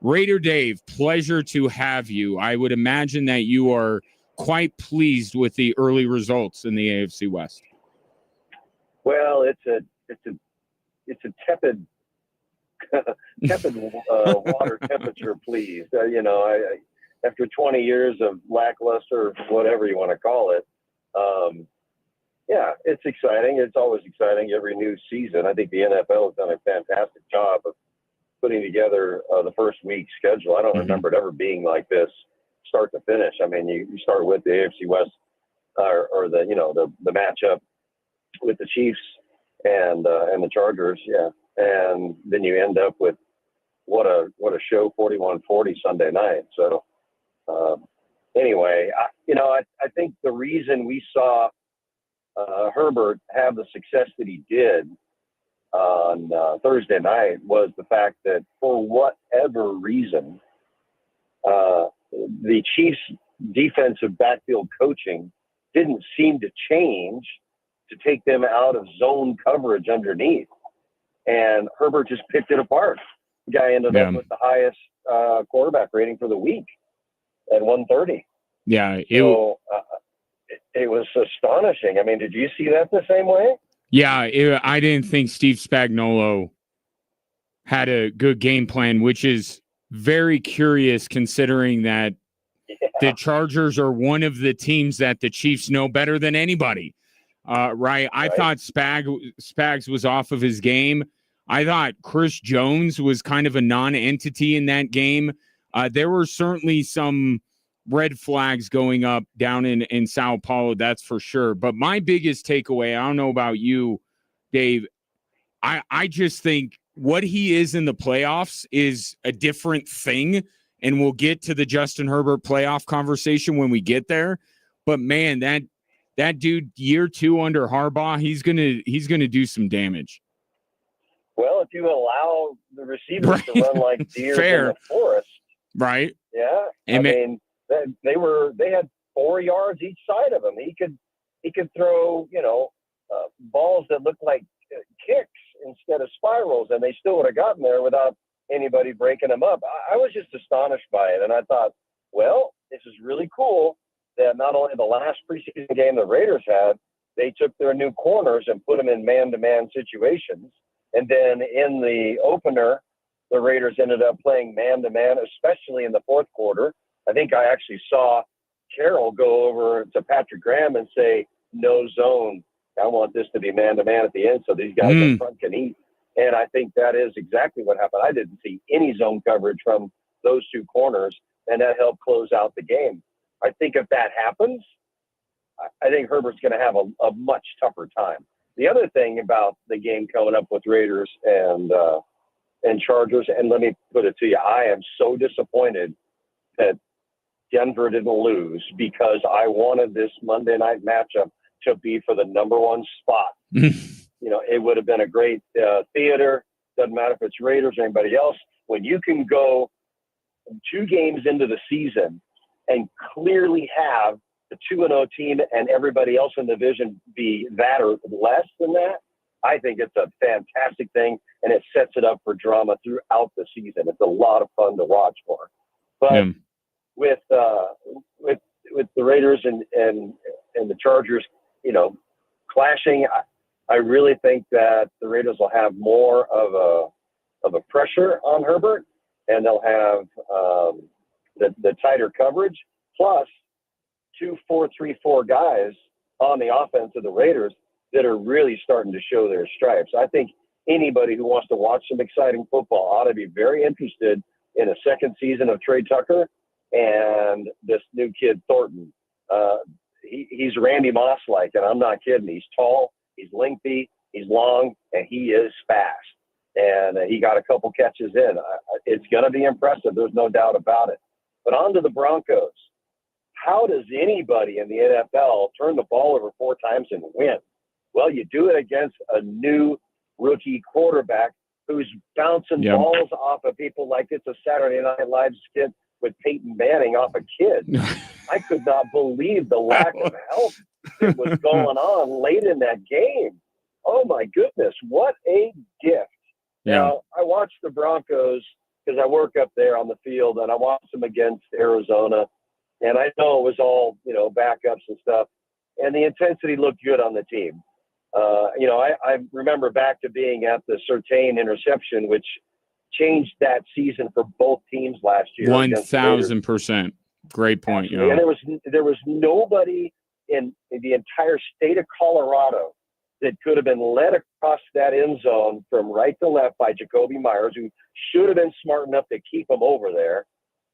Raider Dave, pleasure to have you. I would imagine that you are quite pleased with the early results in the AFC West. Well, it's a tepid water temperature, please. After 20 years of lackluster, whatever you want to call it, yeah, it's exciting. It's always exciting every new season. I think the NFL has done a fantastic job of putting together the first week schedule. I don't remember it ever being like this, start to finish. I mean, you start with the AFC West or the matchup with the Chiefs and the Chargers, yeah, and then you end up with what a show, 41-40 Sunday night. So anyway, I think the reason we saw Herbert have the success that he did on Thursday night was the fact that for whatever reason, the Chiefs' defensive backfield coaching didn't seem to change to take them out of zone coverage underneath. And Herbert just picked it apart. The guy ended up with the highest quarterback rating for the week at 130. Yeah. It was astonishing. I mean, did you see that the same way? Yeah, I didn't think Steve Spagnuolo had a good game plan, which is very curious considering that the Chargers are one of the teams that the Chiefs know better than anybody. Right. I thought Spags was off of his game. I thought Chris Jones was kind of a non-entity in that game. There were certainly some red flags going up down in Sao Paulo, that's for sure. But my biggest takeaway, I don't know about you, Dave, I just think what he is in the playoffs is a different thing. And we'll get to the Justin Herbert playoff conversation when we get there. But man, that dude, year 2 under Harbaugh, he's gonna do some damage. Well, if you allow the receivers to run like deer in the forest, right? Yeah, I mean, they had 4 yards each side of him. He could throw balls that looked like kicks instead of spirals, and they still would have gotten there without anybody breaking them up. I was just astonished by it, and I thought, well, this is really cool that not only the last preseason game the Raiders had, they took their new corners and put them in man-to-man situations. And then in the opener, the Raiders ended up playing man-to-man, especially in the fourth quarter. I think I actually saw Carroll go over to Patrick Graham and say, no zone. I want this to be man-to-man at the end so these guys up front can eat. And I think that is exactly what happened. I didn't see any zone coverage from those 2 corners, and that helped close out the game. I think if that happens, I think Herbert's going to have a much tougher time. The other thing about the game coming up with Raiders and Chargers, and let me put it to you, I am so disappointed that Denver didn't lose because I wanted this Monday night matchup to be for the number 1 spot. It would have been a great theater. Doesn't matter if it's Raiders or anybody else. When you can go 2 games into the season and clearly have the 2-0 team and everybody else in the division be that or less than that, I think it's a fantastic thing, and it sets it up for drama throughout the season. It's a lot of fun to watch for. But with the Raiders and the Chargers, clashing, I really think that the Raiders will have more of a pressure on Herbert, and they'll have the tighter coverage, plus 2 4-3-4 guys on the offense of the Raiders that are really starting to show their stripes. I think anybody who wants to watch some exciting football ought to be very interested in a second season of Trey Tucker and this new kid, Thornton. He's Randy Moss-like, and I'm not kidding. He's tall, he's lengthy, he's long, and he is fast. And he got a couple catches in. It's going to be impressive. There's no doubt about it. But on to the Broncos. How does anybody in the NFL turn the ball over 4 times and win? Well, you do it against a new rookie quarterback who's bouncing balls off of people like it's a Saturday Night Live skit with Peyton Manning off a kid. I could not believe the lack of help that was going on late in that game. Oh, my goodness. What a gift. Yeah. Now, I watched the Broncos because I work up there on the field, and I watched them against Arizona. And I know it was all, backups and stuff. And the intensity looked good on the team. I remember back to being at the Surtain interception, which changed that season for both teams last year. 1,000%. Great point. And there was nobody in the entire state of Colorado that could have been led across that end zone from right to left by Jacoby Myers, who should have been smart enough to keep him over there.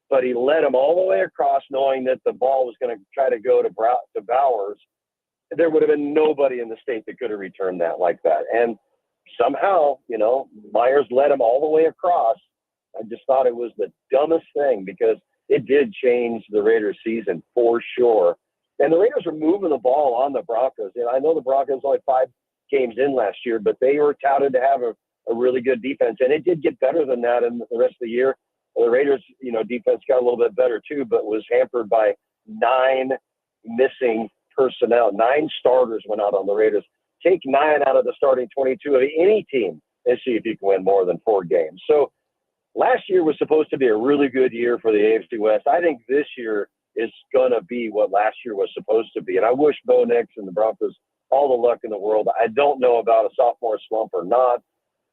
But he led him all the way across, knowing that the ball was going to try to go to Bowers. There would have been nobody in the state that could have returned that like that. And somehow, Myers led him all the way across. I just thought it was the dumbest thing because it did change the Raiders' season for sure. And the Raiders were moving the ball on the Broncos. And I know the Broncos only 5 games in last year, but they were touted to have a really good defense. And it did get better than that in the rest of the year. The Raiders, defense got a little bit better too, but was hampered by 9 missing personnel. 9 starters went out on the Raiders. Take 9 out of the starting 22 of any team and see if you can win more than 4 games. So last year was supposed to be a really good year for the AFC West. I think this year is going to be what last year was supposed to be. And I wish Bo Nix and the Broncos all the luck in the world. I don't know about a sophomore slump or not.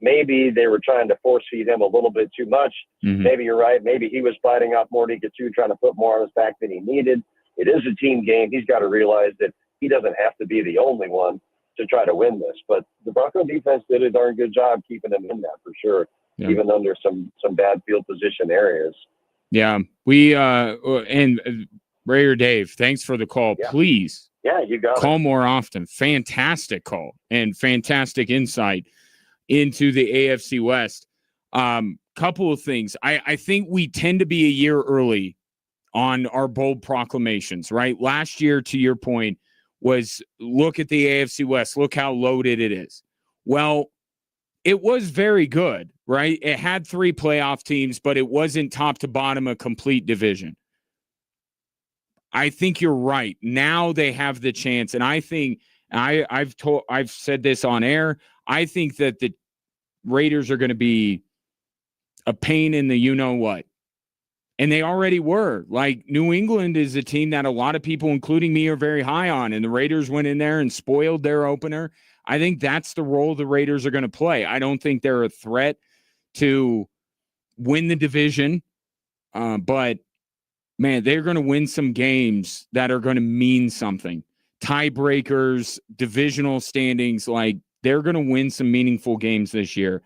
Maybe they were trying to force feed him a little bit too much. Mm-hmm. Maybe you're right. Maybe he was biting off more than he could chew, trying to put more on his back than he needed. It is a team game. He's got to realize that he doesn't have to be the only one to try to win this. But the Bronco defense did a darn good job keeping him in that for sure, even under some bad field position areas. Yeah. We and Raider Dave, thanks for the call. Yeah. Please you got call it. more often. Fantastic call and fantastic insight into the AFC West. Couple of things. I think we tend to be a year early on our bold proclamations, right? Last year, to your point, was look at the AFC West. Look how loaded it is. Well, it was very good, right? It had 3 playoff teams, but it wasn't top to bottom a complete division. I think you're right. Now they have the chance, and I think I've said this on air. I think that the Raiders are going to be a pain in the you-know-what. And they already were. Like, New England is a team that a lot of people, including me, are very high on, and the Raiders went in there and spoiled their opener. I think that's the role the Raiders are going to play. I don't think they're a threat to win the division, but, man, they're going to win some games that are going to mean something. Tiebreakers, divisional standings, like, they're going to win some meaningful games this year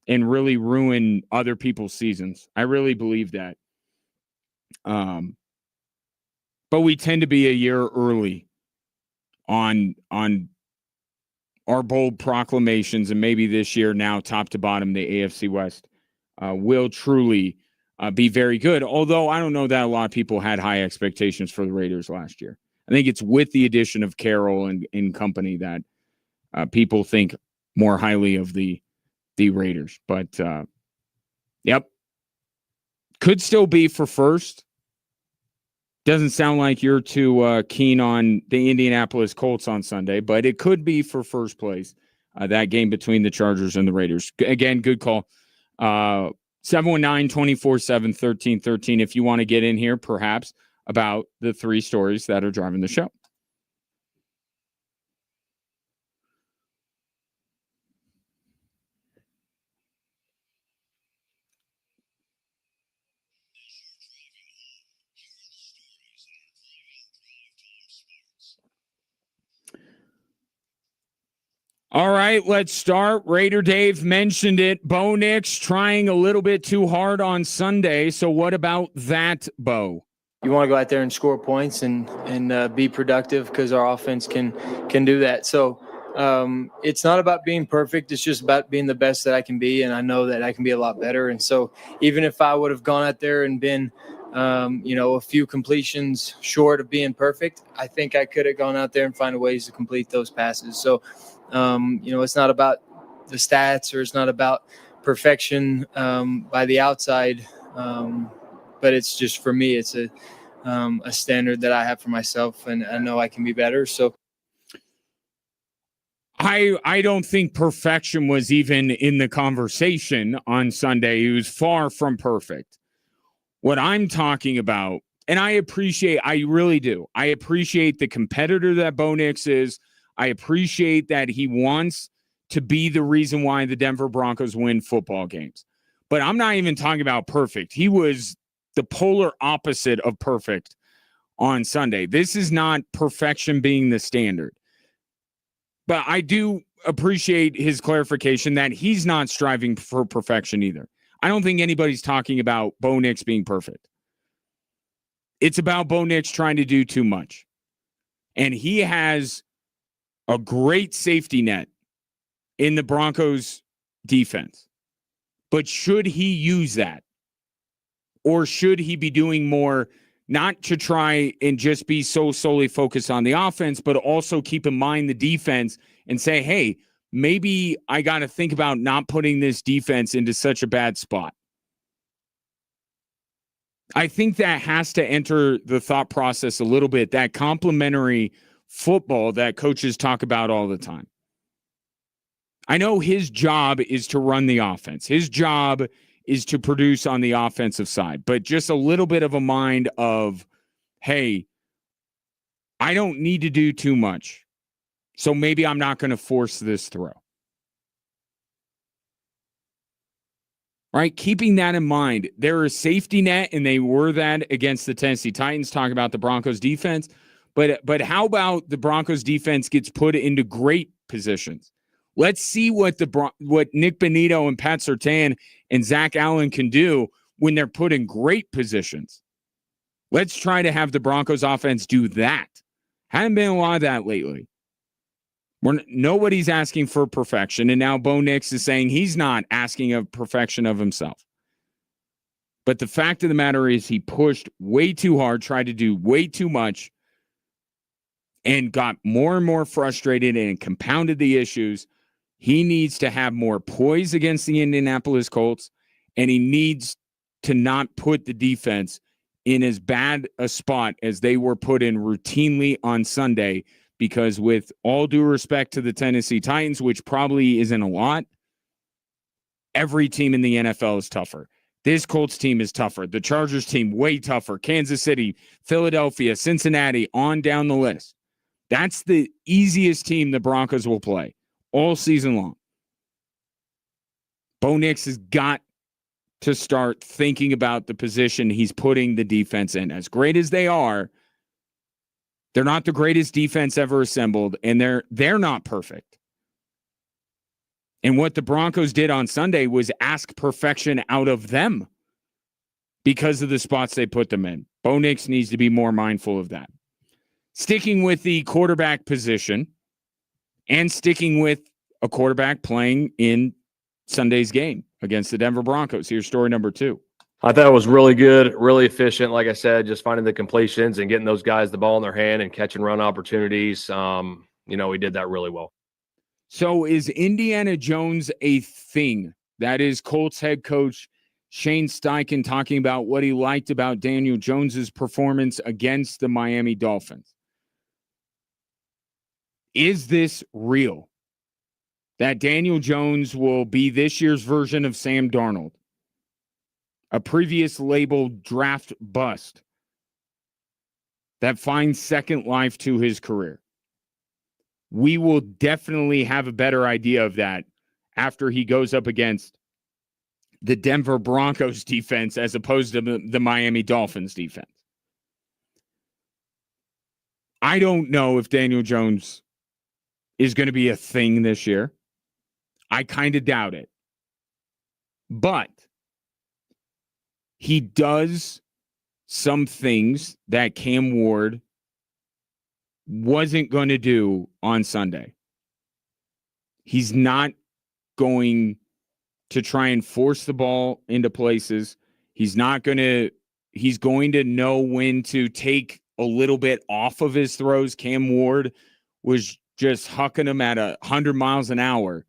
and really ruin other people's seasons. I really believe that. But we tend to be a year early on our bold proclamations, and maybe this year now, top to bottom, the AFC West will truly be very good. Although I don't know that a lot of people had high expectations for the Raiders last year. I think it's with the addition of Carroll and company that people think more highly of the Raiders. But yep, could still be for first. Doesn't sound like you're too keen on the Indianapolis Colts on Sunday, but it could be for first place, that game between the Chargers and the Raiders. Again, good call. 719-247-1313 if you want to get in here, perhaps, about the 3 stories that are driving the show. All right, let's start. Raider Dave mentioned it. Bo Nix trying a little bit too hard on Sunday. So what about that, Bo? You want to go out there and score points and be productive because our offense can do that. So it's not about being perfect. It's just about being the best that I can be, and I know that I can be a lot better. And so even if I would have gone out there and been a few completions short of being perfect, I think I could have gone out there and find ways to complete those passes. So it's not about the stats, or it's not about perfection by the outside, but it's just, for me, it's a standard that I have for myself, and I know I can be better. So I don't think perfection was even in the conversation on Sunday. He was far from perfect. What I'm talking about, and I really do. I appreciate the competitor that Bo Nix is. I appreciate that he wants to be the reason why the Denver Broncos win football games. But I'm not even talking about perfect. He was the polar opposite of perfect on Sunday. This is not perfection being the standard. But I do appreciate his clarification that he's not striving for perfection either. I don't think anybody's talking about Bo Nix being perfect. It's about Bo Nix trying to do too much. And he has a great safety net in the Broncos defense. But should he use that? Or should he be doing more, not to try and just be so solely focused on the offense, but also keep in mind the defense and say, hey, maybe I got to think about not putting this defense into such a bad spot. I think that has to enter the thought process a little bit, that complementary football that coaches talk about all the time. I know his job is to run the offense. His job is to produce on the offensive side, but just a little bit of a mind of, hey, I don't need to do too much, so maybe I'm not going to force this throw. Right? Keeping that in mind, they're a safety net, and they were that against the Tennessee Titans, talking about the Broncos defense. But how about the Broncos defense gets put into great positions? Let's see what Nick Bonito and Pat Surtain and Zach Allen can do when they're put in great positions. Let's try to have the Broncos offense do that. Haven't been a lot of that lately. Nobody's asking for perfection, and now Bo Nix is saying he's not asking of perfection of himself. But the fact of the matter is he pushed way too hard, tried to do way too much, and got more and more frustrated and compounded the issues. He needs to have more poise against the Indianapolis Colts, and he needs to not put the defense in as bad a spot as they were put in routinely on Sunday, because with all due respect to the Tennessee Titans, which probably isn't a lot, every team in the NFL is tougher. This Colts team is tougher. The Chargers team, way tougher. Kansas City, Philadelphia, Cincinnati, on down the list. That's the easiest team the Broncos will play all season long. Bo Nix has got to start thinking about the position he's putting the defense in. As great as they are, they're not the greatest defense ever assembled, and they're not perfect. And what the Broncos did on Sunday was ask perfection out of them because of the spots they put them in. Bo Nix needs to be more mindful of that. Sticking with the quarterback position and sticking with a quarterback playing in Sunday's game against the Denver Broncos. Here's story number 2. I thought it was really good, really efficient. Like I said, just finding the completions and getting those guys the ball in their hand and catch and run opportunities. We did that really well. So is Indiana Jones a thing? That is Colts head coach Shane Steichen talking about what he liked about Daniel Jones's performance against the Miami Dolphins. Is this real? That Daniel Jones will be this year's version of Sam Darnold, a previous labeled draft bust that finds second life to his career? We will definitely have a better idea of that after he goes up against the Denver Broncos defense as opposed to the Miami Dolphins defense. I don't know if Daniel Jones is going to be a thing this year. I kind of doubt it. But he does some things that Cam Ward wasn't going to do on Sunday. He's not going to try and force the ball into places. He's going to know when to take a little bit off of his throws. Cam Ward was just hucking him at 100 miles an hour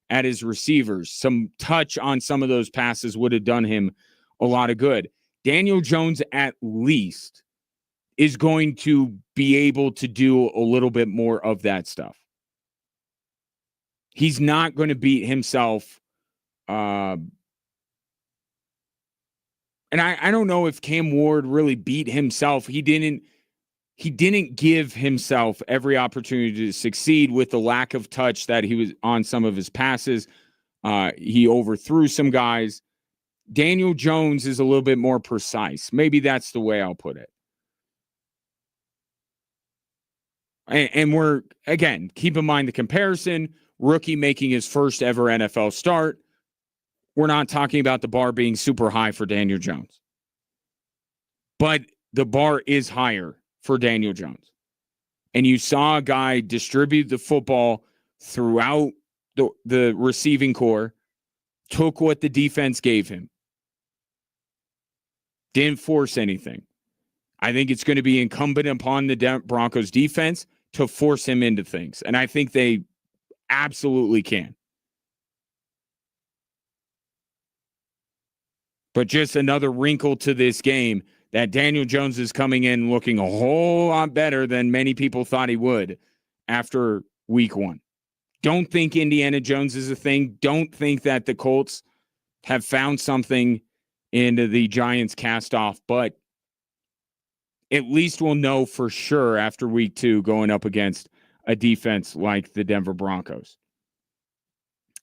at his receivers. Some touch on some of those passes would have done him a lot of good. Daniel Jones, at least, is going to be able to do a little bit more of that stuff. He's not going to beat himself. And I don't know if Cam Ward really beat himself. He didn't give himself every opportunity to succeed with the lack of touch that he was on some of his passes. He overthrew some guys. Daniel Jones is a little bit more precise. Maybe that's the way I'll put it. And we're, again, keep in mind the comparison, rookie making his first ever NFL start. We're not talking about the bar being super high for Daniel Jones. But the bar is higher for Daniel Jones. And you saw a guy distribute the football throughout the receiving core, took what the defense gave him, didn't force anything. I think it's going to be incumbent upon the Broncos defense to force him into things. And I think they absolutely can. But just another wrinkle to this game that Daniel Jones is coming in looking a whole lot better than many people thought he would after week 1. Don't think Indiana Jones is a thing. Don't think that the Colts have found something into the Giants cast off, but at least we'll know for sure after week 2 going up against a defense like the Denver Broncos.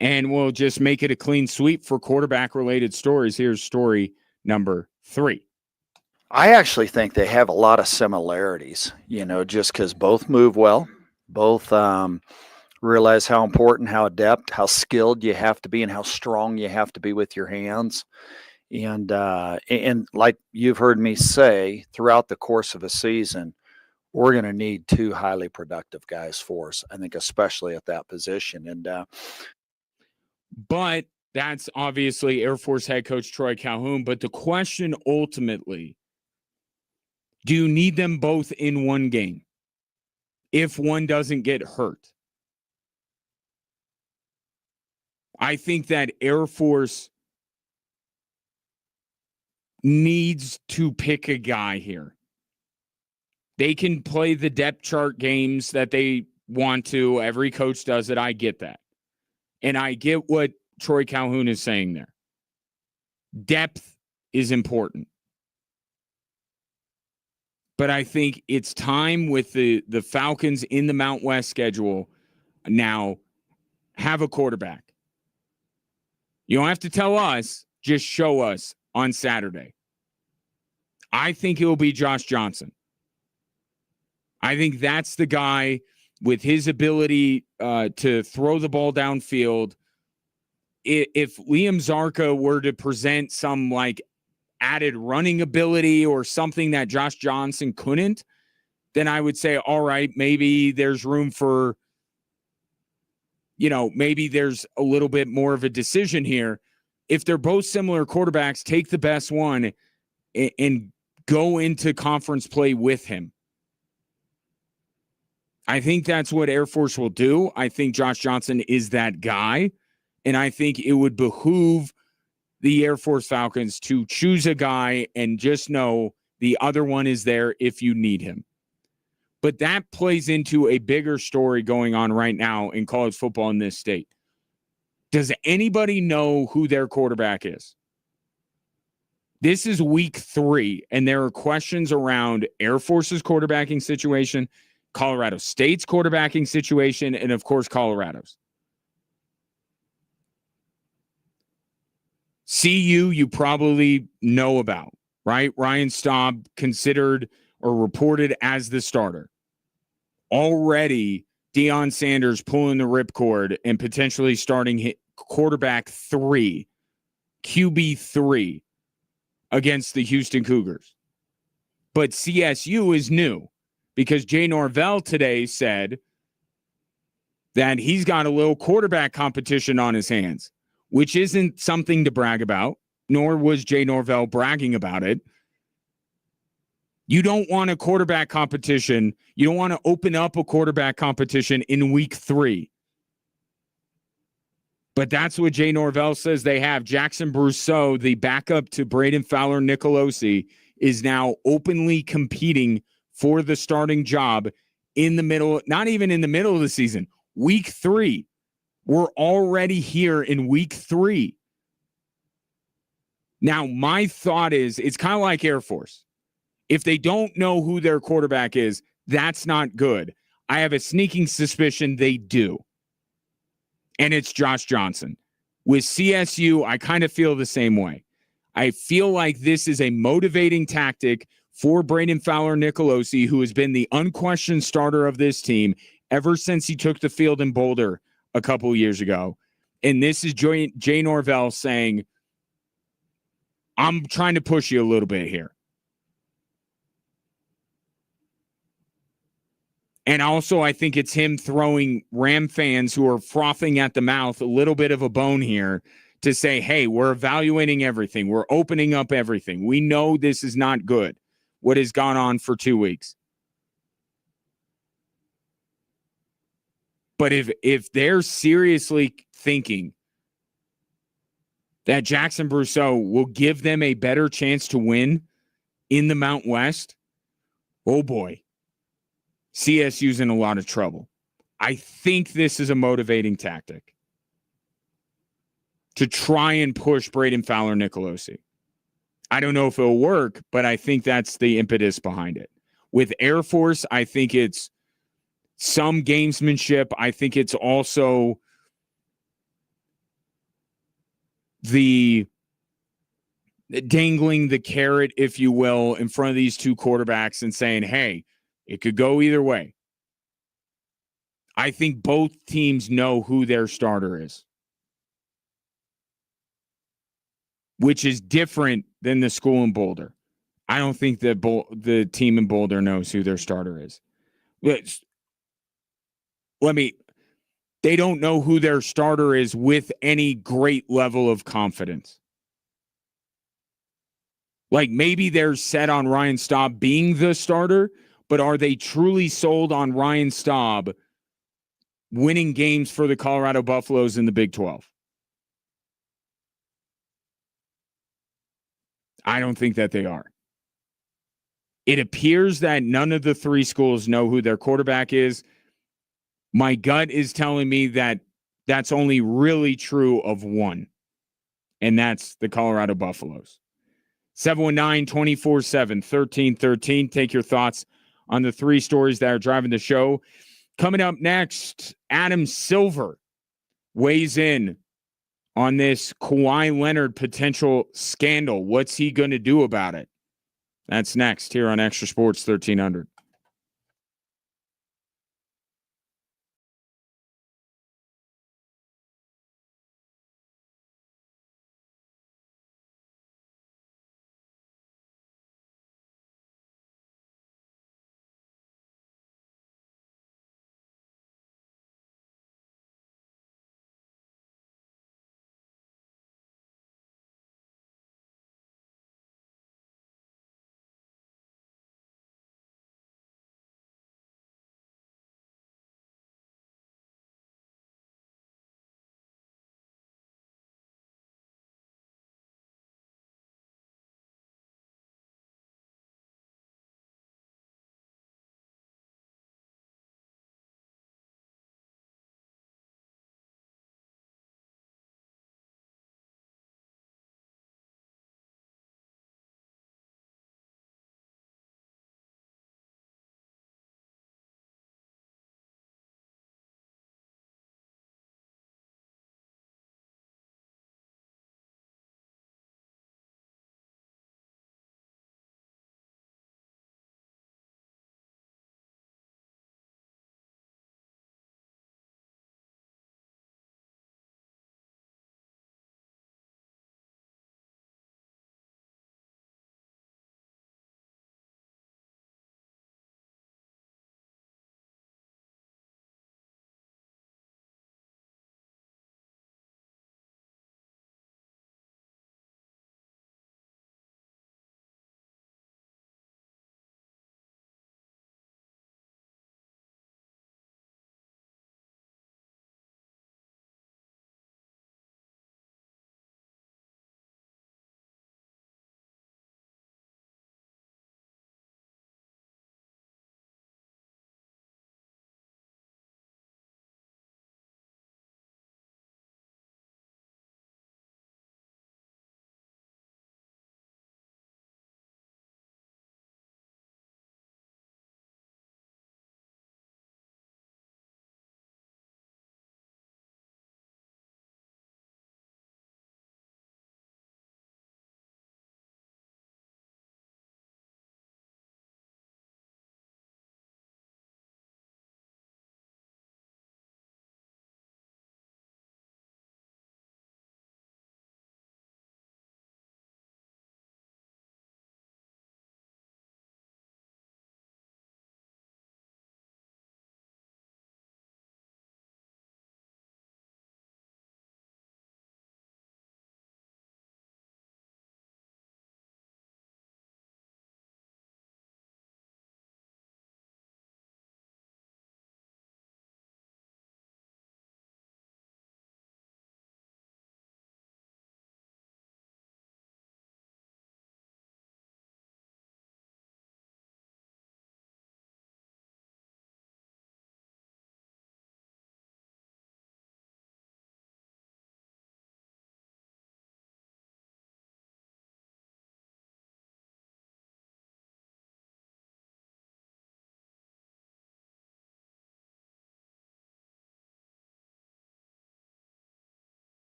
And we'll just make it a clean sweep for quarterback-related stories. Here's story number 3. I actually think they have a lot of similarities, just because both move well, both realize how important, how adept, how skilled you have to be, and how strong you have to be with your hands. And like you've heard me say, throughout the course of a season, we're going to need 2 highly productive guys for us, I think, especially at that position. And but that's obviously Air Force head coach Troy Calhoun. But the question ultimately, do you need them both in one game if one doesn't get hurt? I think that Air Force needs to pick a guy here. They can play the depth chart games that they want to. Every coach does it. I get that. And I get what Troy Calhoun is saying there. Depth is important. But I think it's time with the Falcons in the Mount West schedule now, have a quarterback. You don't have to tell us, just show us on Saturday. I think it will be Josh Johnson. I think that's the guy with his ability to throw the ball downfield. If Liam Zarka were to present some added running ability or something that Josh Johnson couldn't, then I would say, all right, maybe there's room for, maybe there's a little bit more of a decision here. If they're both similar quarterbacks, take the best one and go into conference play with him. I think that's what Air Force will do. I think Josh Johnson is that guy. And I think it would behoove the Air Force Falcons to choose a guy and just know the other one is there if you need him. But that plays into a bigger story going on right now in college football in this state. Does anybody know who their quarterback is? This is week 3, and there are questions around Air Force's quarterbacking situation, Colorado State's quarterbacking situation, and, of course, Colorado's. CU, you probably know about, right? Ryan Staub considered or reported as the starter. Already Deion Sanders pulling the ripcord and potentially starting quarterback 3, QB 3 against the Houston Cougars. But CSU is new because Jay Norvell today said that he's got a little quarterback competition on his hands, which isn't something to brag about, nor was Jay Norvell bragging about it. You don't want a quarterback competition. You don't want to open up a quarterback competition in week 3. But that's what Jay Norvell says they have. Jackson Brousseau, the backup to Braden Fowler-Nicolosi, is now openly competing for the starting job in the middle, not even in the middle of the season, week 3. We're already here in week 3. Now, my thought is it's kind of like Air Force. If they don't know who their quarterback is, that's not good. I have a sneaking suspicion they do. And it's Josh Johnson. With CSU, I kind of feel the same way. I feel like this is a motivating tactic for Braden Fowler-Nicolosi, who has been the unquestioned starter of this team ever since he took the field in Boulder a couple years ago. And this is Jay Norvell saying, I'm trying to push you a little bit here. And also, I think it's him throwing Ram fans who are frothing at the mouth a little bit of a bone here to say, hey, we're evaluating everything. We're opening up everything. We know this is not good, what has gone on for 2 weeks. But if they're seriously thinking that Jackson Brousseau will give them a better chance to win in the Mount West, oh boy, CSU's in a lot of trouble. I think this is a motivating tactic to try and push Braden Fowler-Nicolosi. I don't know if it'll work, but I think that's the impetus behind it. With Air Force, I think it's some gamesmanship. I think it's also the dangling the carrot, if you will, in front of these two quarterbacks and saying, hey, it could go either way. I think both teams know who their starter is, which is different than the school in Boulder. I don't think that the team in Boulder knows who their starter is. They don't know who their starter is with any great level of confidence. Like maybe they're set on Ryan Staub being the starter, but are they truly sold on Ryan Staub winning games for the Colorado Buffaloes in the Big 12? I don't think that they are. It appears that none of the 3 schools know who their quarterback is. My gut is telling me that that's only really true of one, and that's the Colorado Buffaloes. 719-247-1313. Take your thoughts on the 3 stories that are driving the show. Coming up next, Adam Silver weighs in on this Kawhi Leonard potential scandal. What's he going to do about it? That's next here on Extra Sports 1300.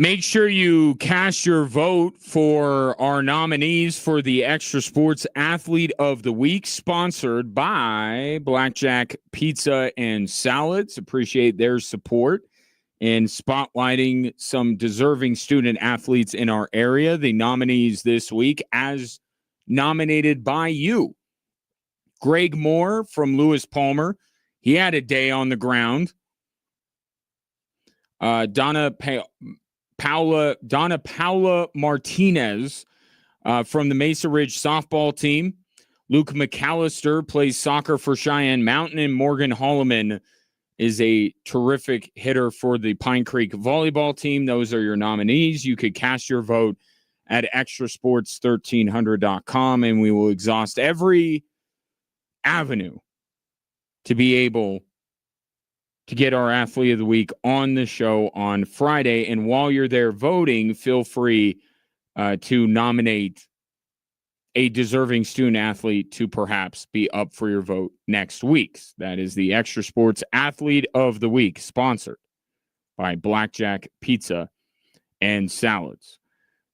Make sure you cast your vote for our nominees for the Extra Sports Athlete of the Week, sponsored by Blackjack Pizza and Salads. Appreciate their support in spotlighting some deserving student athletes in our area. The nominees this week, as nominated by you: Greg Moore from Lewis Palmer. He had a day on the ground. Donna Paula Martinez from the Mesa Ridge softball team. Luke McAllister plays soccer for Cheyenne Mountain, and Morgan Holloman is a terrific hitter for the Pine Creek volleyball team. Those are your nominees. You could cast your vote at extrasports1300.com, and we will exhaust every avenue to be able to get our Athlete of the Week on the show on Friday. And while you're there voting, feel free to nominate a deserving student athlete to perhaps be up for your vote next week. That is the Extra Sports Athlete of the Week, sponsored by Blackjack Pizza and Salads.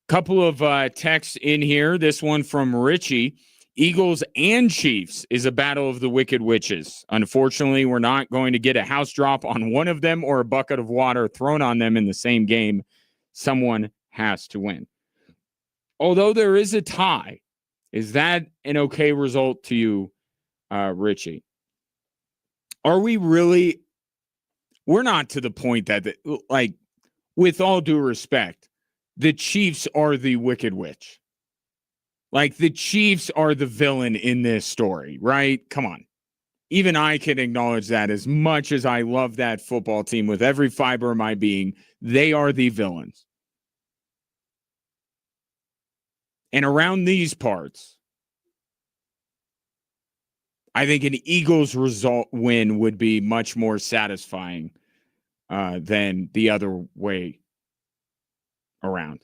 Couple of texts in here. This one from Richie. Eagles and Chiefs is a battle of the wicked witches. Unfortunately, we're not going to get a house drop on one of them or a bucket of water thrown on them in the same game. Someone has to win. Although there is a tie, is that an okay result to you, Richie? Are we really? We're not to the point that, like, with all due respect, the Chiefs are the wicked witch. Like, the Chiefs are the villain in this story, right? Come on. Even I can acknowledge that. As much as I love that football team with every fiber of my being, they are the villains. And around these parts, I think an Eagles win would be much more satisfying than the other way around.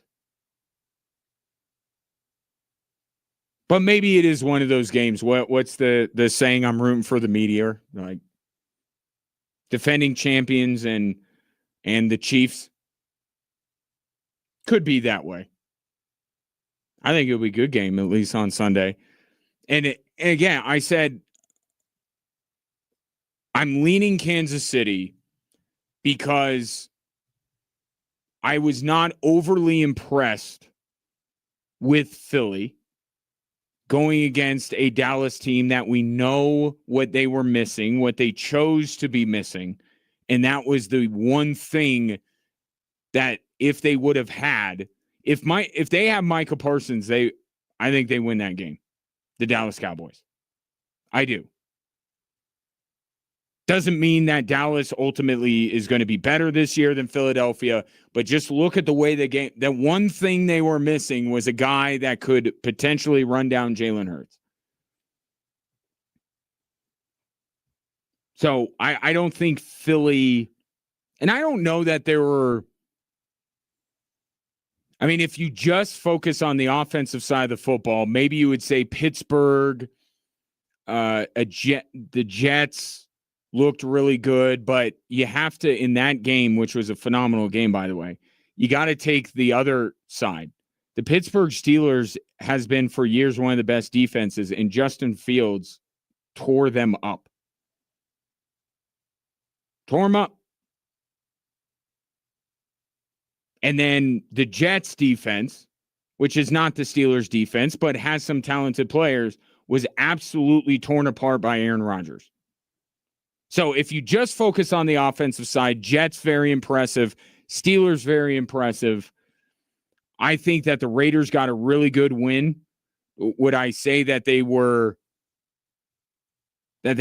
But maybe it is one of those games. What's the saying? I'm rooting for the meteor, like defending champions and the Chiefs. Could be that way. I think it'll be a good game, at least on Sunday. And again, I said I'm leaning Kansas City because I was not overly impressed with Philly going against a Dallas team that we know what they were missing, what they chose to be missing. And that was the one thing that if they would have had, if they have Micah Parsons, I think they win that game. The Dallas Cowboys. I do. Doesn't mean that Dallas ultimately is going to be better this year than Philadelphia, but just look at the way the game, that one thing they were missing was a guy that could potentially run down Jalen Hurts. So I don't think Philly, and I don't know that there were, I mean, if you just focus on the offensive side of the football, maybe you would say Pittsburgh, the Jets looked really good, but you have to, in that game, which was a phenomenal game, by the way, you got to take the other side. The Pittsburgh Steelers has been for years one of the best defenses, and Justin Fields tore them up. Tore them up. And then the Jets defense, which is not the Steelers defense, but has some talented players, was absolutely torn apart by Aaron Rodgers. So if you just focus on the offensive side, Jets very impressive, Steelers very impressive. I think that the Raiders got a really good win. Would I say that they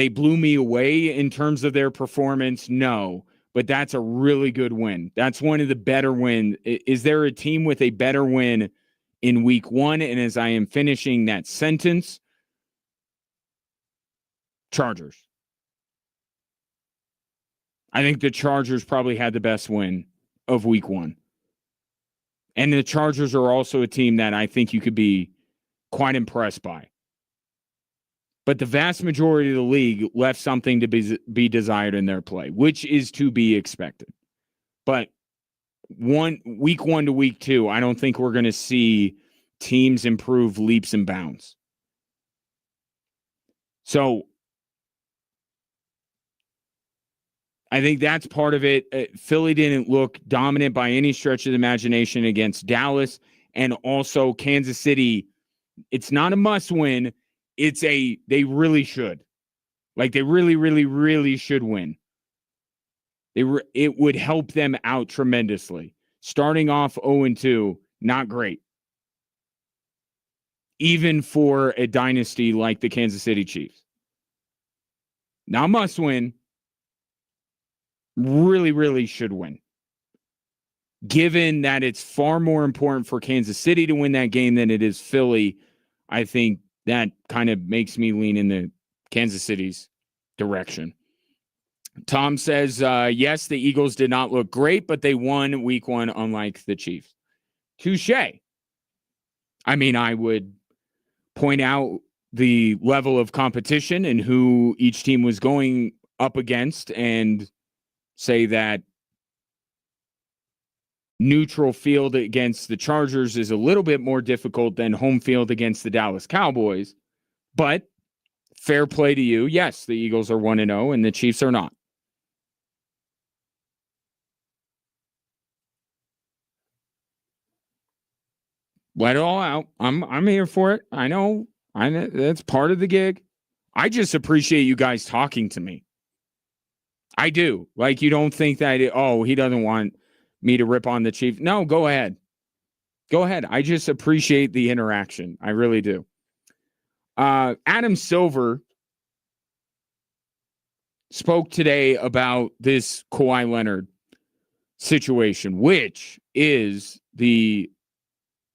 blew me away in terms of their performance? No, but that's a really good win. That's one of the better wins. Is there a team with a better win in week one? And as I am finishing that sentence, Chargers. I think the Chargers probably had the best win of week one. And the Chargers are also a team that I think you could be quite impressed by. But the vast majority of the league left something to be desired in their play, which is to be expected. But week 1 to week 2, I don't think we're going to see teams improve leaps and bounds. So I think that's part of it. Philly didn't look dominant by any stretch of the imagination against Dallas, and also Kansas City. It's not a must win. They really should. Like, they really, really, really should win. It would help them out tremendously. Starting off 0-2, not great. Even for a dynasty like the Kansas City Chiefs. Now must win. Really, really should win. Given that it's far more important for Kansas City to win that game than it is Philly, I think that kind of makes me lean in the Kansas City's direction. Tom says, yes, the Eagles did not look great, but they won week 1, unlike the Chiefs. Touché. I mean, I would point out the level of competition and who each team was going up against and say that neutral field against the Chargers is a little bit more difficult than home field against the Dallas Cowboys. But fair play to you. Yes, the Eagles are 1-0 and the Chiefs are not. Let it all out. I'm here for it. I know that's part of the gig. I just appreciate you guys talking to me. I do. Like, you don't think that, he doesn't want me to rip on the Chief. No, go ahead. Go ahead. I just appreciate the interaction. I really do. Adam Silver spoke today about this Kawhi Leonard situation, which is the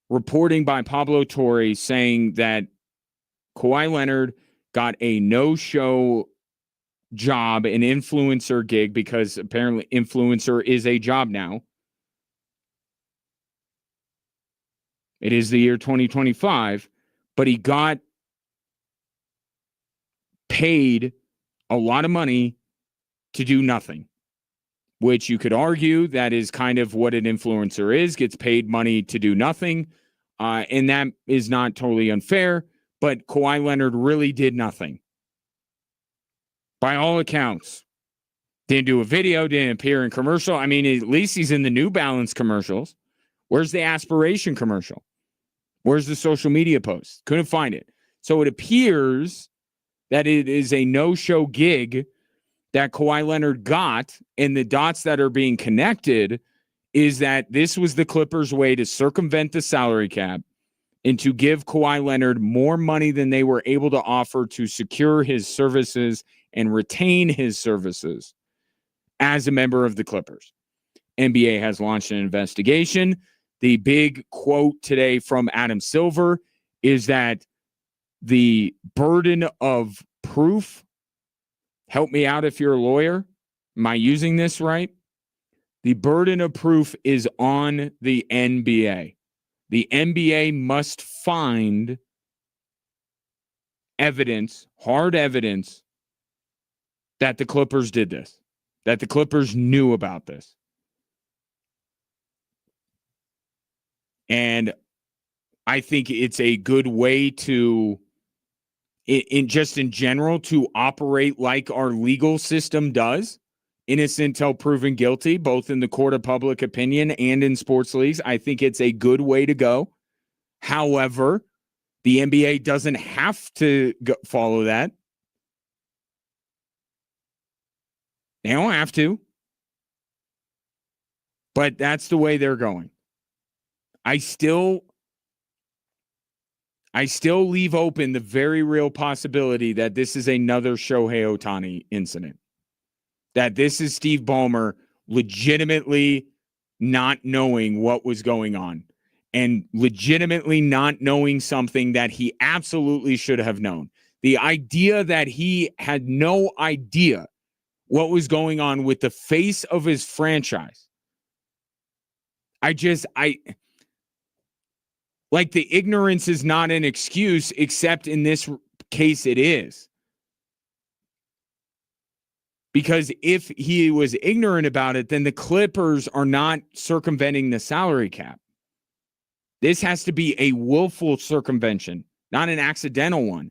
reporting by Pablo Torre saying that Kawhi Leonard got a no-show job, an influencer gig, because apparently influencer is a job now. It is the year 2025, but he got paid a lot of money to do nothing, which you could argue that is kind of what an influencer is, gets paid money to do nothing. And that is not totally unfair, but Kawhi Leonard really did nothing. By all accounts. Didn't do a video, didn't appear in commercial. I mean, at least he's in the New Balance commercials. Where's the aspiration commercial? Where's the social media post? Couldn't find it. So it appears that it is a no-show gig that Kawhi Leonard got, and the dots that are being connected is that this was the Clippers' way to circumvent the salary cap and to give Kawhi Leonard more money than they were able to offer to secure his services and retain his services as a member of the Clippers. NBA has launched an investigation. The big quote today from Adam Silver is that the burden of proof, help me out if you're a lawyer, am I using this right? The burden of proof is on the NBA. The NBA must find evidence, hard evidence, that the Clippers did this, that the Clippers knew about this. And I think it's a good way to, in general, to operate like our legal system does. Innocent till proven guilty, both in the court of public opinion and in sports leagues. I think it's a good way to go. However, the NBA doesn't have to follow that. They don't have to. But that's the way they're going. I still leave open the very real possibility that this is another Shohei Ohtani incident. That this is Steve Ballmer legitimately not knowing what was going on and legitimately not knowing something that he absolutely should have known. The idea that he had no idea what was going on with the face of his franchise. Like, the ignorance is not an excuse, except in this case it is. Because if he was ignorant about it, then the Clippers are not circumventing the salary cap. This has to be a willful circumvention, not an accidental one.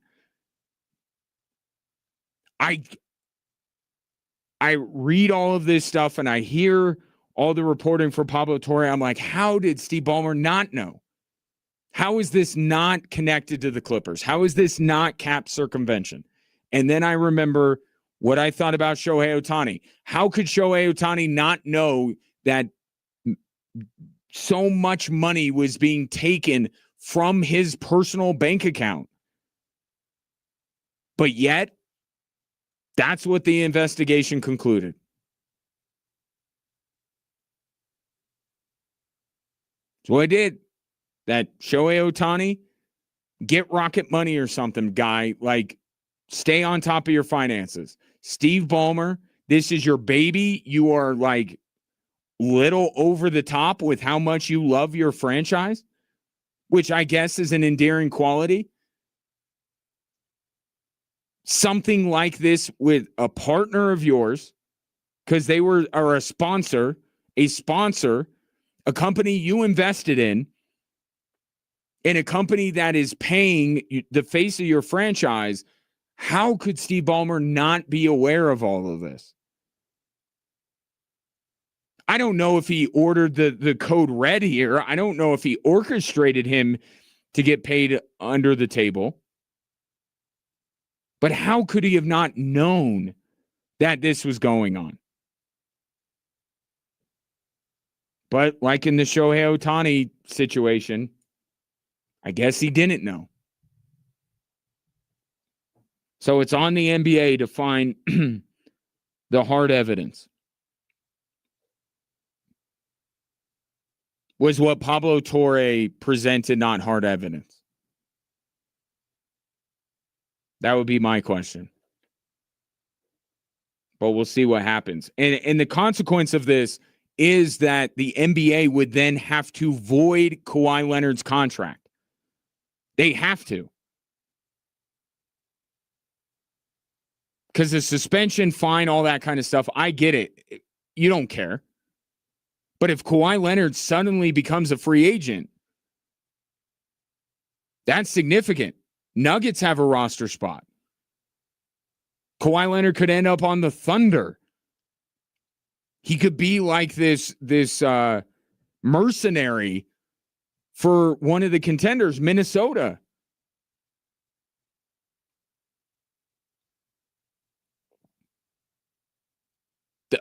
I read all of this stuff and I hear all the reporting for Pablo Torre. I'm like, how did Steve Ballmer not know? How is this not connected to the Clippers? How is this not cap circumvention? And then I remember what I thought about Shohei Ohtani. How could Shohei Ohtani not know that so much money was being taken from his personal bank account? But yet, that's what the investigation concluded. So I did. That Shohei Ohtani, get Rocket Money or something, guy. Like, stay on top of your finances. Steve Ballmer, this is your baby. You are like little over the top with how much you love your franchise, which I guess is an endearing quality. Something like this with a partner of yours, because they are a sponsor, a company you invested in a company that is paying the face of your franchise. How could Steve Ballmer not be aware of all of this? I don't know if he ordered the code red here. I don't know if he orchestrated him to get paid under the table. But how could he have not known that this was going on? But like in the Shohei Ohtani situation, I guess he didn't know. So it's on the NBA to find the hard evidence. Was what Pablo Torre presented not hard evidence? That would be my question. But we'll see what happens. And the consequence of this is that the NBA would then have to void Kawhi Leonard's contract. They have to. Because the suspension, fine, all that kind of stuff, I get it. You don't care. But if Kawhi Leonard suddenly becomes a free agent, that's significant. Nuggets have a roster spot. Kawhi Leonard could end up on the Thunder. He could be like this mercenary for one of the contenders, Minnesota.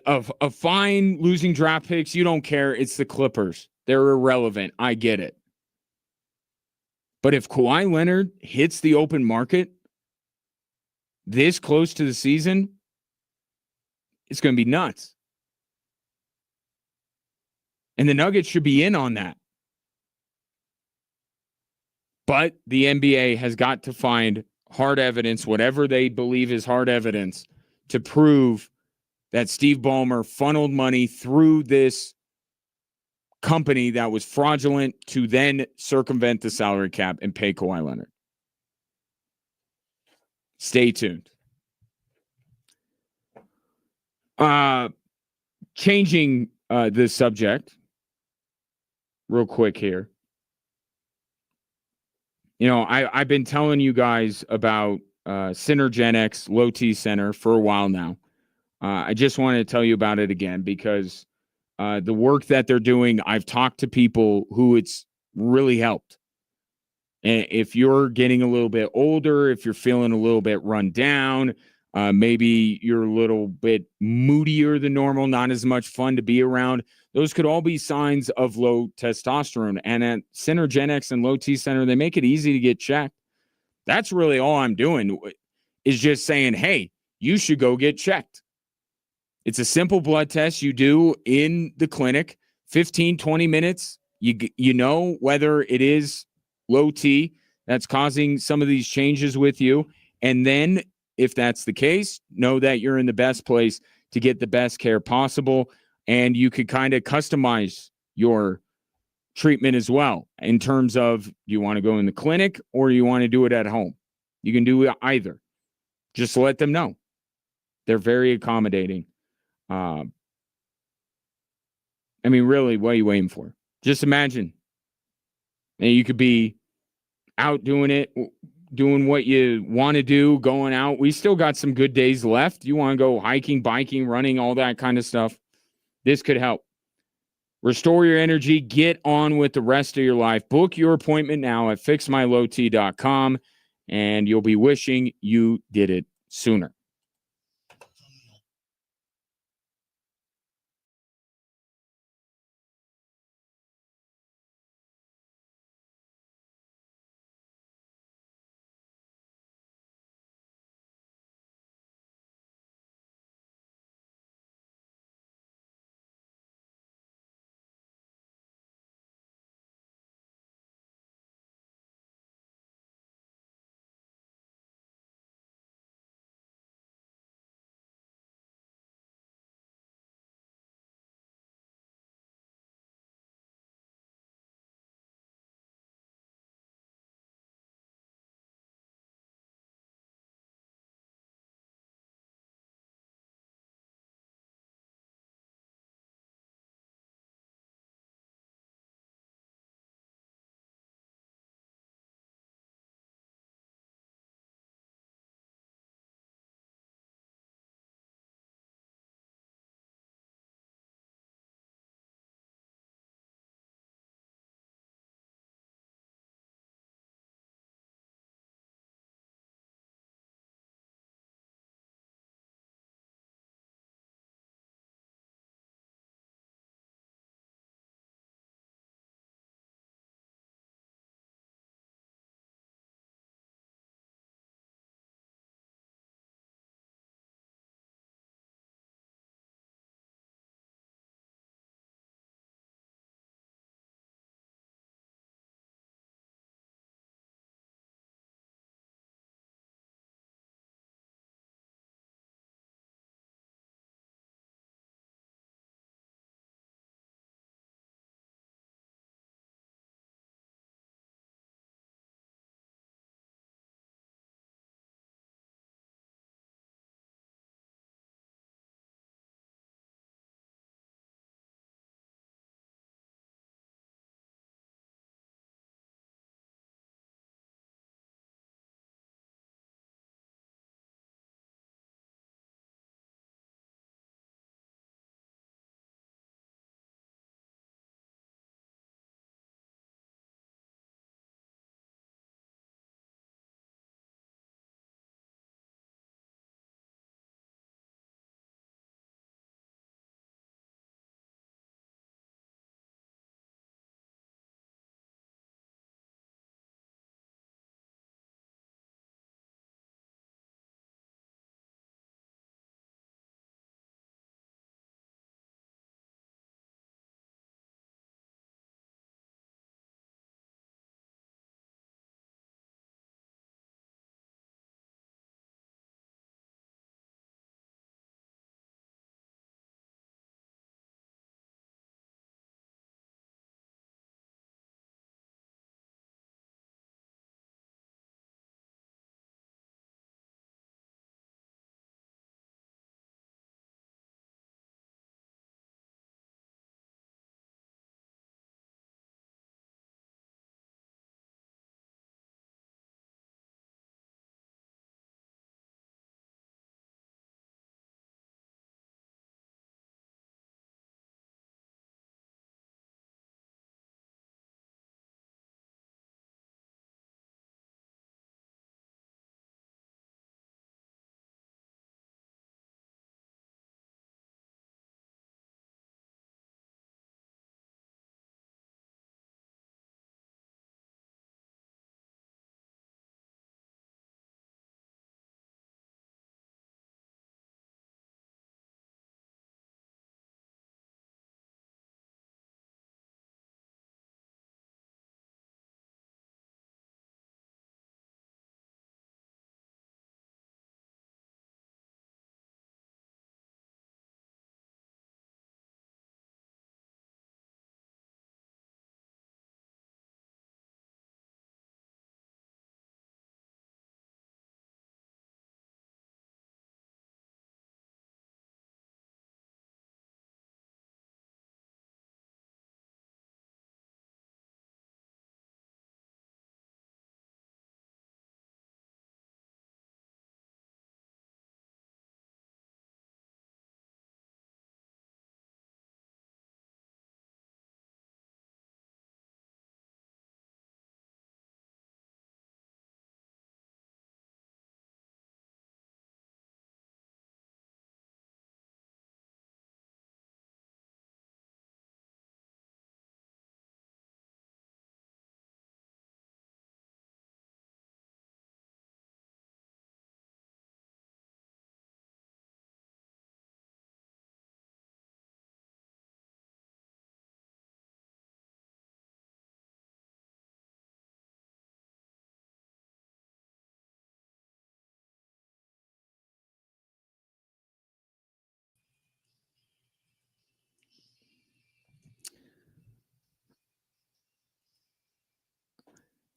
A fine losing draft picks, you don't care. It's the Clippers. They're irrelevant. I get it. But if Kawhi Leonard hits the open market this close to the season, it's going to be nuts. And the Nuggets should be in on that. But the NBA has got to find hard evidence, whatever they believe is hard evidence, to prove that Steve Ballmer funneled money through this company that was fraudulent to then circumvent the salary cap and pay Kawhi Leonard. Stay tuned. Changing the subject real quick here. You know, I've been telling you guys about Synergenics Low T Center for a while now. I just wanted to tell you about it again because the work that they're doing, I've talked to people who it's really helped. And if you're getting a little bit older, if you're feeling a little bit run down, maybe you're a little bit moodier than normal, not as much fun to be around, those could all be signs of low testosterone. And at Synergenics and Low T Center, they make it easy to get checked. That's really all I'm doing is just saying, hey, you should go get checked. It's a simple blood test you do in the clinic, 15, 20 minutes. You know whether it is low T that's causing some of these changes with you. And then if that's the case, know that you're in the best place to get the best care possible. And you could kind of customize your treatment as well in terms of you want to go in the clinic or you want to do it at home. You can do either. Just let them know. They're very accommodating. I mean, really, what are you waiting for? Just imagine. And you could be out doing it, doing what you want to do, going out. We still got some good days left. You want to go hiking, biking, running, all that kind of stuff. This could help. Restore your energy. Get on with the rest of your life. Book your appointment now at fixmylowt.com, and you'll be wishing you did it sooner.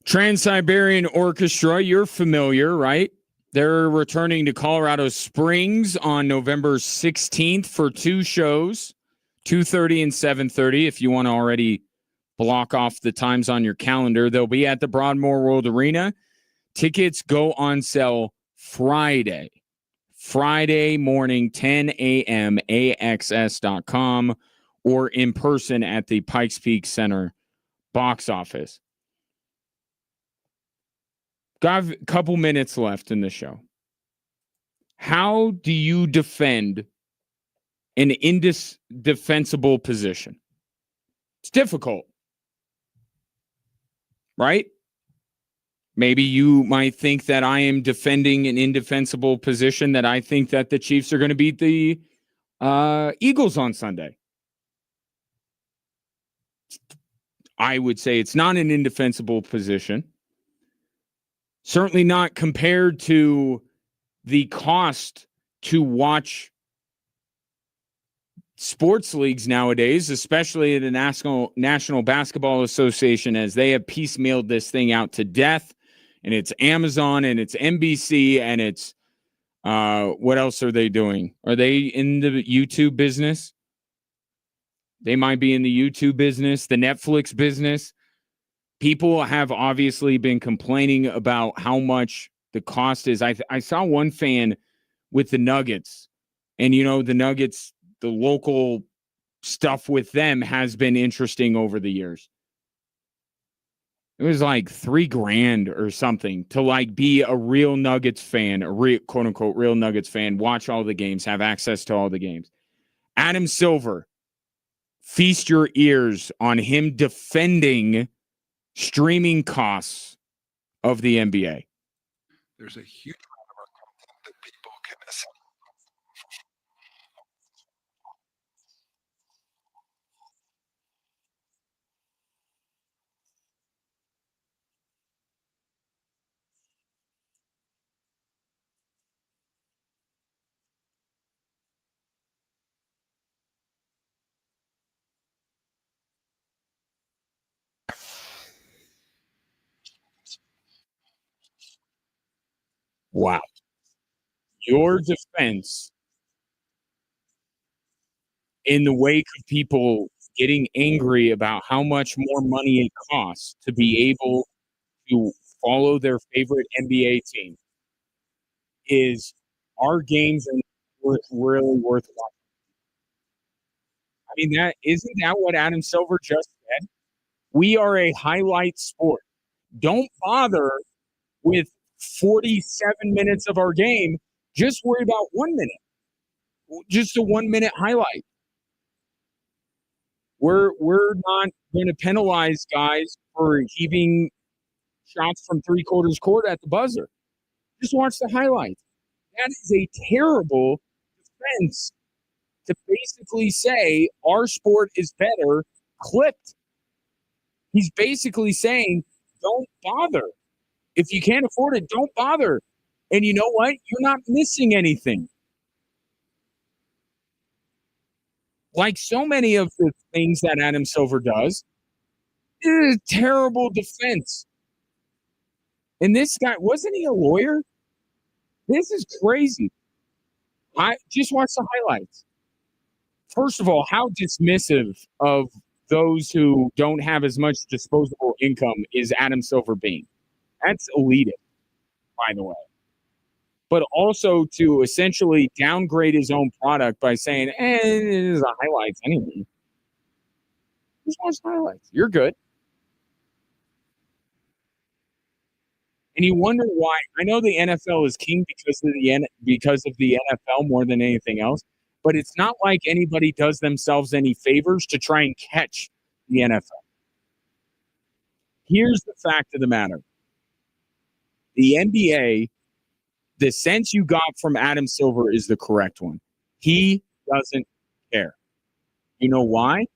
Trans-Siberian Orchestra, you're familiar, right? They're returning to Colorado Springs on November 16th for 2 shows, 2:30 and 7:30. If you want to already block off the times on your calendar, they'll be at the Broadmoor World Arena. Tickets go on sale Friday morning, 10 a.m., axs.com, or in person at the Pikes Peak Center box office. Got a couple minutes left in the show. How do you defend an indefensible position? It's difficult, right? Maybe you might think that I am defending an indefensible position, that I think that the Chiefs are going to beat the Eagles on Sunday. I would say it's not an indefensible position. Certainly not compared to the cost to watch sports leagues nowadays, especially the National Basketball Association, as they have piecemealed this thing out to death. And it's Amazon and it's NBC and it's what else are they doing? Are they in the YouTube business? They might be in the YouTube business, the Netflix business. People have obviously been complaining about how much the cost is. I saw one fan with the Nuggets, and the Nuggets, the local stuff with them has been interesting over the years. It was like $3,000 or something to be a real Nuggets fan, a real quote unquote real Nuggets fan, watch all the games, have access to all the games. Adam Silver, feast your ears on him defending streaming costs of the NBA. There's a huge amount of our content that people can assemble. Wow. Your defense in the wake of people getting angry about how much more money it costs to be able to follow their favorite NBA team is our games are really worth watching. I mean, isn't that what Adam Silver just said? We are a highlight sport. Don't bother with 47 minutes of our game. Just worry about 1 minute. Just a 1 minute highlight. We're not going to penalize guys for heaving shots from 3/4 court at the buzzer. Just watch the highlights. That is a terrible defense to basically say our sport is better clipped. He's basically saying, don't bother. If you can't afford it, don't bother. And you know what? You're not missing anything. Like so many of the things that Adam Silver does, it is a terrible defense. And this guy, wasn't he a lawyer? This is crazy. I just watch the highlights. First of all, how dismissive of those who don't have as much disposable income is Adam Silver being? That's elitist, by the way. But also to essentially downgrade his own product by saying, it is the highlights anyway. Just watch the highlights. You're good. And you wonder why. I know the NFL is king because of the NFL more than anything else, but it's not like anybody does themselves any favors to try and catch the NFL. Here's the fact of the matter. The NBA, the sense you got from Adam Silver is the correct one. He doesn't care. You know why?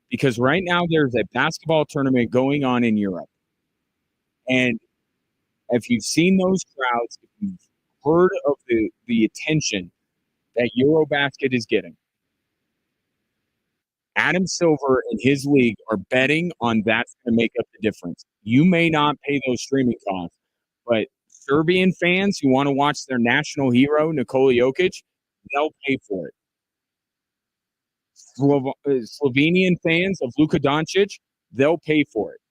Because right now there's a basketball tournament going on in Europe. And if you've seen those crowds, if you've heard of the attention that Eurobasket is getting, Adam Silver and his league are betting on that's going to make up the difference. You may not pay those streaming costs, but Serbian fans who want to watch their national hero, Nikola Jokic, they'll pay for it. Slovenian fans of Luka Doncic, they'll pay for it.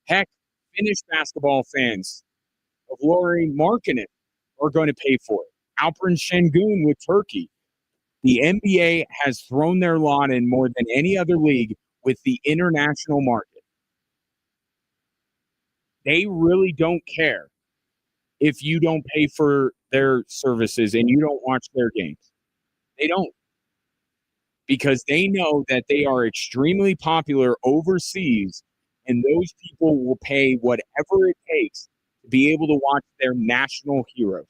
Heck, Finnish basketball fans of Lauri Markkanen are going to pay for it. Alperen Şengün with Turkey. The NBA has thrown their lot in more than any other league with the international market. They really don't care if you don't pay for their services and you don't watch their games. They don't. Because they know that they are extremely popular overseas, and those people will pay whatever it takes to be able to watch their national heroes.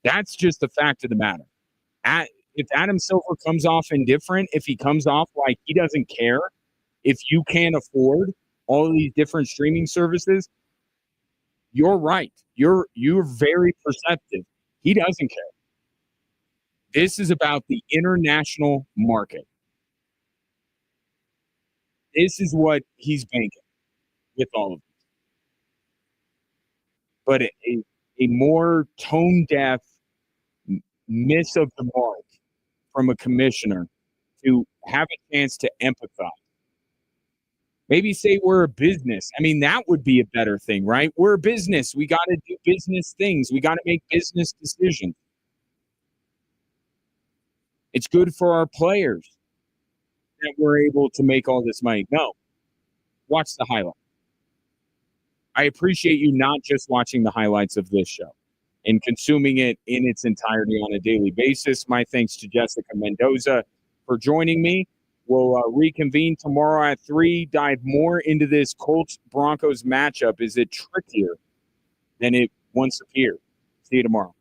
That's just the fact of the matter. If Adam Silver comes off indifferent, if he comes off like he doesn't care, if you can't afford all of these different streaming services, you're right. You're very perceptive. He doesn't care. This is about the international market. This is what he's banking with all of this. But a more tone-deaf miss of the mark from a commissioner to have a chance to empathize. Maybe say we're a business. I mean, that would be a better thing, right? We're a business. We got to do business things. We got to make business decisions. It's good for our players that we're able to make all this money. No, watch the highlight. I appreciate you not just watching the highlights of this show and consuming it in its entirety on a daily basis. My thanks to Jessica Mendoza for joining me. We'll reconvene tomorrow at 3, dive more into this Colts-Broncos matchup. Is it trickier than it once appeared? See you tomorrow.